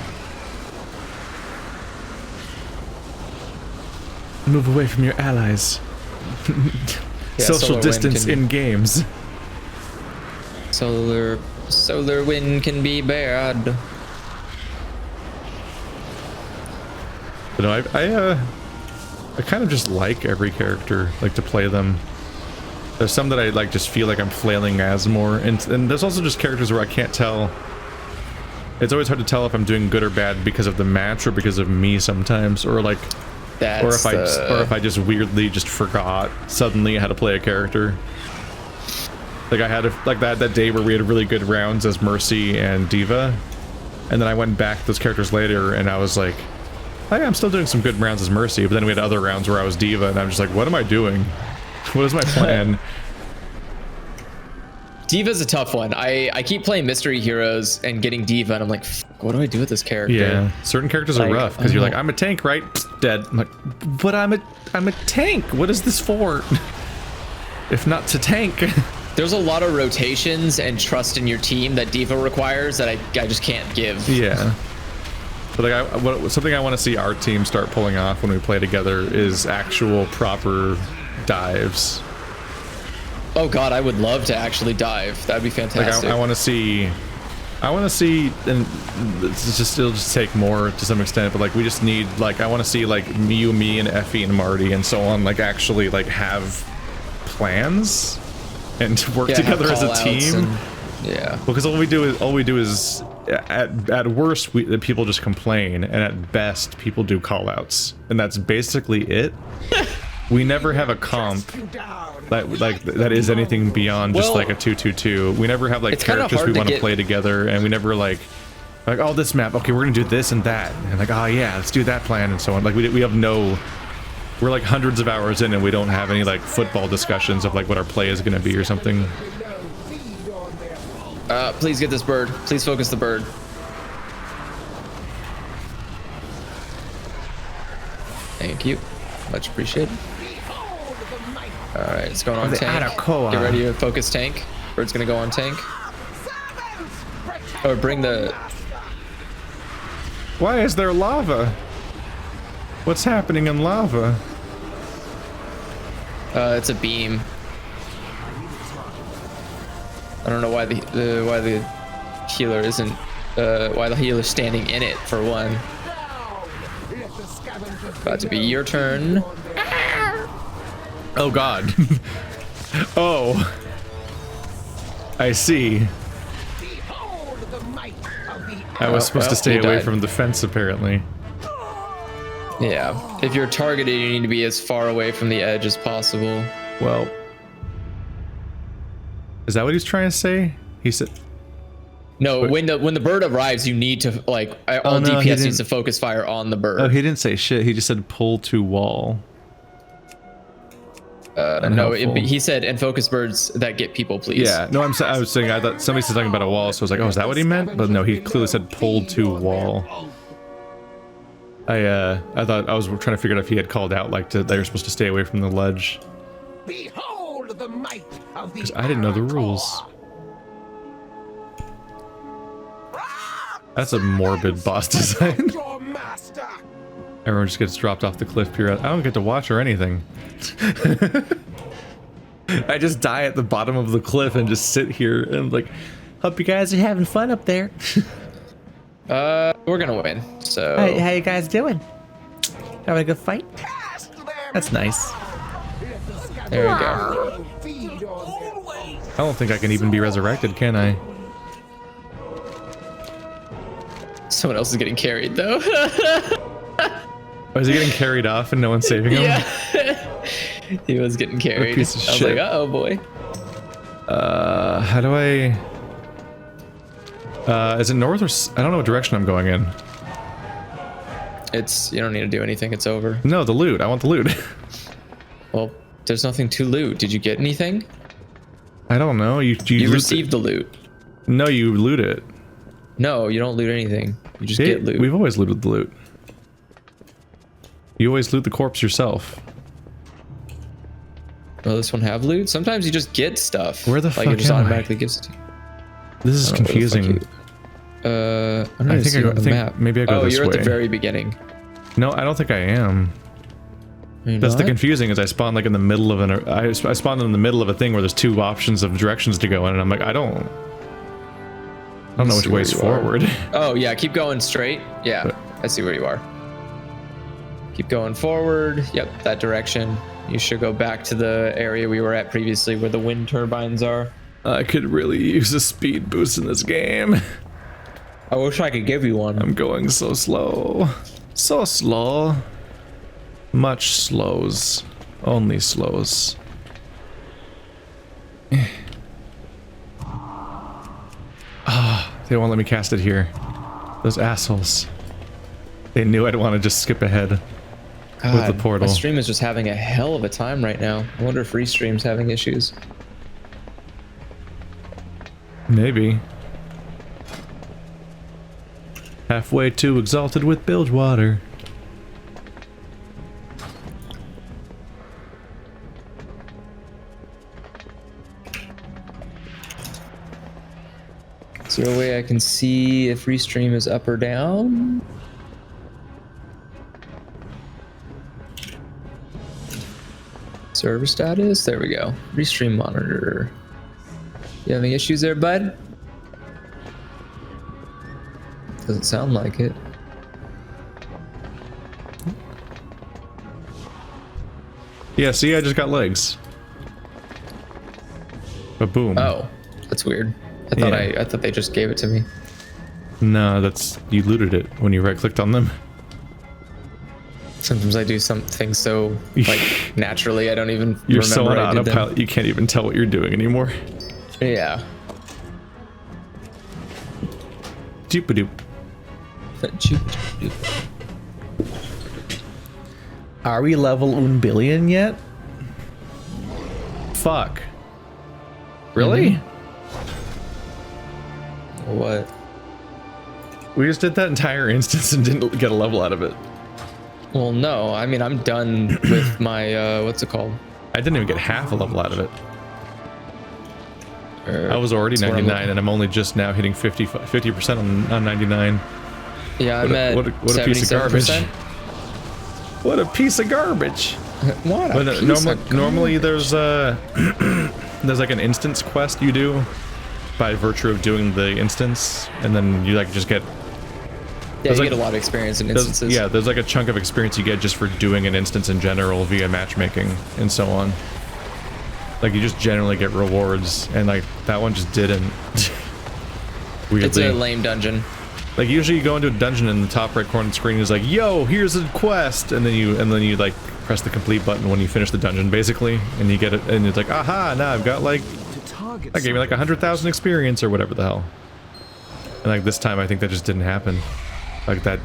Move away from your allies. Social distance in games. Solar wind can be bad. But no, I kind of just like every character, like to play them. There's some that I like just feel like I'm flailing as more, and there's also just characters where I can't tell. It's always hard to tell if I'm doing good or bad because of the match or because of me sometimes, or like, or if I just weirdly just forgot suddenly how to play a character. Like I had that day where we had really good rounds as Mercy and Diva, and then I went back to those characters later and I was like, hey, I'm still doing some good rounds as Mercy, but then we had other rounds where I was Diva and I'm just like, what am I doing? What is my plan? Diva's a tough one. I keep playing mystery heroes and getting Diva, and I'm like, what do I do with this character? Yeah, certain characters are Like, rough because you're like, I'm a tank, right? Dead. I'm like, but I'm a tank. What is this for? If not to tank. There's a lot of rotations and trust in your team that Diva requires that I just can't give. Yeah. But like, something I want to see our team start pulling off when we play together is actual proper dives. Oh god, I would love to actually dive. That'd be fantastic. Like I want to see, and it'll just take more to some extent, but like we just need, like, I want to see like me and Effie and Marty and so on, like actually like have plans and work together as a team. Yeah. Because all we do is at worst people just complain, and at best people do call-outs, and that's basically it. We never have a comp that is anything beyond just like a 2-2-2. We never have like characters we want to play together, and we never like oh, this map, okay, we're gonna do this and that, and like, oh yeah, let's do that plan and so on. Like we have no, we're like hundreds of hours in and we don't have any like football discussions of like what our play is gonna be or something. Please get this bird. Please focus the bird. Thank you. Much appreciated. Alright, it's going on tank. Get ready to focus tank. Bird's gonna go on tank. Or bring the... Why is there lava? What's happening in lava? It's a beam. I don't know why the healer isn't why the healer's standing in it, for one. About to be your turn. Oh god. Oh. I see. I was supposed to stay away from the fence, apparently. Yeah. If you're targeted, you need to be as far away from the edge as possible. Well, is that what he's trying to say? He said... No, when the bird arrives, you need to, like, all DPS needs to focus fire on the bird. Oh, he didn't say shit. He just said pull to wall. No, he said, and focus birds that get people, please. Yeah, no, I was saying, I thought somebody said something about a wall, so I was like, oh, is that what he meant? But no, he clearly said pull to wall. I thought, I was trying to figure out if he had called out, like, they were supposed to stay away from the ledge. Behold the might of the... Because I didn't know the rules. That's a morbid boss design. Everyone just gets dropped off the cliff here. I don't get to watch or anything. I just die at the bottom of the cliff and just sit here and like, hope you guys are having fun up there. We're gonna win. So How you guys doing? Having a good fight? That's nice. there we go. I don't think I can even be resurrected, can I? Someone else is getting carried though. Oh, is he getting carried off and no one's saving him? Yeah. He was getting carried. Piece of I was shit. like, uh-oh, boy. How do I... is it north or... I don't know what direction I'm going in. You don't need to do anything. It's over. No, the loot. I want the loot. Well, there's nothing to loot. Did you get anything? I don't know. You received the loot. No, you loot it. No, you don't loot anything. You just get loot. We've always looted the loot. You always loot the corpse yourself. Will this one have loot? Sometimes you just get stuff. Where the like fuck it just am I? automatically gives it to you. This is confusing. I think maybe I go this way. Oh, you're at the very beginning. No, I don't think I am. That's the confusing, is I spawn like in the middle of I spawned in the middle of a thing where there's two options of directions to go in, and I'm like, I don't know which way's forward. Oh yeah, keep going straight. Yeah, But, I see where you are. Keep going forward. Yep, that direction. You should go back to the area we were at previously where the wind turbines are. I could really use a speed boost in this game. I wish I could give you one. I'm going so slow. So slow. Much slows. Only slows. They won't let me cast it here. Those assholes. They knew I'd want to just skip ahead. God, with the portal. My stream is just having a hell of a time right now. I wonder if Restream's having issues. Maybe. Halfway to exalted with Bilgewater. Is there a way I can see if restream is up or down? Server status? There we go. Restream monitor. You having issues there, bud? Doesn't sound like it. Yeah, see, I just got legs. But boom. Oh, that's weird. I thought they just gave it to me. No, that's, you looted it when you right-clicked on them. Sometimes I do something so like naturally I don't even You're remember so on I did them. autopilot, you can't even tell what you're doing anymore. Yeah. Doop-a-doop. Are we level 1 billion yet? Fuck. Really? What? We just did that entire instance and didn't get a level out of it. Well, no. I mean, I'm done with my what's it called? I didn't even get half a level out of it. I was already That's where 99 and I'm only just now hitting 50% on 99. Yeah, I'm at what a piece of garbage. 77%. What a piece of garbage. What a But piece of garbage. normally there's there's like an instance quest you do by virtue of doing the instance, and then you like just get Yeah, you like, get a lot of experience in instances. yeah, there's like a chunk of experience you get just for doing an instance in general via matchmaking and so on. Like you just generally get rewards, and like that one just didn't. Weirdly. It's a lame dungeon. Like usually you go into a dungeon and the top right corner of the screen is like, yo, here's a quest, and then you like press the complete button when you finish the dungeon basically, and you get it, and it's like, aha, now I've got like, I gave me like 100,000 experience or whatever the hell. And like this time I think that just didn't happen. Like that,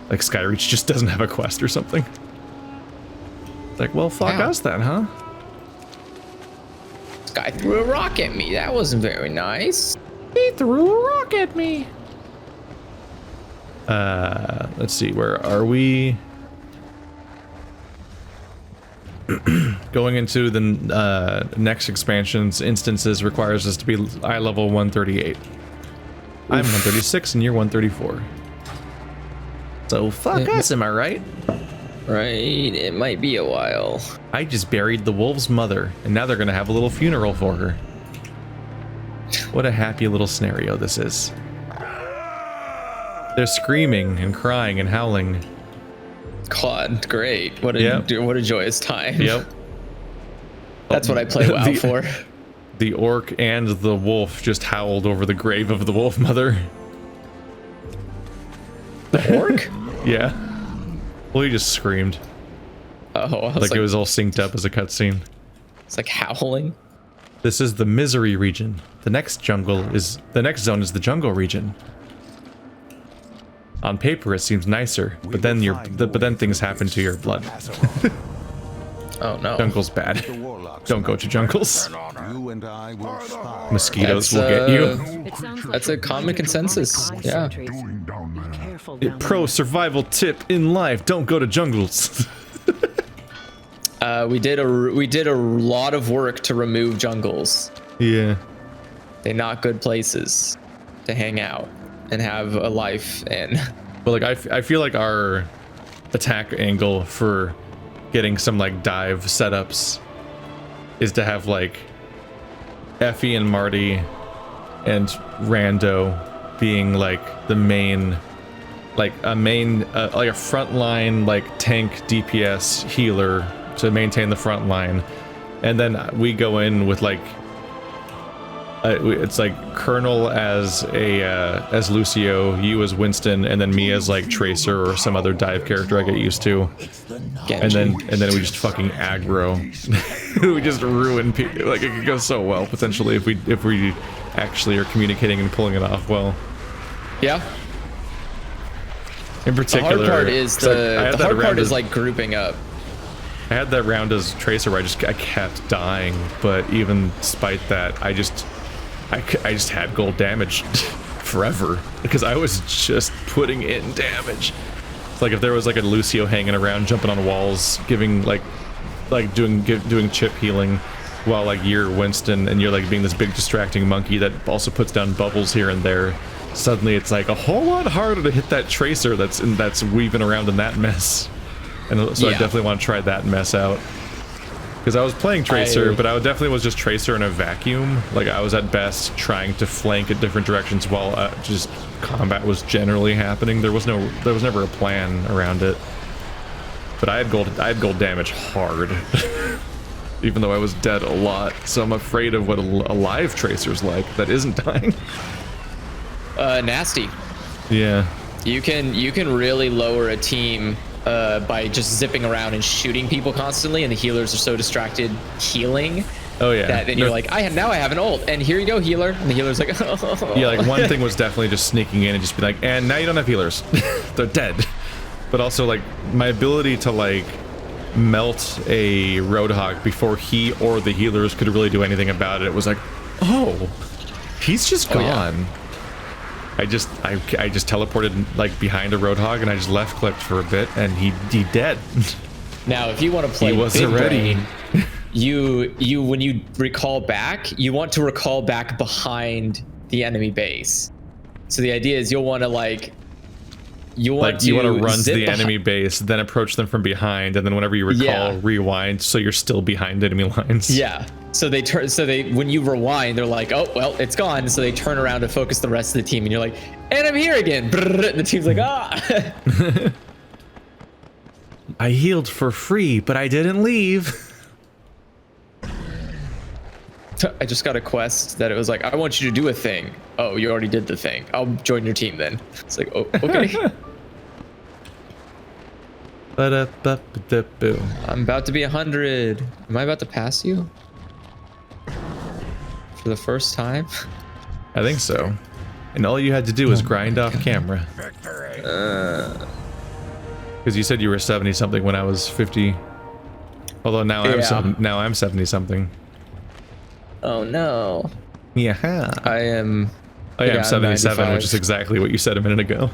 like Skyreach just doesn't have a quest or something. It's like, well, fuck us then, huh? This guy threw a rock at me. That wasn't very nice. He threw a rock at me. Let's see, where are we? Going into the next expansion's instances requires us to be eye level 138. I'm 136 and you're 134. So fuck us, am I right? Right, it might be a while. I just buried the wolf's mother, and now they're gonna have a little funeral for her. What a happy little scenario this is. They're screaming and crying and howling. God, great. What a joyous time. Yep. That's what I play WoW for. The orc and the wolf just howled over the grave of the wolf mother. The orc? Yeah. Well, he just screamed. Oh, I was Like it was all synced up as a cutscene. It's like howling. This is the misery region. The next zone is the jungle region. On paper, it seems nicer, but then things happen to your blood. Oh no. Jungle's bad. Don't go to jungles. You and I will spy. Mosquitoes will get you. That's a common consensus. Yeah. Pro survival tip in life: don't go to jungles. We did a lot of work to remove jungles. Yeah. They're not good places to hang out and have a life in. But like I feel like our attack angle for getting some like dive setups is to have like Effie and Marty and Rando being like the main, like a frontline like tank DPS healer to maintain the front line, and then we go in with like it's like Colonel as Lucio, you as Winston, and then me as like Tracer or some other dive character I get used to, and then we just fucking aggro. We just ruin people. Like it could go so well potentially if we actually are communicating and pulling it off well. Yeah. In particular, The hard part is like grouping up. I had that round as Tracer where I kept dying, but even despite that, I just I just had gold damage forever because I was just putting in damage. It's like if there was like a Lucio hanging around, jumping on walls, giving doing chip healing, while like you're Winston and you're like being this big distracting monkey that also puts down bubbles here and there. Suddenly it's like a whole lot harder to hit that tracer that's weaving around in that mess. And so I definitely want to try that mess out. Because I was playing Tracer, but I definitely was just Tracer in a vacuum. Like I was at best trying to flank at different directions while just combat was generally happening. There was never a plan around it. But I had gold damage hard, even though I was dead a lot. So I'm afraid of what a live Tracer's like that isn't dying. Nasty. Yeah. You can really lower a team by just zipping around and shooting people constantly, and the healers are so distracted healing. Oh yeah. That then you're like, now I have an ult, and here you go, healer. And the healer's like, oh. Yeah, like one thing was definitely just sneaking in and just be like, and now you don't have healers. They're dead. But also like my ability to like melt a Roadhog before he or the healers could really do anything about it. It was like, oh, he's just gone. Yeah. I just teleported like behind a Roadhog and I just left clicked for a bit and he dead. Now, if you want to play he wasn't ready. You when you recall back, you want to recall back behind the enemy base. So the idea is you'll want to like you want to run to the enemy base, then approach them from behind, and then whenever you recall, rewind so you're still behind enemy lines. Yeah. So when you rewind, they're like, oh well, it's gone. So they turn around to focus the rest of the team, and you're like, and I'm here again. And the team's like, ah. I healed for free, but I didn't leave. I just got a quest that it was like, I want you to do a thing. Oh, you already did the thing. I'll join your team then. It's like, oh, okay. I'm about to be 100. Am I about to pass you? For the first time? I think so. And all you had to do was grind off camera. Because you said you were 70 something when I was 50. Although now I'm 70 something. Oh no. Yeah. I am. Oh yeah, I'm 77, which is exactly what you said a minute ago.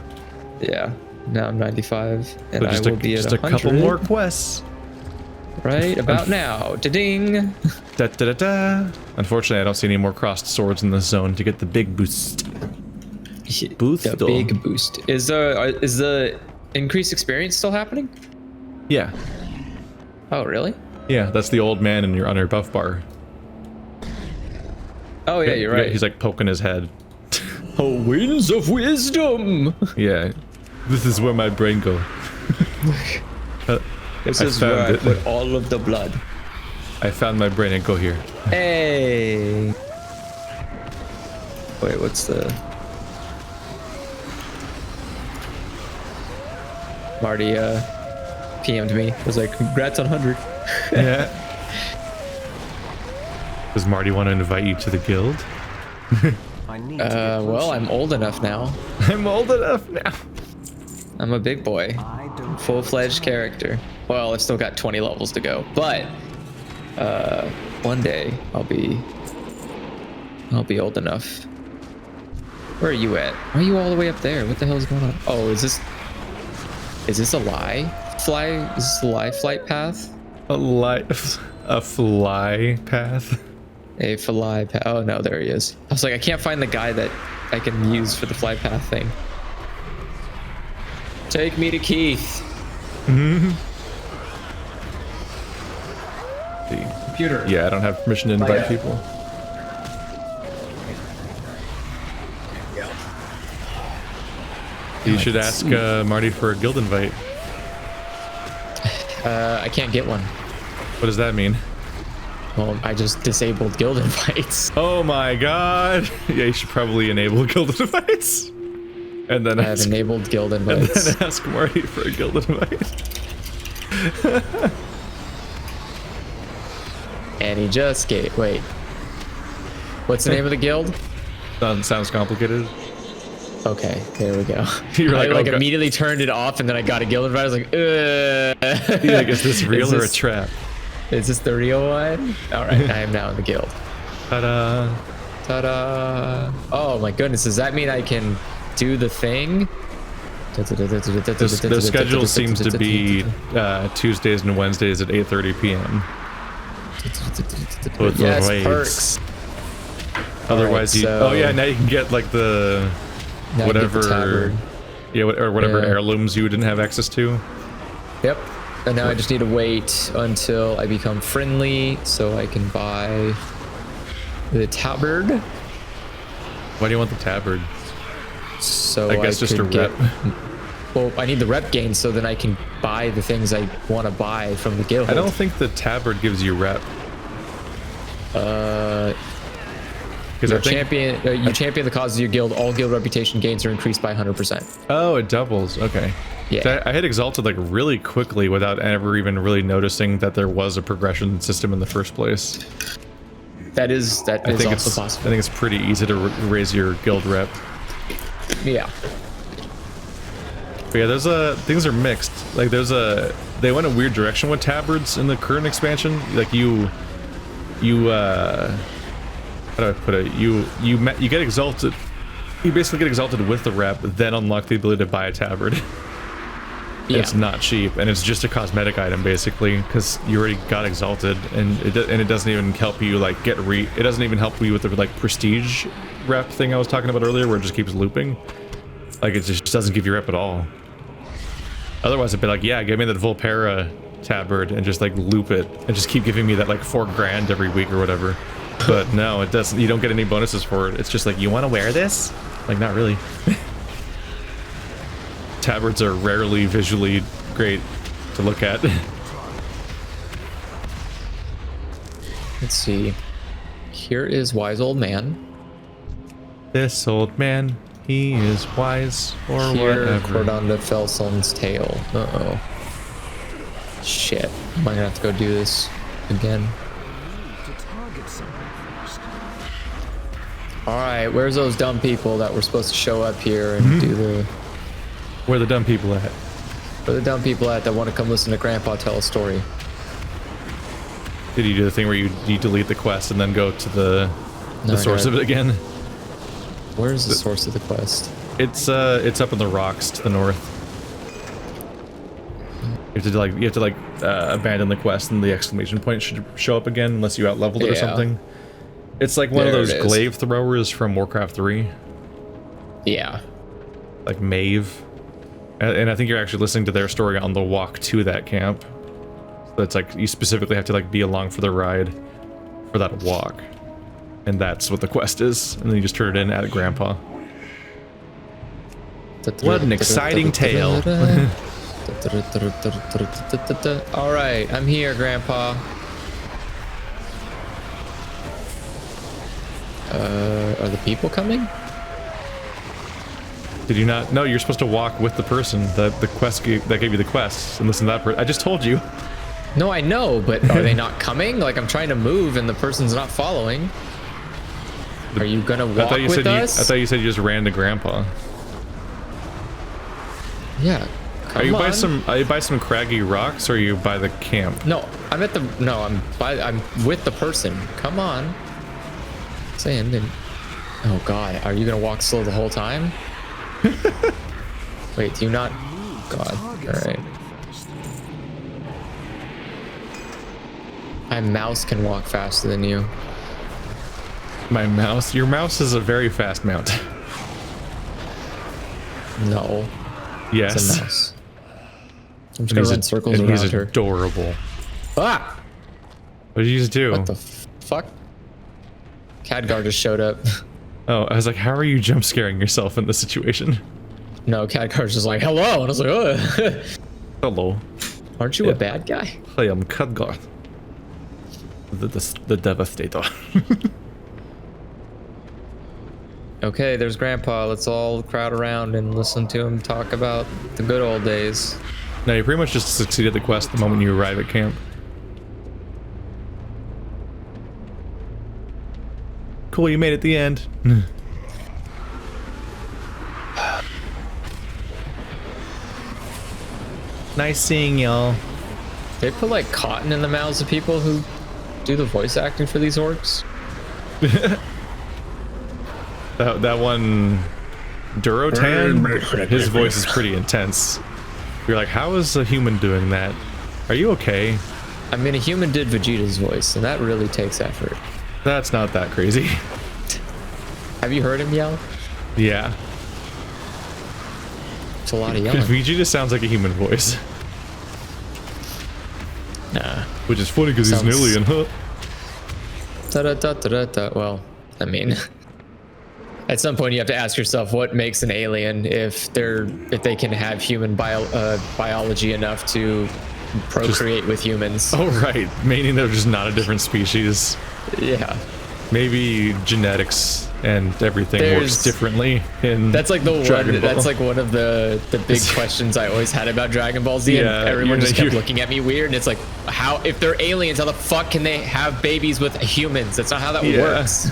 Yeah. Now I'm 95, and so just I will be just at 100. a couple more quests. Right about now. Da-ding. Da, da, da, da. Unfortunately, I don't see any more crossed swords in this zone to get the big boost. The big boost. Is the increased experience still happening? Yeah. Oh really? Yeah, that's the old man on your buff bar. Oh yeah, you're right. He's like poking his head. Oh, winds of wisdom. Yeah, this is where my brain goes. This is where I put all of the blood. I found my brain and go here. Hey. Wait, what's the? Marty PM'd me. Was like, congrats on 100. Yeah. Does Marty want to invite you to the guild? Well, I'm old enough now. I'm old enough now. I'm a big boy. Full-fledged character. Well, I've still got 20 levels to go, but one day I'll be old enough. Where are you at? Why are you all the way up there? What the hell is going on? Oh, is this a lie? Is this a lie flight path? A fly path? A fly path. Oh no, there he is. I was like, I can't find the guy that I can use for the fly path thing. Take me to Keith. Computer. Yeah, I don't have permission to invite people. You should ask Marty for a guild invite. I can't get one. What does that mean? Well, I just disabled guild invites. Oh my god. Yeah, you should probably enable guild invites. And then I have enabled guild invites. And then ask Marty for a guild invite. And he just gave. Wait. What's the name of the guild? Sounds complicated. Okay, there we go. You're I like, immediately turned it off, and then I got a guild invite. I was like, You're like, is this real or a trap? Is this the real one? All right, I am now in the guild. Ta-da. Ta-da! Oh my goodness, does that mean I can do the thing? The schedule seems to be Tuesdays and Wednesdays at 8:30 p.m. With the Yes, raids. perks. Otherwise, Alright, oh yeah, now you can get like the Now I get the whatever, tabard. yeah, or whatever Yeah. heirlooms you didn't have access to. Yep. And now I just need to wait until I become friendly so I can buy the tabard. Why do you want the tabard? So I guess just could a rep. Well, I need the rep gain so then I can buy the things I want to buy from the guild. I don't think the tabard gives you rep. Because I think, You champion the cause of your guild. All guild reputation gains are increased by 100%. oh, it doubles. Okay. Yeah. So I hit exalted like really quickly without ever even really noticing that there was a progression system in the first place. That is I think also it's possible. I think it's pretty easy to raise your guild rep. Yeah. But yeah, there's things are mixed. Like they went a weird direction with tabards in the current expansion. Like you how do I put it? You get exalted. You basically get exalted with the rep, then unlock the ability to buy a tabard. Yeah. It's not cheap, and it's just a cosmetic item basically, because you already got exalted, and it doesn't even help you like it doesn't even help you with the like prestige rep thing I was talking about earlier, where it just keeps looping. Like it just doesn't give you rep at all. Otherwise, it'd be like, yeah, give me that Volpera tabard and just like loop it and just keep giving me that like $4 grand every week or whatever. But no, it doesn't. You don't get any bonuses for it. It's just like, you want to wear this? Like, not really. Tabards are rarely visually great to look at. Let's see. Here is wise old man. This old man, he is wise or Here, whatever. Cordon de Felson's tail. Uh-oh. Shit. Am I gonna have to go do this again? Alright, where's those dumb people that were supposed to show up here and do the... Where are the dumb people at? Where are the dumb people at that want to come listen to Grandpa tell a story? Did you do the thing where you delete the quest and then go to the source of it again? Where's the source of the quest? It's up in the rocks to the north. You have to abandon the quest, and the exclamation point should show up again unless you outleveled it or something. It's like one of There those it is. glaive throwers from Warcraft 3, Yeah. like Maeve. And I think you're actually listening to their story on the walk to that camp. So it's like you specifically have to like be along for the ride for that walk. And that's what the quest is. And then you just turn it in at Grandpa. What an exciting tale. Alright, I'm here, Grandpa. Are the people coming? Did you not? No, you're supposed to walk with the person that gave you the quest and listen to that person. I just told you. No, I know, but are they not coming? Like, I'm trying to move and the person's not following. Are you gonna walk with us? I thought you said you just ran to Grandpa. Yeah. Are you by some craggy rocks, or are you by the camp? No, I'm with the person. Come on. Saying, oh God, are you gonna walk slow the whole time? Wait, do you not? God, all right. My mouse can walk faster than you. My mouse? Your mouse is a very fast mount. No, Yes. it's a mouse. I'm just gonna run circles around he's her. adorable. Ah! What did you just do? What the fuck? Khadgar just showed up. Oh, I was like, how are you jump scaring yourself in this situation? No, Khadgar's just like, hello, and I was like, oh. Hello. Aren't you a bad guy? I am Khadgar. The Devastator. Okay, there's Grandpa. Let's all crowd around and listen to him talk about the good old days. No, you pretty much just succeeded the quest the moment you arrive at camp. Cool, you made it at the end. Nice seeing y'all. They put like cotton in the mouths of people who do the voice acting for these orcs. That one Durotan, his voice is pretty intense. You're like, how is a human doing that? Are you okay? I mean, a human did Vegeta's voice, and that really takes effort. That's not that crazy. Have you heard him yell? Yeah. It's a lot of yelling. Vegeta sounds like a human voice. Nah. Which is funny because he's an alien, huh? Da-da-da-da-da-da. Well, I mean, at some point you have to ask yourself what makes an alien if they can have human biology enough to procreate with humans. Oh, right. Meaning they're just not a different species. Yeah. Maybe genetics and everything works differently in that's like the Dragon one Ball. that's like one of the big questions I always had about Dragon Ball Z, and everyone just kept looking at me weird, and it's like, how, if they're aliens, how the fuck can they have babies with humans? That's not how that works.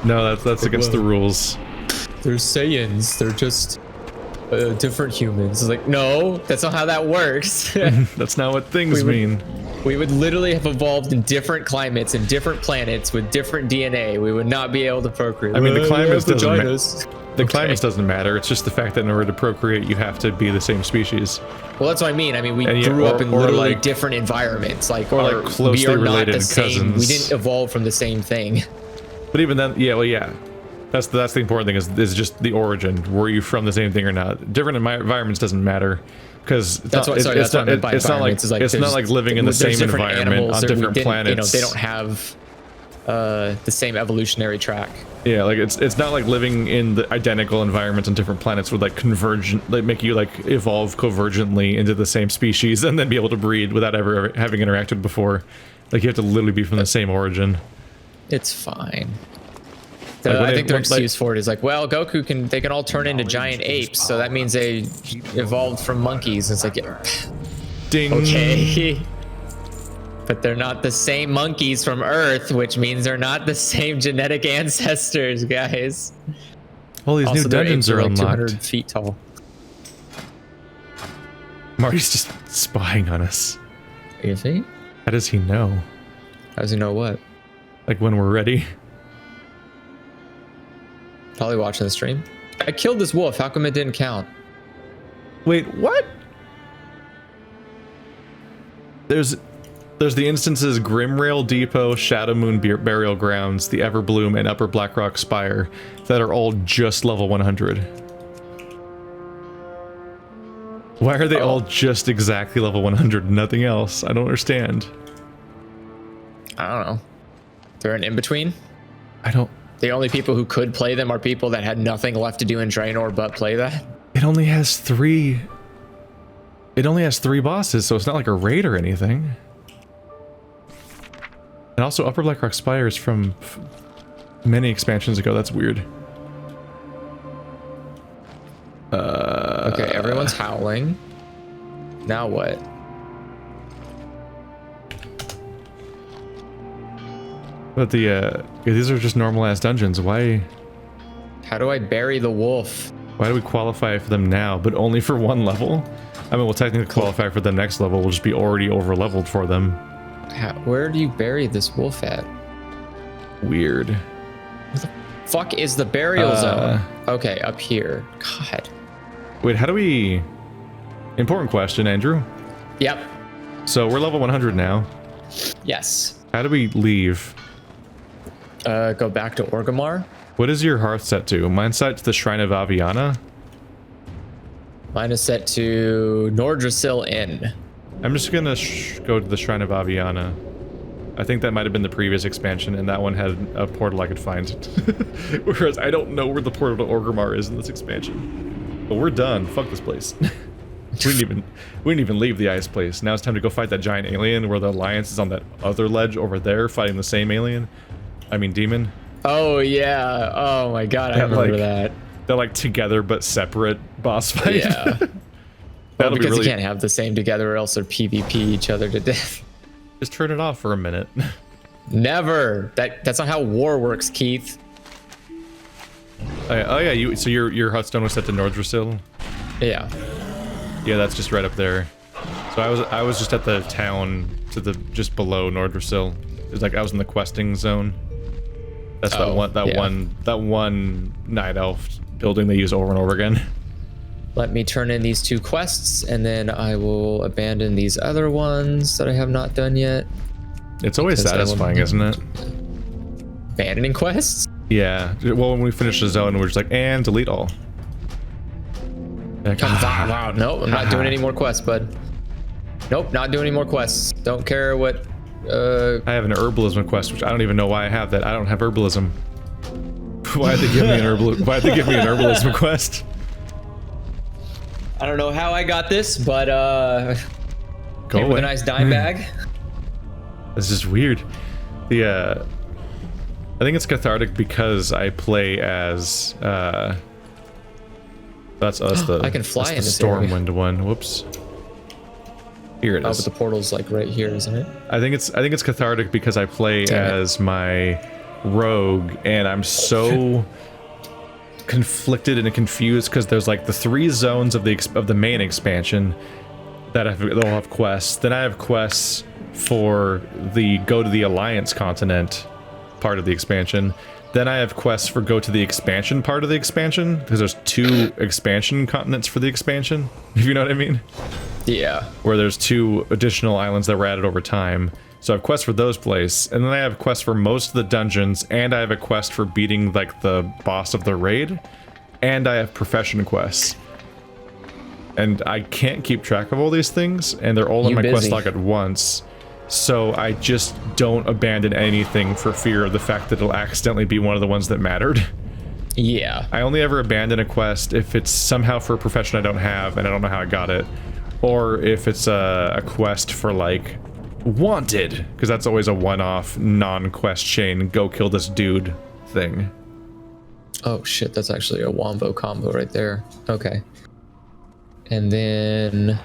No, that's against the rules. They're Saiyans, they're just different humans. It's like, no, that's not how that works. That's not what things mean. We would literally have evolved in different climates and different planets with different DNA. We would not be able to procreate. I mean, the climates The climates doesn't matter. It's just the fact that in order to procreate, you have to be the same species. Well, that's what I mean. I mean, we grew up in literally different environments, like closely we are not related the same. cousins. We didn't evolve from the same thing. But even then, that's the important thing is just the origin. Were you from the same thing or not? Different environments doesn't matter. Because it's not like living in the same environment on different planets. You know, they don't have the same evolutionary track. Yeah, like it's not like living in the identical environments on different planets would like convergent, like make you like evolve convergently into the same species and then be able to breed without ever having interacted before. Like you have to literally be from the same origin. It's fine. I think their excuse for it is like, well, Goku they can all turn into giant apes, so that means they evolved from monkeys. It's like, ding. Okay, but they're not the same monkeys from Earth, which means they're not the same genetic ancestors, guys. All these new dungeons are unlocked. 200 feet tall. Marty's just spying on us. Is he? How does he know? How does he know what? Like when we're ready. Probably watching the stream. I killed this wolf. How come it didn't count? Wait, what? There's the instances Grimrail Depot, Shadow Moon Burial Grounds, the Everbloom, and Upper Blackrock Spire that are all just level 100. Why are they all just exactly level 100? Nothing else. I don't understand. I don't know. They're an in-between? The only people who could play them are people that had nothing left to do in Draenor but play that. It only has 3. It only has 3 bosses, so it's not like a raid or anything. And also, Upper Blackrock Spire is from many expansions ago. That's weird. Okay, everyone's howling. Now what? But these are just normal ass dungeons. Why? How do I bury the wolf? Why do we qualify for them now, but only for 1 level? I mean, we'll technically qualify for the next level. We'll just be already over leveled for them. Where do you bury this wolf at? Weird. What the fuck is the burial zone? Okay, up here. God. Wait, how do we? Important question, Andrew. Yep. So we're level 100 now. Yes. How do we leave? Go back to Orgrimmar. What is your hearth set to? Mine's set to the Shrine of Aviana. Mine is set to Nordrassil Inn. I'm just gonna go to the Shrine of Aviana. I think that might have been the previous expansion, and that one had a portal I could find. Whereas I don't know where the portal to Orgrimmar is in this expansion. But we're done. Fuck this place. We didn't even leave the ice place. Now it's time to go fight that giant alien where the alliance is on that other ledge over there fighting the same alien. I mean demon. Oh yeah. Oh my god, I remember that. They're like together but separate boss fight. Yeah. Well, because you can't have the same together or else they'll PvP each other to death. Just turn it off for a minute. Never. That's not how war works, Keith. Oh yeah, so your Hearthstone was set to Nordrassil? Yeah. Yeah, that's just right up there. So I was just at the town to the just below Nordrassil. It's like I was in the questing zone. That's Oh, that one night elf building they use over and over again. Let me turn in these 2 quests, and then I will abandon these other ones that I have not done yet. It's always Because I will- satisfying, isn't it? Abandoning quests? Yeah. Well, when we finish the zone, we're just like, and delete all. Like, Nope, I'm not doing any more quests, bud. Nope, not doing any more quests. Don't care what. I have an herbalism quest, which I don't even know why I have that. I don't have herbalism. Why'd they give me an herbalism quest? I don't know how I got this, but Go came with away. a nice dime bag. This is weird. The I think it's cathartic because I play as that's the I can fly that's in the this area. Stormwind one. Whoops. Here it Oh, is. but the portal's like right here, isn't it? I think it's cathartic because I play Damn it. as my rogue, and I'm so conflicted and confused because there's like the 3 zones of the main expansion that they'll have quests. Then I have quests for the go to the Alliance continent part of the expansion. Then I have quests for go to the expansion part of the expansion because there's 2 expansion continents for the expansion. If you know what I mean. Yeah. Where there's 2 additional islands that were added over time. So I have quests for those places, and then I have quests for most of the dungeons, and I have a quest for beating like the boss of the raid, and I have profession quests. And I can't keep track of all these things, and they're all in You my quest busy. log at once. So I just don't abandon anything for fear of the fact that it'll accidentally be one of the ones that mattered. Yeah. I only ever abandon a quest if it's somehow for a profession I don't have, and I don't know how I got it. Or if it's a quest for like wanted, because that's always a one-off non-quest chain go kill this dude thing. Oh shit, that's actually a wombo combo right there. Okay. And then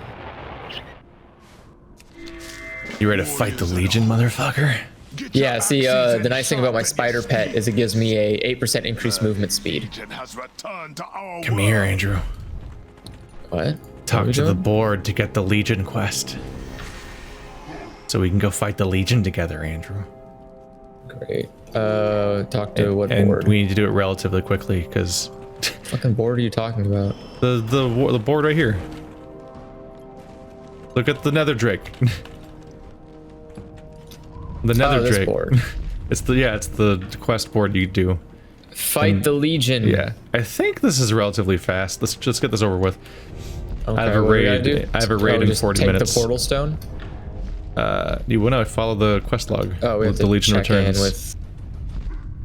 You ready to fight the Legion, motherfucker? yeah, see, the nice thing about my spider pet is it gives me a 8% increased movement speed. Legion has returned to our Come here, world. Andrew. What? Talk What are to we the doing? board to get the Legion quest. So we can go fight the Legion together, Andrew. Great. Talk to what And board? we need to do it relatively quickly, because fucking board are you talking about? the board right here. Look at the Nether Drake. The Nether this Drake. board. It's the quest board you do. Fight the Legion. Yeah, I think this is relatively fast. Let's just get this over with. Okay, I have a what do we gotta raid. do? I have a raid in just 40 take minutes. the portal stone. You want to follow the quest log. Oh, we have the to Legion check returns. in with.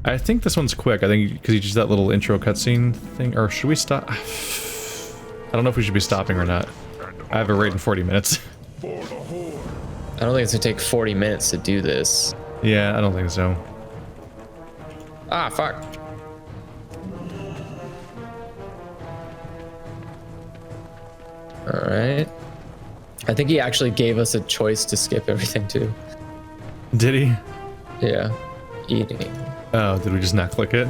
I think this one's quick. I think because you just that little intro cutscene thing. Or should we stop? I don't know if we should be stopping or not. I have a raid in 40 minutes. For the Horde. I don't think it's gonna take 40 minutes to do this. Yeah, I don't think so. Ah, fuck. All right. I think he actually gave us a choice to skip everything too. Did he? Yeah. Eating. Oh, did we just not click it?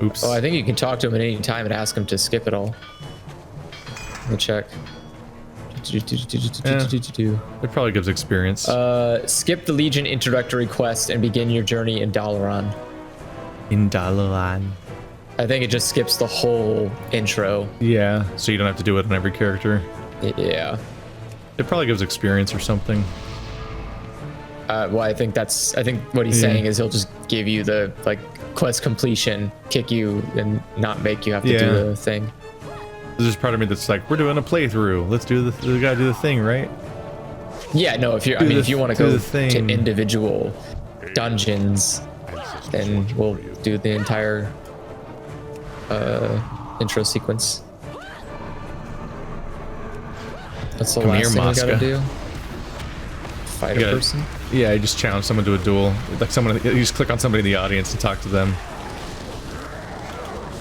Oops. Oh, I think you can talk to him at any time and ask him to skip it all. Let me check. It probably gives experience. Skip the Legion introductory quest and begin your journey in Dalaran. In Dalaran. I think it just skips the whole intro. Yeah, so you don't have to do it on every character. Yeah. It probably gives experience or something. Well, I think what he's Yeah. saying is he'll just give you the like quest completion, kick you, and not make you have to Yeah. do the thing. There's part of me that's like, we're doing a playthrough. Let's do we gotta do the thing, right? Yeah, no. If Do if you want to do go the to thing. individual dungeons, then we'll do the entire intro sequence. That's the Come last here, thing we gotta Mosca. do. Fight You a gotta- person. Yeah, you just challenge someone to a duel. Like you just click on somebody in the audience and talk to them.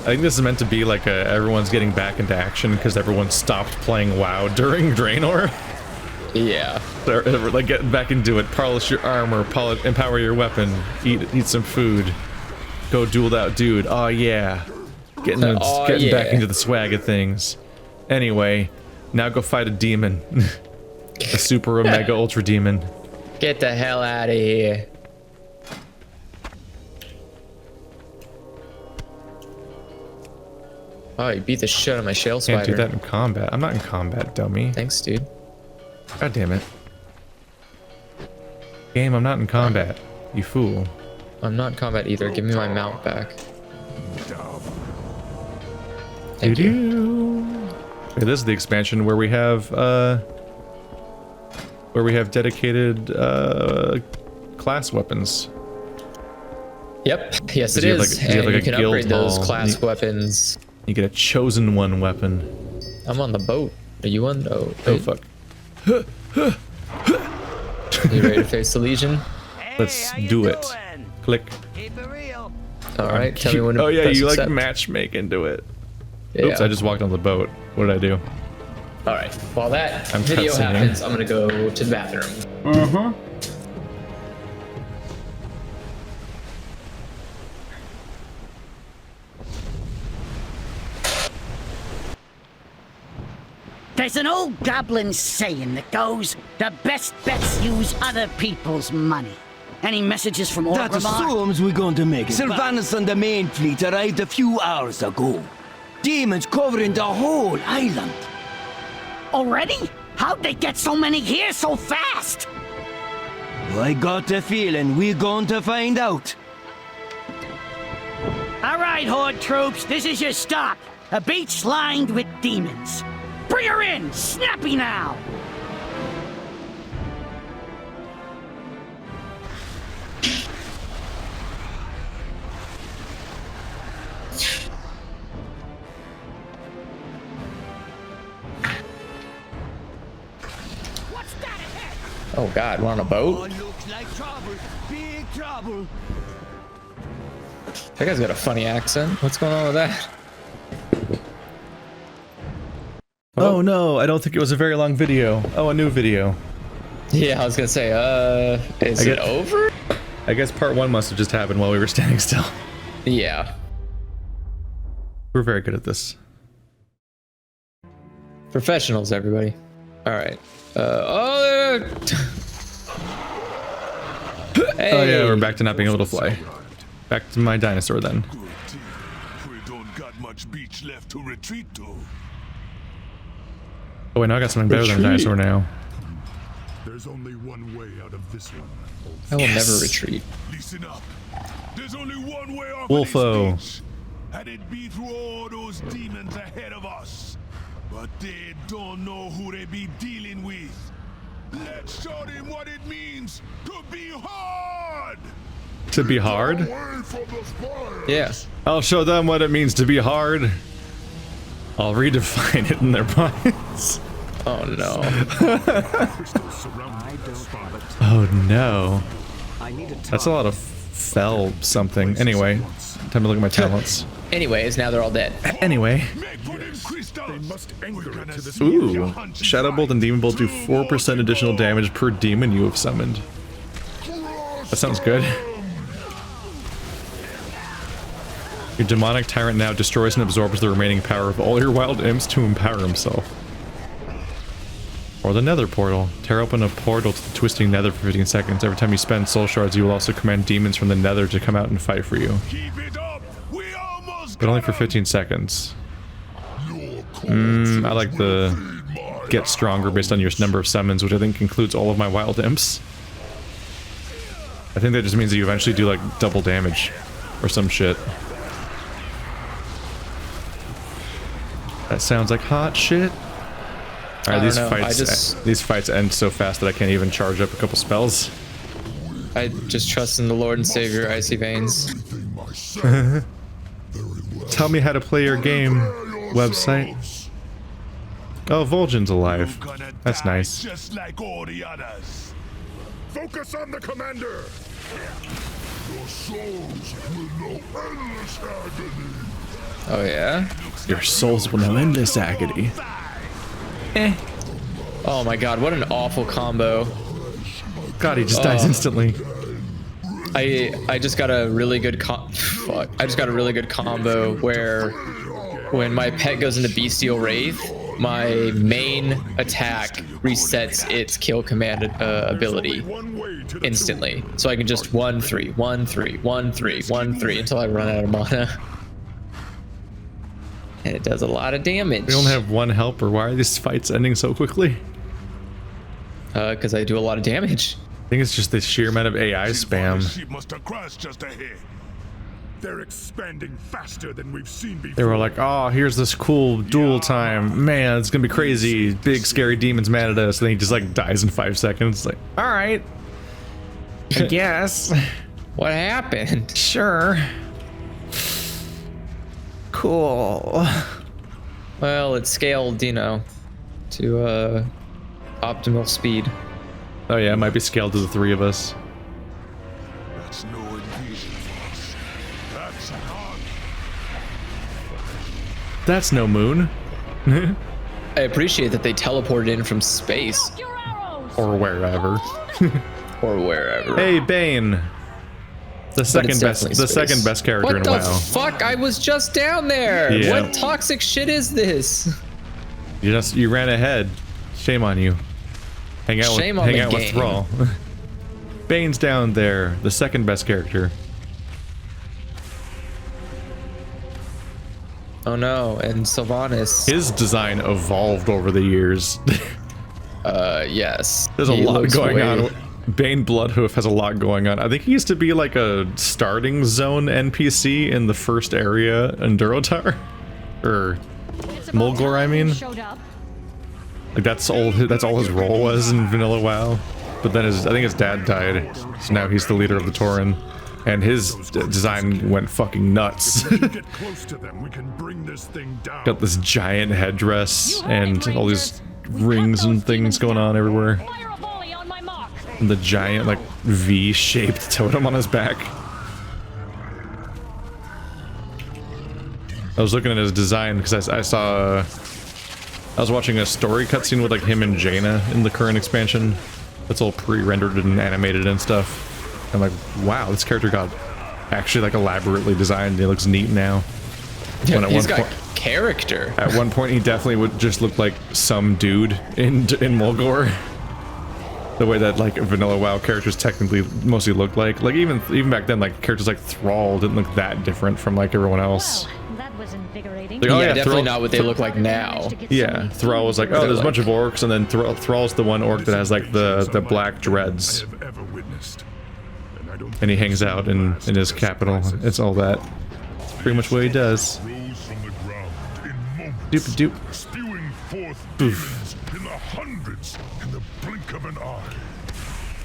I think this is meant to be like everyone's getting back into action because everyone stopped playing WoW during Draenor. Yeah. They're like getting back into it. Polish your armor, empower your weapon, eat some food, go duel that dude. Oh yeah, getting back into the swag of things. Anyway, now go fight a demon, a super omega ultra demon. Get the hell out of here. Oh, you beat the shit out of my shale Can't spider. do that in combat. I'm not in combat, dummy. Thanks, dude. God damn it. Game, I'm not in combat. You fool. I'm not in combat either. Give me my mount back. Doo Thank you. doo. Okay, this is the expansion where we have dedicated class weapons. Yep. Yes, it you have is. like- you have And like you a can guild upgrade those hall. class weapons. You get a chosen one weapon. I'm on the boat. Are you on? Oh, Oh wait. fuck. You ready to face the Legion? Let's do it. Click. All right. Tell me when to Oh yeah, press you like accept. matchmake into it. Yeah. Oops, I just walked on the boat. What did I do? All right. While that I'm video cutscening. happens, I'm gonna go to the bathroom. There's an old goblin saying that goes, the best bets use other people's money. Any messages from That Orgrimmar? assumes we're going to make it. Sylvanas and the main fleet arrived a few hours ago. Demons covering the whole island. Already? How'd they get so many here so fast? I got a feeling we're going to find out. All right, Horde troops, this is your stop. A beach lined with demons. Bring her in! Snappy now! What's that ahead? Oh God, we're on a boat. Looks like trouble. Big trouble. That guy's got a funny accent. What's going on with that? Oh no, I don't think it was a very long video. Oh, a new video. Yeah, I was gonna say, is it over? I guess part 1 must have just happened while we were standing still. Yeah. We're very good at this. Professionals, everybody. All right. Hey. Oh yeah, we're back to not being able to fly. Back to my dinosaur then. Good team. We don't got much beach left to retreat to. Oh wait, now I got something better than a dinosaur now. There's only one way out of this one. I will never retreat. Listen up. There's only one way off Wolfo. of this beach, and it be through all those demons ahead of us. But they don't know who they be dealing with. Let's show them what it means to be hard. To be hard? Away from the spires. Yeah. I'll show them what it means to be hard. I'll redefine it in their minds. Oh no. Oh no. I need a That's a lot of fell something. Anyway, time to look at my talents. Anyways, now they're all dead. Anyway. Make for them crystals. They must anger it to this. Ooh. Shadow Bolt and Demon Bolt do 4% additional damage per demon you have summoned. That sounds good. Your demonic tyrant now destroys and absorbs the remaining power of all your wild imps to empower himself. Or the nether portal. Tear open a portal to the twisting nether for 15 seconds. Every time you spend soul shards, you will also command demons from the nether to come out and fight for you. Keep it up. We almost But only for 15 seconds. I like the get stronger based on your number of summons, which I think includes all of my wild imps. I think that just means that you eventually do like double damage or some shit. That sounds like hot shit. Alright, these fights end so fast that I can't even charge up a couple spells. I just trust in the Lord and Savior, Icy Veins. Tell me how to play your game website. Oh, Vol'jin's alive. That's nice. just like all the others. Focus on the commander. Your souls will know endless agony. Oh yeah? Your souls will know endless agony. Oh my god, what an awful combo. God, he just dies instantly. I just got a really good I just got a really good combo where when my pet goes into Bestial Wraith, my main attack resets its kill command ability instantly. So I can just 1-3, 1-3, 1-3, 1-3 until I run out of mana. And it does a lot of damage. We only have one helper. Why are these fights ending so quickly? Because I do a lot of damage. I think it's just the sheer amount of AI spam. Ship must have crashed just ahead. They're expanding faster than we've seen before. They were like, oh, here's this cool duel time. Man, it's gonna be crazy. Big scary demons mad at us. And then he just like dies in 5 seconds. Like, all right. I guess. What happened? Sure. Cool. Well, it scaled, you know, to optimal speed. Oh yeah, it might be scaled to the 3 of us. That's no invasion for us. That's not. That's no moon. I appreciate that they teleported in from space. Or wherever. Or wherever. Hey, Bane. The second best character what in the WoW. fuck? I was just down there. Yeah. What toxic shit is this? You ran ahead. Shame on you. Hang out Shame with, on hang the out with game. Thrall. Bane's down there, the second best character. Oh no, and Sylvanas. His design evolved over the years. Yes. There's a He lot looks going way- on. Bane Bloodhoof has a lot going on. I think he used to be like a starting zone NPC in the first area in Durotar. Or Mulgore, I mean. Like that's all his role was in Vanilla WoW. But then I think his dad died. So now he's the leader of the Tauren. And his design went fucking nuts. If we can get close to them, we can bring this thing down. Got this giant headdress and all these rings and things going on everywhere. And the giant like V-shaped totem on his back. I was looking at his design because I was watching a story cutscene with like him and Jaina in the current expansion. That's all pre-rendered and animated and stuff. I'm like, wow, this character got actually like elaborately designed. He looks neat now. Yeah, he's got character. At one point, he definitely would just look like some dude in Mulgore. The way that like vanilla WoW characters technically mostly look like even back then, like characters like Thrall didn't look that different from like everyone else. That was invigorating. Like, Yeah, definitely not what they look like now. Yeah, Thrall was like, oh, there's a bunch of orcs, and then Thrall's the one orc that has like the black dreads, I have ever witnessed. And I don't and he hangs out in his capital. It's all that. It's pretty much what he does. rose from the ground in moments, Doop doop. spewing forth demons in the hundreds in the blink of an eye.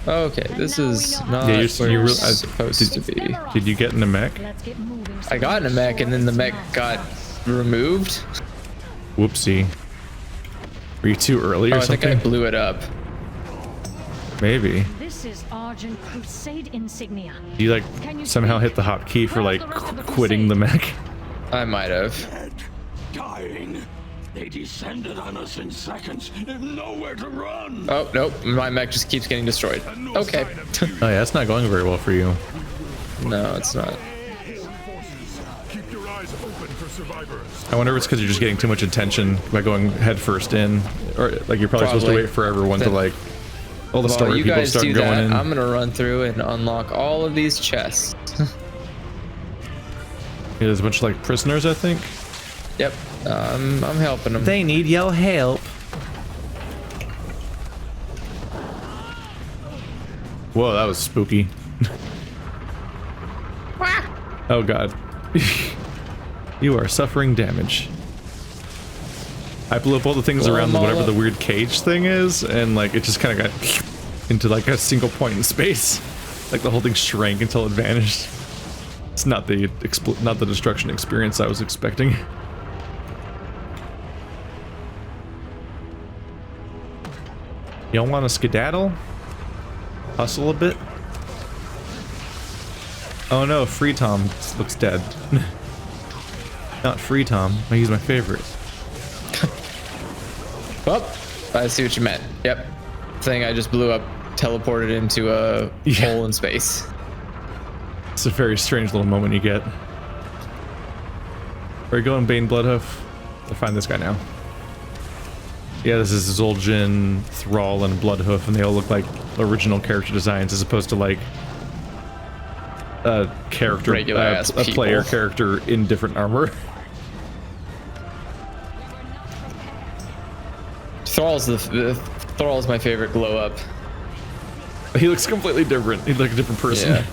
Okay, this is not Yeah, where you're I- supposed to be. Did you get in a mech? I got in a mech, and then the mech got removed. Whoopsie. Were you too early or Oh, I think something? I blew it up. Maybe. This is Argent Crusade insignia. You like somehow hit the hotkey for like quitting the mech. I might have. Dying. They descended on us in seconds. There's nowhere to run. Oh, nope. My mech just keeps getting destroyed. Okay. Oh yeah, that's not going very well for you. No, it's not. Keep your eyes open for survivors. I wonder if it's because you're just getting too much attention by going head first in, or like you're probably supposed to wait for everyone to like all the While story you people guys start do going that, in. I'm gonna run through and unlock all of these chests. Yeah, there's a bunch of like prisoners, I think. Yep. I'm helping them. They need your help. Whoa, that was spooky. Oh god. You are suffering damage. I blew up all the things Blow around them all whatever up. the weird cage thing is, and like it just kind of got into like a single point in space. Like the whole thing shrank until it vanished. It's not the destruction experience I was expecting. You don't want to skedaddle? Hustle a bit? Oh no, Free Tom looks dead. Not Free Tom. He's my favorite. Oh, I see what you meant. Yep. Thing I just blew up, teleported into a hole in space. It's a very strange little moment you get. Where are you going, Bane Bloodhoof? I'll find this guy now. Yeah, this is Zul'jin, Thrall, and Bloodhoof, and they all look like original character designs as opposed to like a character, Regular ass a player people. character in different armor. Thrall's my favorite glow up. He looks completely different. He's like a different person. Yeah.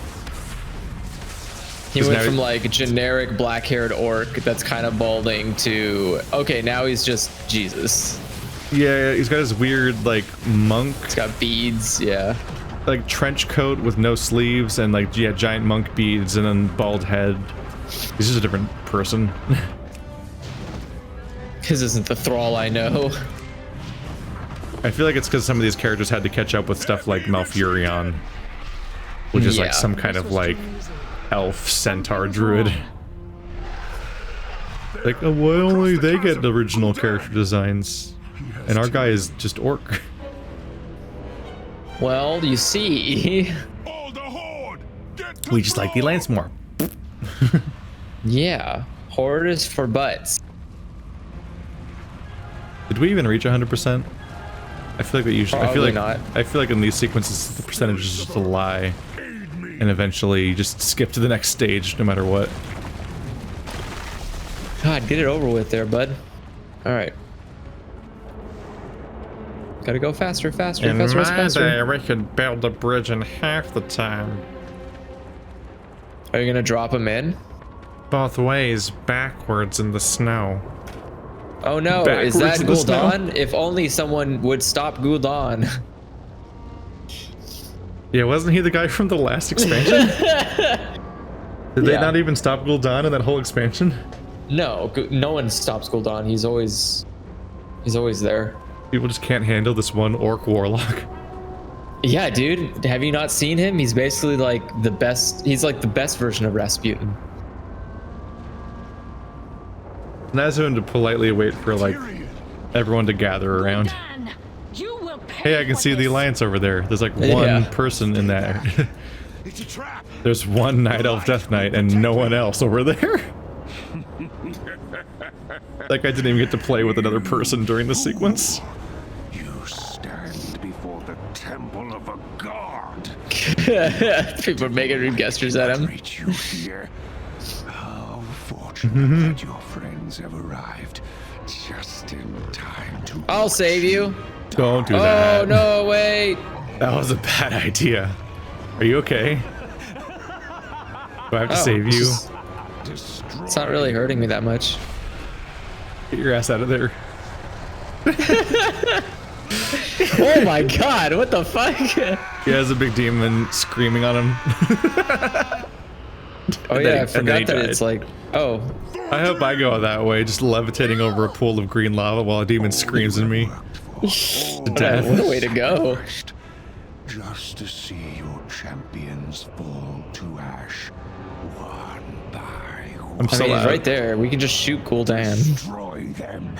He went now from like generic black-haired orc that's kind of balding to okay, now he's just Jesus. Yeah, he's got his weird like monk. He's got beads, yeah. Like trench coat with no sleeves and like giant monk beads and then bald head. He's just a different person. His isn't the Thrall I know. I feel like it's because some of these characters had to catch up with stuff like Malfurion, which is like some kind of like elf centaur druid. Like, oh, why only they get the original character designs, and our guy is just orc. Well, you see, we just like the lance more. Yeah, horde is for butts. Did we even reach 100%? I feel like we usually. Probably not. I feel like in these sequences the percentage is just a lie, and eventually you just skip to the next stage no matter what. God, get it over with there, bud. All right. Gotta go faster, faster, In faster, my faster. day, we could build a bridge in half the time. Are you gonna drop him in? Both ways, backwards in the snow. Oh no, Backwards is that in the snow. Gul'dan? If only someone would stop Gul'dan. Yeah, wasn't he the guy from the last expansion? Did they not even stop Gul'dan in that whole expansion? No, no one stops Gul'dan. He's always there. People just can't handle this one orc warlock. Yeah, dude. Have you not seen him? He's basically like the best. He's like the best version of Rasputin. Nazjatar to politely wait for like everyone to gather around. Hey, I can see the alliance over there. There's like one person in that. There's one night elf death knight and no one else over there. Like I didn't even get to play with another person during the sequence. You stand before the temple of a god. People are making gestures at him. Greet you here. How fortunate that your friends have arrived just in time to. I'll save you. Don't do that. Oh no, wait. That was a bad idea. Are you okay? Do I have to save you? It's not really hurting me that much. Get your ass out of there. Oh my god, what the fuck? He has a big demon screaming on him. Oh yeah, I forgot that it's like, oh. I hope I go that way, just levitating over a pool of green lava while a demon screams at me. To death. What a way to go. Just to see your champions fall to ash one by one. I'm so I mean, he's out. right there. We can just shoot Gul'dan. Destroy them.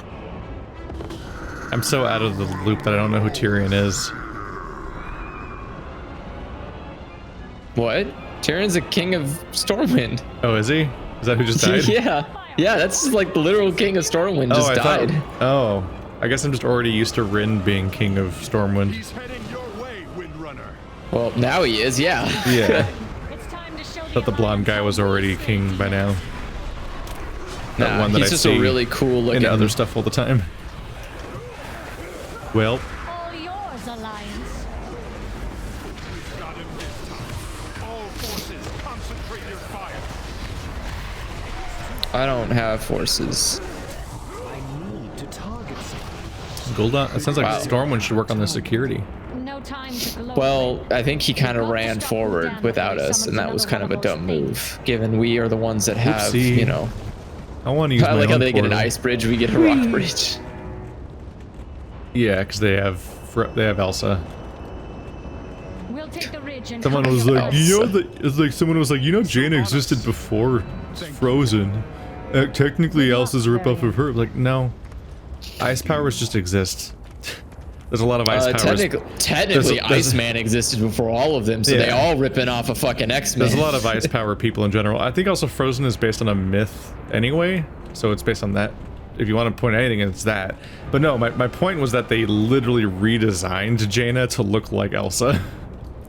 I'm so out of the loop that I don't know who Tyrion is. What? Tyrion's the king of Stormwind. Oh, is he? Is that who just died? Yeah, that's like the literal king of Stormwind just died. Oh, I guess I'm just already used to Rin being king of Stormwind. He's heading your way, Windrunner. Well, now he is, yeah. Yeah. Thought the blonde guy was already king by now. That one that he's I just see a really cool looking. in other stuff all the time. Well. All yours, Alliance. Got him this time. All forces, concentrate your fire. I don't have forces. Gul'dan, it sounds like Stormwind should work on the security. No time to gloat. Well, I think he kind of ran forward without us, and that was kind of a dumb move, given we are the ones that have, Oopsie. you know. I want to use I my like how own they get an portal. ice bridge, we get a rock bridge. Yeah, because they have Elsa. We'll take the ridge and Someone was like, you know, it's like someone was like, you know, Jaina existed before Frozen. Technically, Elsa's a ripoff of her. Like, no, ice powers just exist. There's a lot of ice powers. Technically, Iceman existed before all of them, so they all ripping off a fucking X-Men. There's a lot of ice power people in general. I think also Frozen is based on a myth anyway, so it's based on that. If you want to point anything, it's that. But no, my point was that they literally redesigned Jaina to look like Elsa.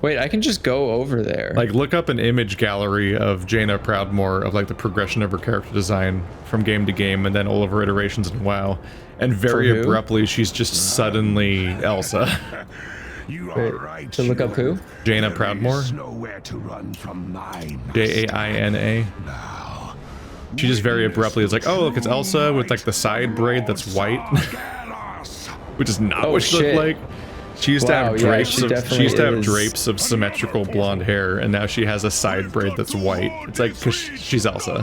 Wait, I can just go over there. Like, look up an image gallery of Jaina Proudmoore, of like the progression of her character design from game to game, and then all of her iterations in WoW. And very abruptly, she's just suddenly Elsa. You Wait, are right. to look up who? Jaina There Proudmoore. is nowhere to run from my Jaina. now. She just very abruptly is like, oh look, it's Elsa with like the side braid that's white, which is not what she looked like. She used to have drapes. She used to have drapes of symmetrical blonde hair, and now she has a side braid that's white. It's like because she's Elsa.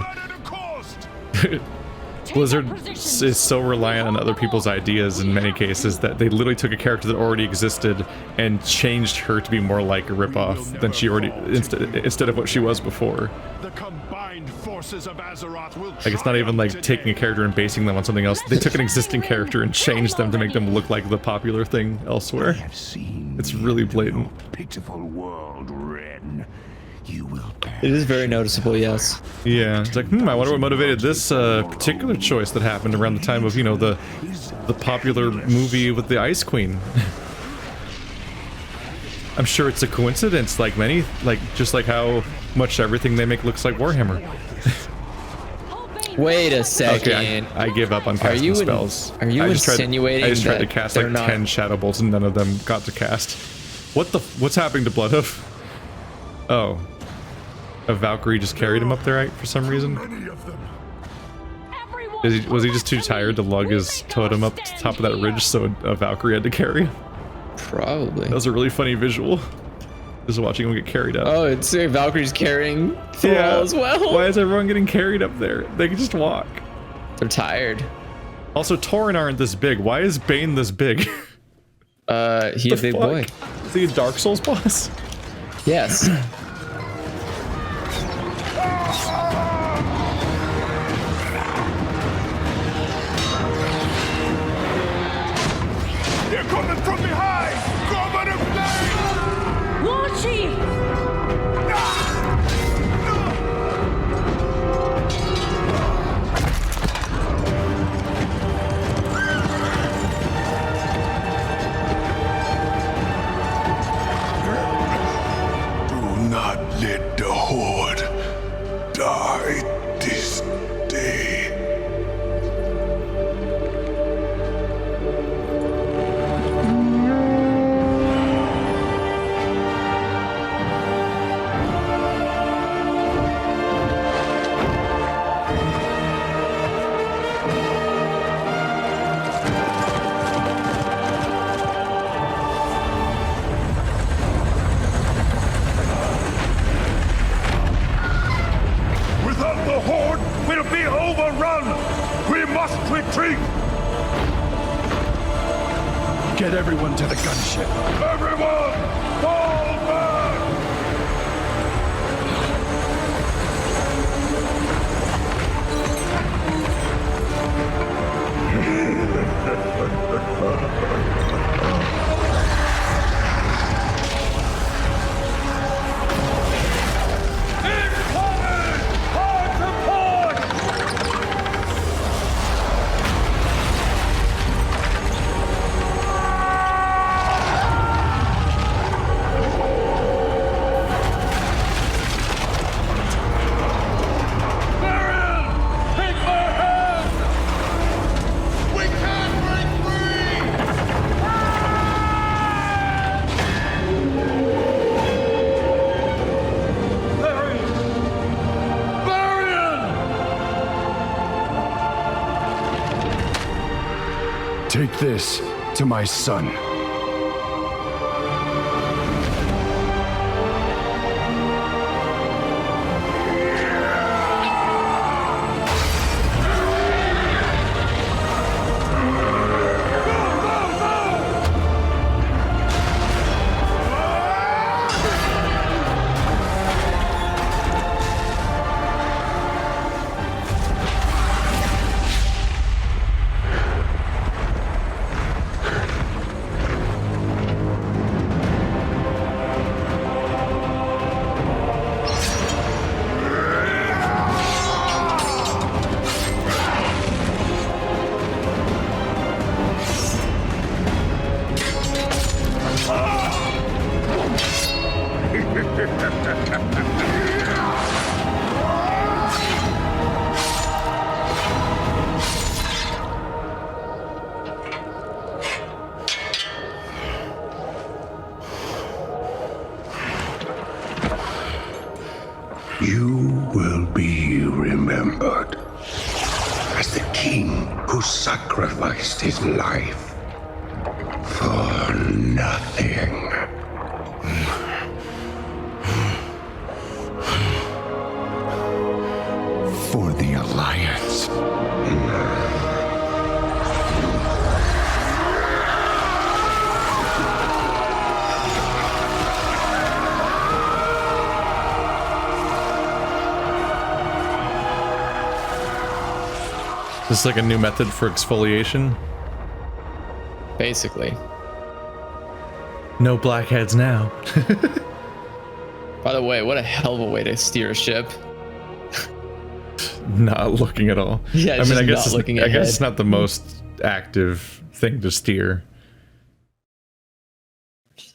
Blizzard is so reliant on other people's ideas in many cases that they literally took a character that already existed and changed her to be more like a ripoff than she already instead of what she was before. The combined forces of Azeroth will Like, it's not even like taking a character and basing them on something else. They took an existing character and changed them to make them look like the popular thing elsewhere. It's really blatant. Pitiful world, Ren. You will It is very noticeable, yes. Yeah, it's like, I wonder what motivated this particular choice that happened around the time of, you know, the popular movie with the Ice Queen. I'm sure it's a coincidence, like many, like just like how much everything they make looks like Warhammer. Wait a second. Okay, I give up on casting spells. Are you insinuating I just tried to that cast they're like not- 10 Shadow Bolts and none of them got to cast. What's happening to Bloodhoof? Oh. A Valkyrie just carried him up there for some reason? Was he just too tired to lug his totem up to the top of that ridge, so a Valkyrie had to carry him? Probably. That was a really funny visual. Just watching him get carried up. Oh, it's Valkyrie's carrying Thrall as well. Why is everyone getting carried up there? They can just walk. They're tired. Also, Tauren aren't this big. Why is Bane this big? He's a big boy. Is he a Dark Souls boss? Yes. They're coming from behind! Cover the flame! War Chief! Do not let the Horde die this day. Without the Horde, we'll be overrun! We must retreat! Get everyone to the gunship! Everyone! Fall back! Take this to my son. will be remembered as the king who sacrificed his life for nothing. For the Alliance. Is this like a new method for exfoliation? Basically. No blackheads now. By the way, what a hell of a way to steer a ship. Not looking at all. Yeah, I mean, I guess it's not the most active thing to steer.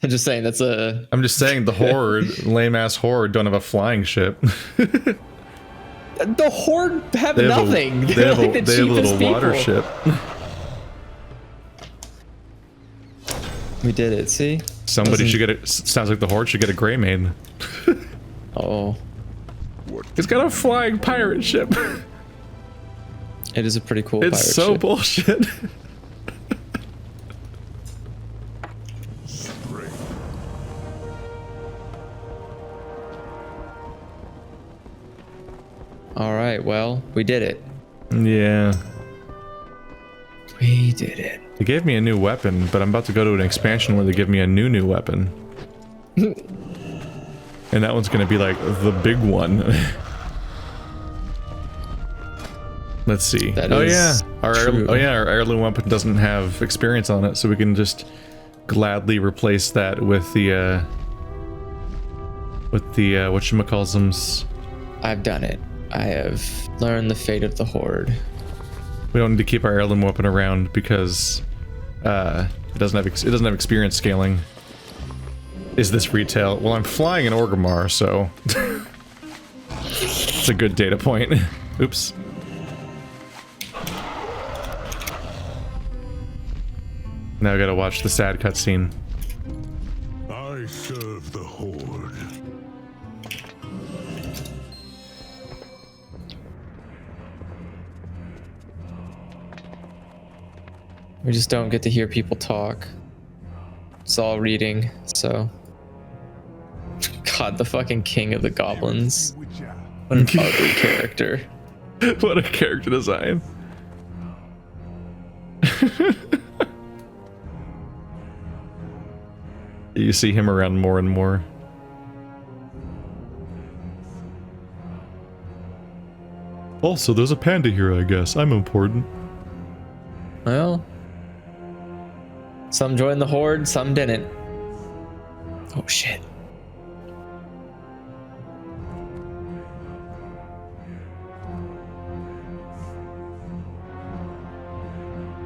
I'm just saying that's a. I'm just saying the Horde, lame ass Horde, don't have a flying ship. The Horde have nothing. They have like the a little people. water ship. We did it. See. Somebody should get it. Sounds like the Horde should get a Grey Maiden. Oh. He's got a flying pirate ship. It is a pretty cool pirate ship. It's so bullshit. Alright, well, we did it. Yeah. We did it. They gave me a new weapon, but I'm about to go to an expansion where they give me a new weapon. And that one's gonna be like the big one. Let's see. Oh yeah, our heirloom weapon doesn't have experience on it, so we can just gladly replace that with the whatchamacallsums. I've done it. I have learned the fate of the Horde. We don't need to keep our heirloom weapon around because it doesn't have experience scaling. Is this retail? Well, I'm flying an Orgrimmar, so it's a good data point. Oops. Now I gotta watch the sad cutscene. I serve the Horde. We just don't get to hear people talk. It's all reading, so. God, the fucking king of the goblins. What an ugly character. What a character design. You see him around more and more. Also, there's a panda here, I guess. I'm important. Well, some joined the Horde, some didn't. Oh shit.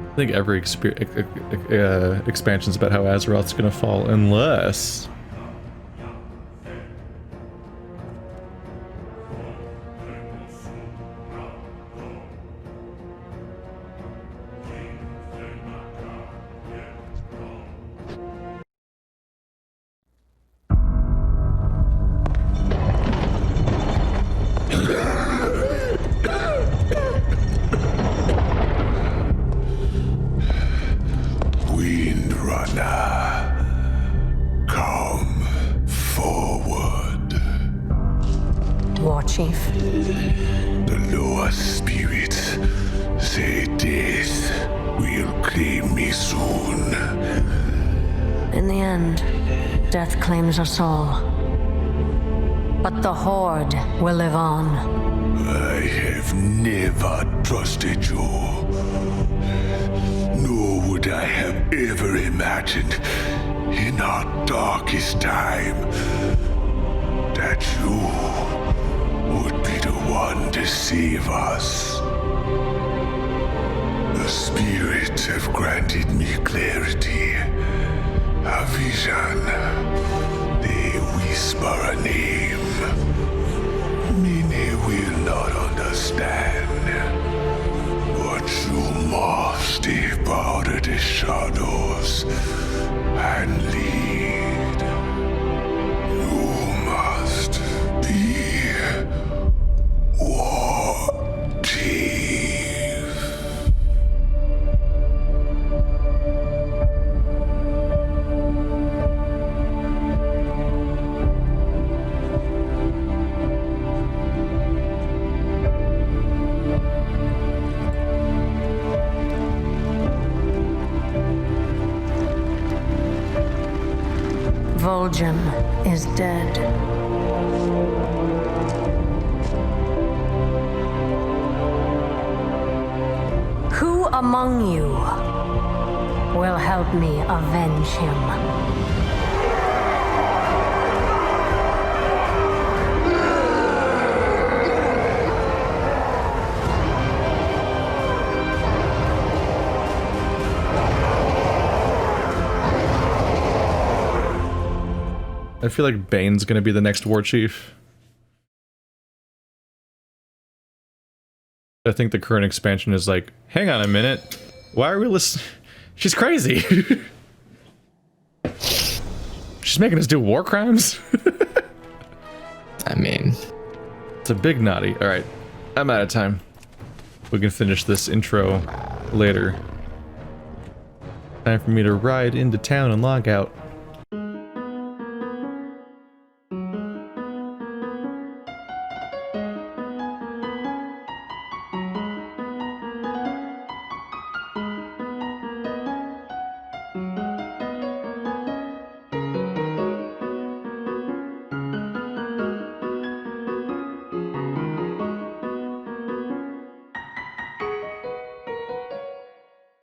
I think every expansion's about how Azeroth's gonna fall, unless... us all. But the Horde will live on. I have never trusted you. Nor would I have ever imagined in our darkest time that you would be the one to save us. The spirits have granted me clarity, a vision. They whisper a name. Many will not understand. But you must step out of the shadows and lead. You must be Vol'jin is dead. Who among you will help me avenge him? I feel like Bane's gonna be the next war chief. I think the current expansion is like, hang on a minute, why are we listening? She's crazy. She's making us do war crimes? I mean, it's a big naughty. Alright, I'm out of time. We can finish this intro later. Time for me to ride into town and log out.